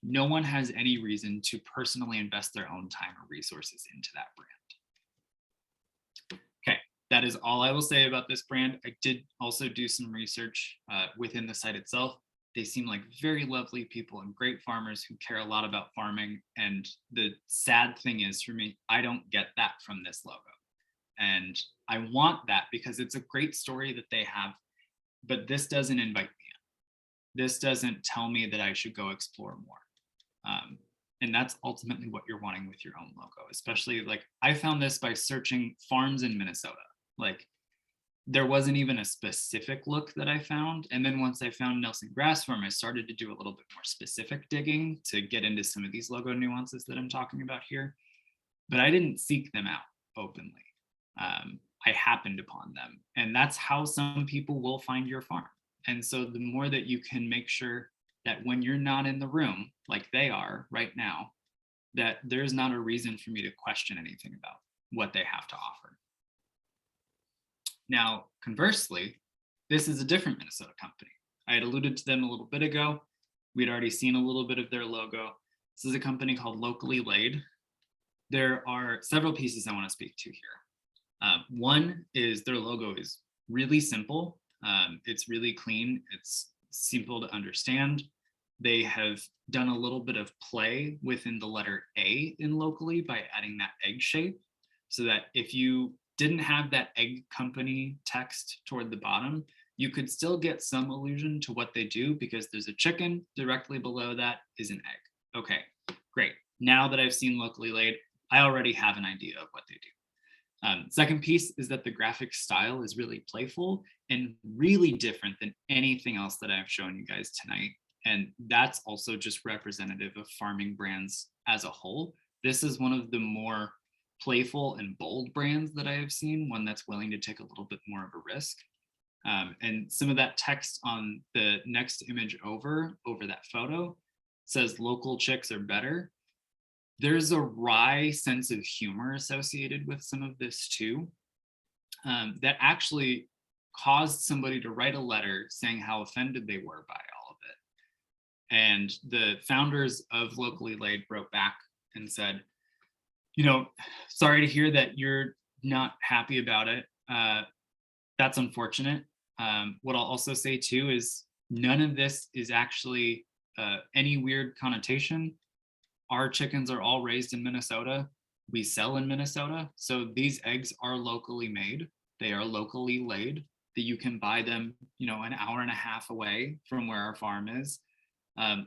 no one has any reason to personally invest their own time or resources into that brand. Okay, that is all I will say about this brand. I did also do some research within the site itself. They seem like very lovely people and great farmers who care a lot about farming. And the sad thing is for me, I don't get that from this logo. And I want that because it's a great story that they have, but this doesn't invite me in. This doesn't tell me that I should go explore more. And that's ultimately what you're wanting with your own logo, especially like I found this by searching farms in Minnesota. Like there wasn't even a specific look that I found. And then once I found Nelson Grass Farm, I started to do a little bit more specific digging to get into some of these logo nuances that I'm talking about here. But I didn't seek them out openly. I happened upon them. And that's how some people will find your farm. And so the more that you can make sure that when you're not in the room, like they are right now, that there's not a reason for me to question anything about what they have to offer. Now, conversely, this is a different Minnesota company. I had alluded to them a little bit ago. We'd already seen a little bit of their logo. This is a company called Locally Laid. There are several pieces I want to speak to here. One is their logo is really simple. It's really clean. It's simple to understand. They have done a little bit of play within the letter A in Locally by adding that egg shape, so that if you didn't have that egg company text toward the bottom, you could still get some allusion to what they do because there's a chicken directly below that is an egg. Okay, great. Now that I've seen Locally Laid, I already have an idea of what they do. Second piece is that the graphic style is really playful and really different than anything else that I've shown you guys tonight. And that's also just representative of farming brands as a whole. This is one of the more playful and bold brands that I have seen, one that's willing to take a little bit more of a risk. And some of that text on the next image over that photo says local chicks are better. There's a wry sense of humor associated with some of this too, that actually caused somebody to write a letter saying how offended they were by all of it. And the founders of Locally Laid wrote back and said, you know, sorry to hear that you're not happy about it. That's unfortunate. What I'll also say too is none of this is actually any weird connotation. Our chickens are all raised in Minnesota. We sell in Minnesota. So these eggs are locally made. They are locally laid, that you can buy them, you know, an hour and a half away from where our farm is.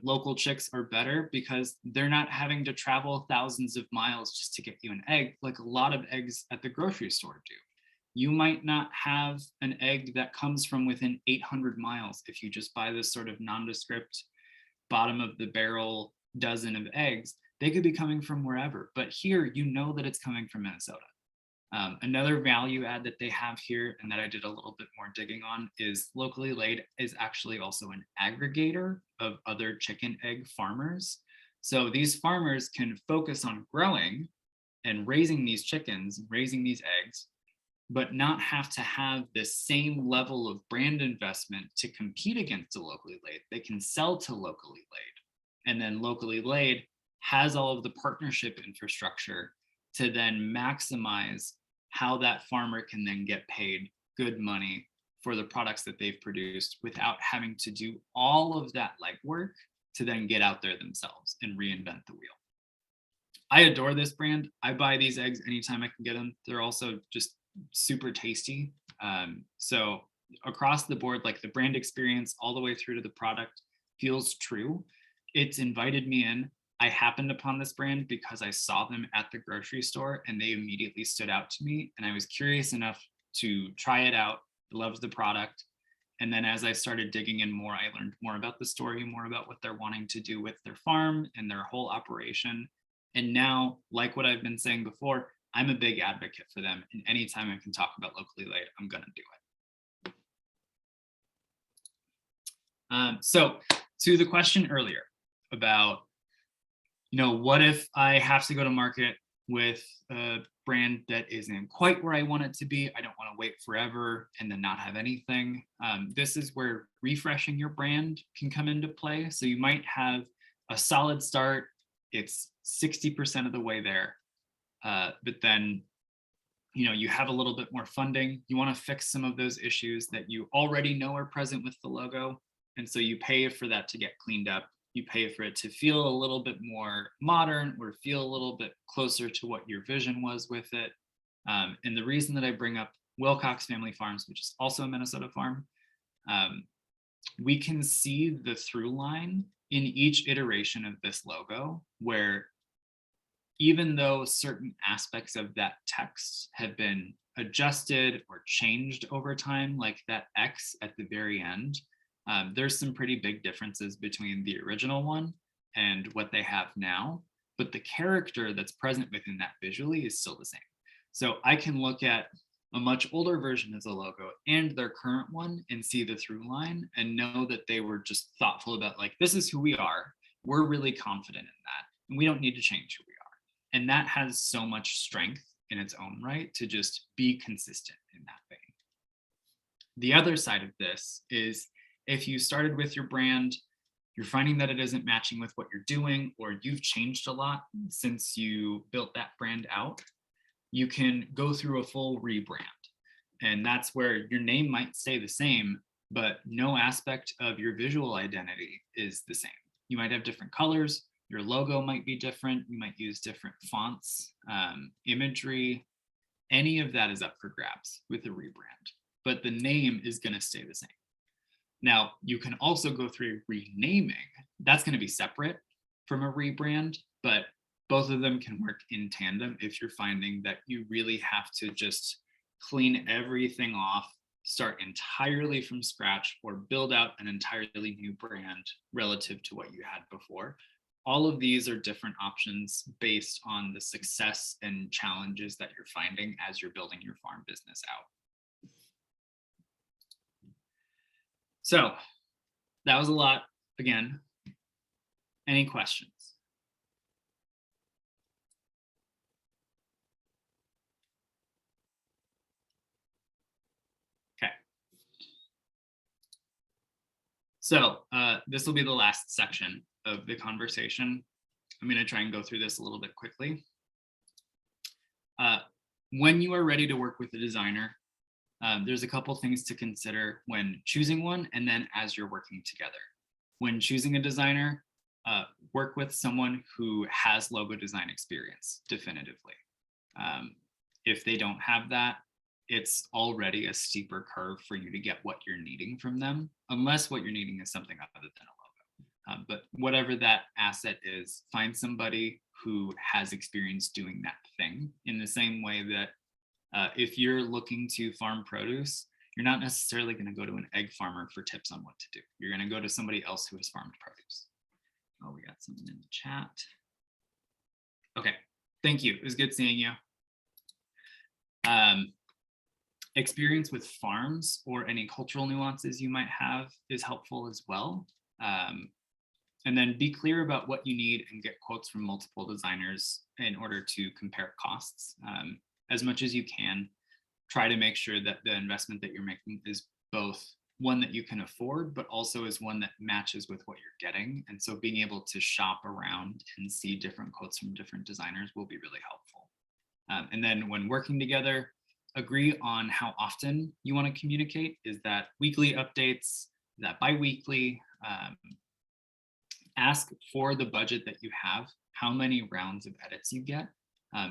Local chicks are better because they're not having to travel thousands of miles just to get you an egg like a lot of eggs at the grocery store do. You might not have an egg that comes from within 800 miles if you just buy this sort of nondescript bottom of the barrel dozen of eggs. They could be coming from wherever, but here you know that it's coming from Minnesota. Another value add that they have here and that I did a little bit more digging on is Locally Laid is actually also an aggregator of other chicken egg farmers. So these farmers can focus on growing and raising these chickens, raising these eggs, but not have to have the same level of brand investment to compete against a Locally Laid. They can sell to Locally Laid. And then Locally Laid has all of the partnership infrastructure to then maximize how that farmer can then get paid good money for the products that they've produced without having to do all of that legwork to then get out there themselves and reinvent the wheel. I adore this brand. I buy these eggs anytime I can get them. They're also just super tasty. So across the board, like the brand experience all the way through to the product feels true. It's invited me in. I happened upon this brand because I saw them at the grocery store and they immediately stood out to me. And I was curious enough to try it out, loved the product. And then as I started digging in more, I learned more about the story, more about what they're wanting to do with their farm and their whole operation. And now, like what I've been saying before, I'm a big advocate for them. And anytime I can talk about locally led, I'm going to do it. So to the question earlier about, what if I have to go to market with a brand that isn't quite where I want it to be? I don't want to wait forever and then not have anything. This is where refreshing your brand can come into play. So you might have a solid start. It's 60% of the way there. But then, you have a little bit more funding. You want to fix some of those issues that you already know are present with the logo. And so you pay for that to get cleaned up. You pay for it to feel a little bit more modern or feel a little bit closer to what your vision was with it. And the reason that I bring up Wilcox Family Farms, which is also a Minnesota farm, we can see the through line in each iteration of this logo, where even though certain aspects of that text have been adjusted or changed over time, like that X at the very end, there's some pretty big differences between the original one and what they have now, but the character that's present within that visually is still the same. So I can look at a much older version of the logo and their current one and see the through line and know that they were just thoughtful about, like, this is who we are. We're really confident in that, and we don't need to change who we are. And that has so much strength in its own right to just be consistent in that vein. The other side of this is, if you started with your brand, you're finding that it isn't matching with what you're doing, or you've changed a lot since you built that brand out, you can go through a full rebrand. And that's where your name might stay the same, but no aspect of your visual identity is the same. You might have different colors, your logo might be different, you might use different fonts, imagery, any of that is up for grabs with a rebrand, but the name is going to stay the same. Now, you can also go through renaming. That's going to be separate from a rebrand, but both of them can work in tandem if you're finding that you really have to just clean everything off, start entirely from scratch, or build out an entirely new brand relative to what you had before. All of these are different options based on the success and challenges that you're finding as you're building your farm business out. So that was a lot. Again, any questions? Okay. So this will be the last section of the conversation. I'm going to try and go through this a little bit quickly. When you are ready to work with a designer, there's a couple things to consider when choosing one, and then as you're working together. When choosing a designer, work with someone who has logo design experience definitively. If they don't have that, it's already a steeper curve for you to get what you're needing from them, unless what you're needing is something other than a logo. But whatever that asset is, find somebody who has experience doing that thing, in the same way that if you're looking to farm produce, you're not necessarily going to go to an egg farmer for tips on what to do. You're going to go to somebody else who has farmed produce. Oh, we got something in the chat. Okay, thank you. It was good seeing you. Experience with farms or any cultural nuances you might have is helpful as well. And then be clear about what you need and get quotes from multiple designers in order to compare costs. As much as you can, try to make sure that the investment that you're making is both one that you can afford, but also is one that matches with what you're getting. And so being able to shop around and see different quotes from different designers will be really helpful. And then when working together, agree on how often you want to communicate. Is that weekly updates? Is that bi-weekly? Ask for the budget that you have, how many rounds of edits you get.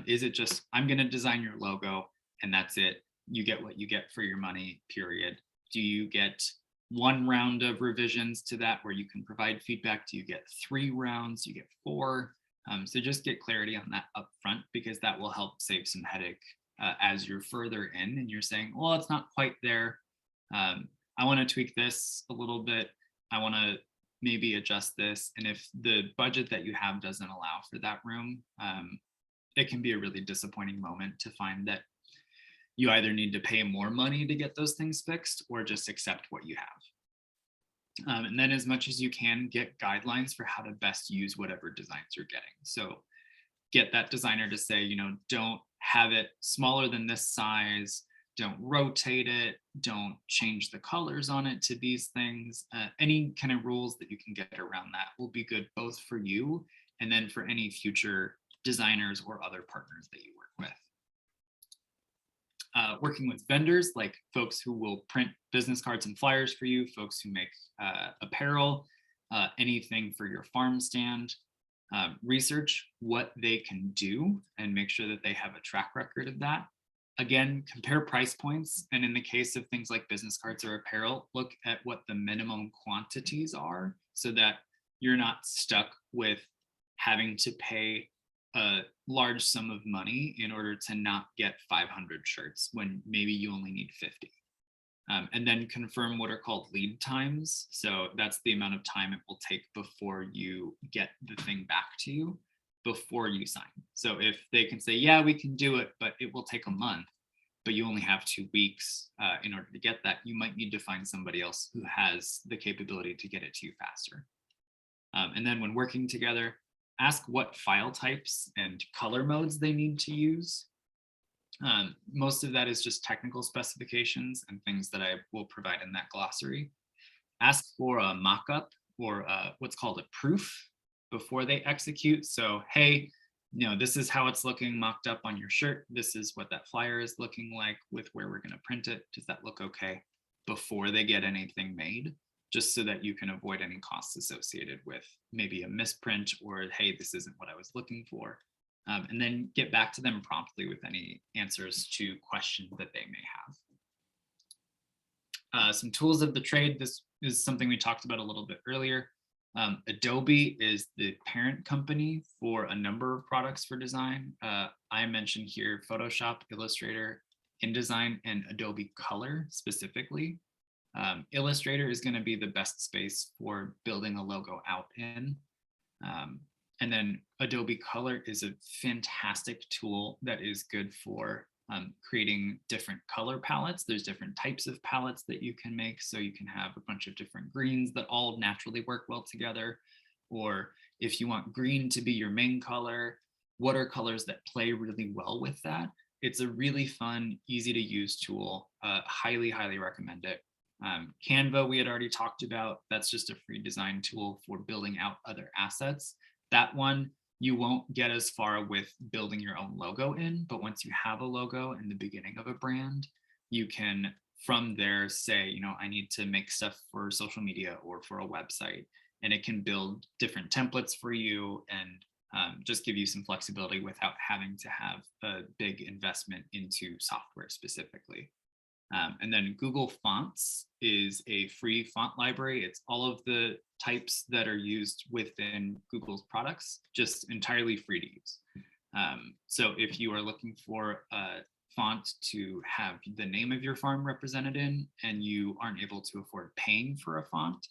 Is it just, I'm going to design your logo and that's it? You get what you get for your money, period. Do you get one round of revisions to that where you can provide feedback? Do you get 3 rounds? Do you get 4? So just get clarity on that up front, because that will help save some headache as you're further in and you're saying, well, it's not quite there. I want to tweak this a little bit. I want to maybe adjust this. And if the budget that you have doesn't allow for that room, it can be a really disappointing moment to find that you either need to pay more money to get those things fixed or just accept what you have. And then as much as you can, get guidelines for how to best use whatever designs you're getting. So get that designer to say, you know, don't have it smaller than this size, don't rotate it, don't change the colors on it to these things. Any kind of rules that you can get around that will be good both for you and then for any future designers or other partners that you work with. Working with vendors, like folks who will print business cards and flyers for you, folks who make apparel, anything for your farm stand. Research what they can do and make sure that they have a track record of that. Again, compare price points. And in the case of things like business cards or apparel, look at what the minimum quantities are so that you're not stuck with having to pay a large sum of money in order to not get 500 shirts when maybe you only need 50. And then confirm what are called lead times. So that's the amount of time it will take before you get the thing back to you before you sign. So if they can say, yeah, we can do it, but it will take a month, but you only have 2 weeks in order to get that, you might need to find somebody else who has the capability to get it to you faster. And then when working together, ask what file types and color modes they need to use. Most of that is just technical specifications and things that I will provide in that glossary. Ask for a mock-up or what's called a proof before they execute. So, hey, you know, this is how it's looking mocked up on your shirt. This is what that flyer is looking like with where we're going to print it. Does that look okay? Before they get anything made, just so that you can avoid any costs associated with maybe a misprint or, hey, this isn't what I was looking for. And then get back to them promptly with any answers to questions that they may have. Some tools of the trade. This is something we talked about a little bit earlier. Adobe is the parent company for a number of products for design. I mentioned here Photoshop, Illustrator, InDesign, and Adobe Color specifically. Illustrator is going to be the best space for building a logo out in. And then Adobe Color is a fantastic tool that is good for creating different color palettes. There's different types of palettes that you can make. So you can have a bunch of different greens that all naturally work well together. Or if you want green to be your main color, what are colors that play really well with that? It's a really fun, easy to use tool. Highly, highly recommend it. Canva, we had already talked about. That's just a free design tool for building out other assets. That one, you won't get as far with building your own logo in, but once you have a logo in the beginning of a brand, you can from there say, you know, I need to make stuff for social media or for a website, and it can build different templates for you and just give you some flexibility without having to have a big investment into software specifically. And then Google Fonts is a free font library. It's all of the types that are used within Google's products, just entirely free to use. So if you are looking for a font to have the name of your farm represented in, and you aren't able to afford paying for a font,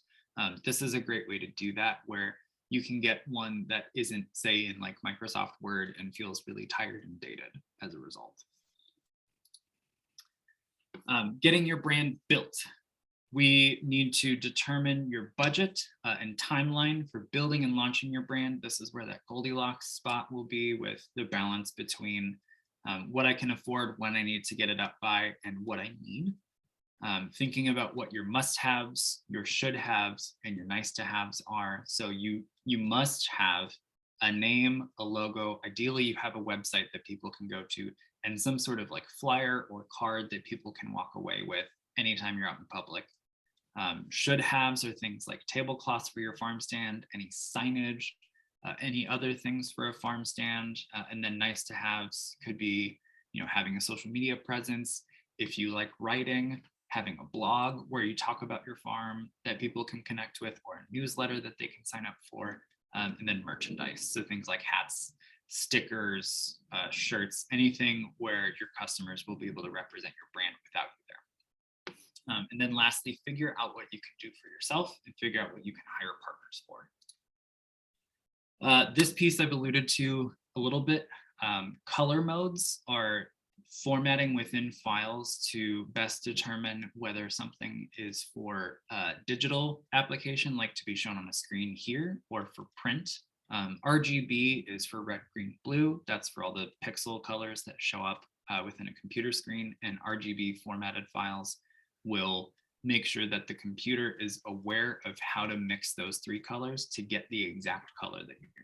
this is a great way to do that, where you can get one that isn't, say, in like Microsoft Word and feels really tired and dated as a result. Getting your brand built. We need to determine your budget and timeline for building and launching your brand. This is where that Goldilocks spot will be, with the balance between what I can afford, when I need to get it up by, and what I need. Thinking about what your must-haves, your should-haves, and your nice-to-haves are. So you must have a name, a logo. Ideally, you have a website that people can go to, and some sort of like flyer or card that people can walk away with anytime you're out in public. Should-haves are things like tablecloths for your farm stand, any signage, any other things for a farm stand. And then nice-to-haves could be, you know, having a social media presence. If you like writing, having a blog where you talk about your farm that people can connect with, or a newsletter that they can sign up for, and then merchandise. So things like hats, stickers, shirts, anything where your customers will be able to represent your brand without you there. And then lastly, figure out what you can do for yourself and figure out what you can hire partners for. This piece I've alluded to a little bit Color modes are formatting within files to best determine whether something is for digital application, like to be shown on a screen here, or for print. RGB is for red, green, blue. That's for all the pixel colors that show up within a computer screen, and RGB formatted files will make sure that the computer is aware of how to mix those three colors to get the exact color that you're needing.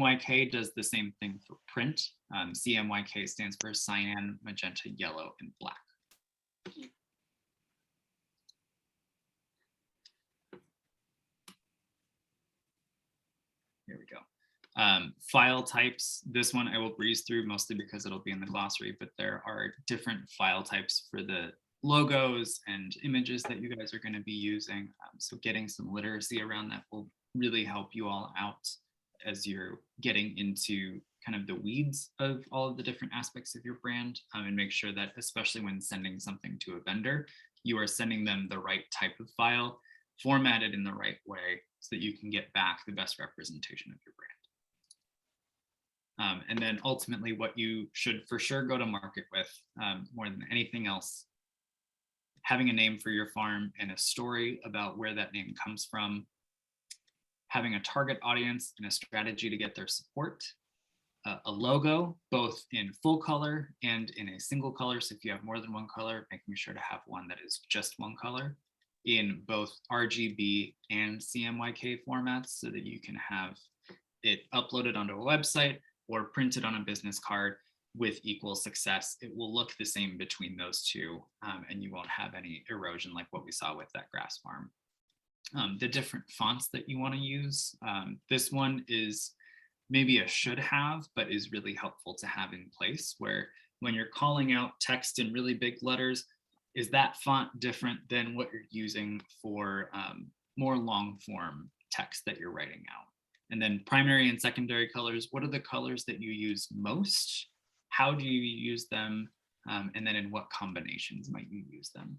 CMYK does the same thing for print. CMYK stands for cyan, magenta, yellow, and black. Here we go. File types, this one I will breeze through mostly because it'll be in the glossary, but there are different file types for the logos and images that you guys are going to be using. So getting some literacy around that will really help you all out as you're getting into kind of the weeds of all of the different aspects of your brand, and make sure that, especially when sending something to a vendor, you are sending them the right type of file, formatted in the right way, so that you can get back the best representation of your brand. And then ultimately what you should for sure go to market with, more than anything else, having a name for your farm and a story about where that name comes from, having a target audience and a strategy to get their support, a logo, both in full color and in a single color. So if you have more than one color, making sure to have one that is just one color in both RGB and CMYK formats, so that you can have it uploaded onto a website or printed on a business card with equal success. It will look the same between those two, and you won't have any erosion like what we saw with that grass farm. The different fonts that you want to use. This one is maybe a should have, but is really helpful to have in place, where when you're calling out text in really big letters, is that font different than what you're using for more long form text that you're writing out? And then primary and secondary colors, what are the colors that you use most? How do you use them? And then in what combinations might you use them?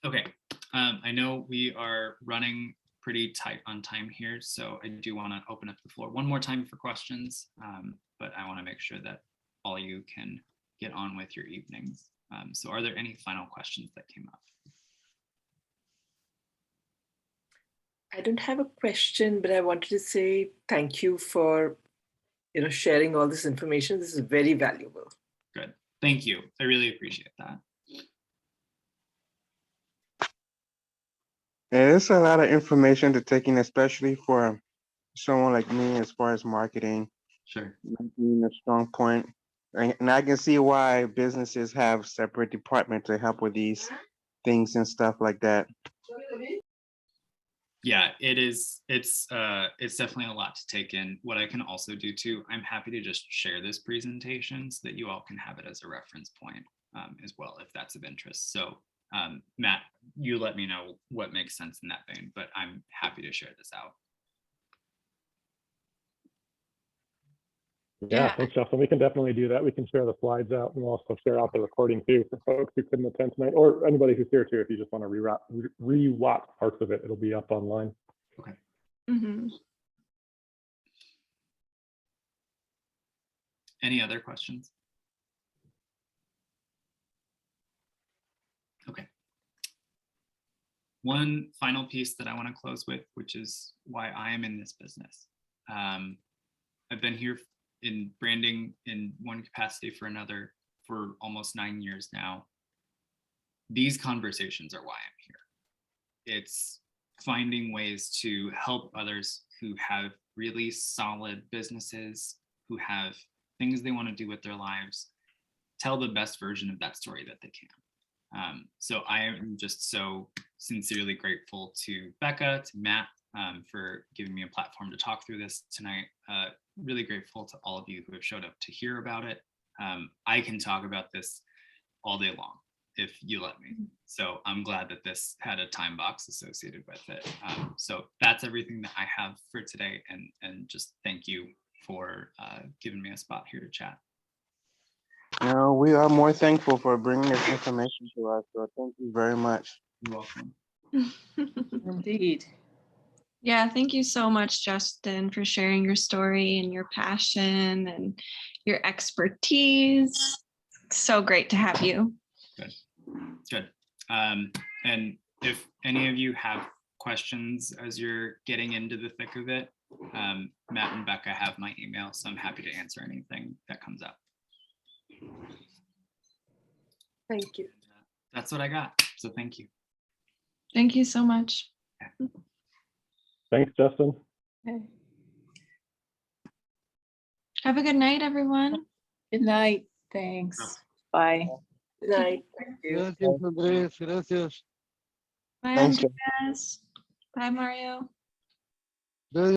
Okay, I know we are running pretty tight on time here, so I do want to open up the floor one more time for questions, but I want to make sure that all you can get on with your evenings. So are there any final questions that came up? I don't have a question, but I wanted to say thank you for sharing all this information. This is very valuable. Good. Thank you. I really appreciate that. Yeah, it's a lot of information to take in, especially for someone like me as far as marketing. Sure. Being a strong point. And I can see why businesses have separate departments to help with these things and stuff like that. Yeah, it is. It's definitely a lot to take in. What I can also do too, I'm happy to just share this presentation so that you all can have it as a reference point as well, if that's of interest. So Matt, you let me know what makes sense in that vein, but I'm happy to share this out. Yeah, thanks, Justin. We can definitely do that. We can share the slides out, and we'll also share out the recording too for folks who couldn't attend tonight, or anybody who's here too. If you just want to re-watch parts of it, it'll be up online. Okay. Mm-hmm. Any other questions? Okay. One final piece that I want to close with, which is why I am in this business. I've been here in branding in one capacity for another for almost 9 years now. These conversations are why I'm here. It's finding ways to help others who have really solid businesses, who have things they want to do with their lives, tell the best version of that story that they can. So I am just so sincerely grateful to Becca, to Matt, for giving me a platform to talk through this tonight. Really grateful to all of you who have showed up to hear about it. I can talk about this all day long if you let me. So I'm glad that this had a time box associated with it. So that's everything that I have for today. And just thank you for giving me a spot here to chat. No, we are more thankful for bringing this information to us. So thank you very much. You're welcome. Indeed. Yeah, thank you so much, Justin, for sharing your story and your passion and your expertise. So great to have you. Good. Good. And if any of you have questions as you're getting into the thick of it, Matt and Becca have my email, so I'm happy to answer anything that comes up. Thank you. That's what I got. So thank you. Thank you so much. Thanks, Justin. Okay. Have a good night, everyone. Good night. Thanks. Bye. Good night. Thank you. Gracias, Andrés. Gracias. Bye, Thanks, Andreas. Bye, Mario.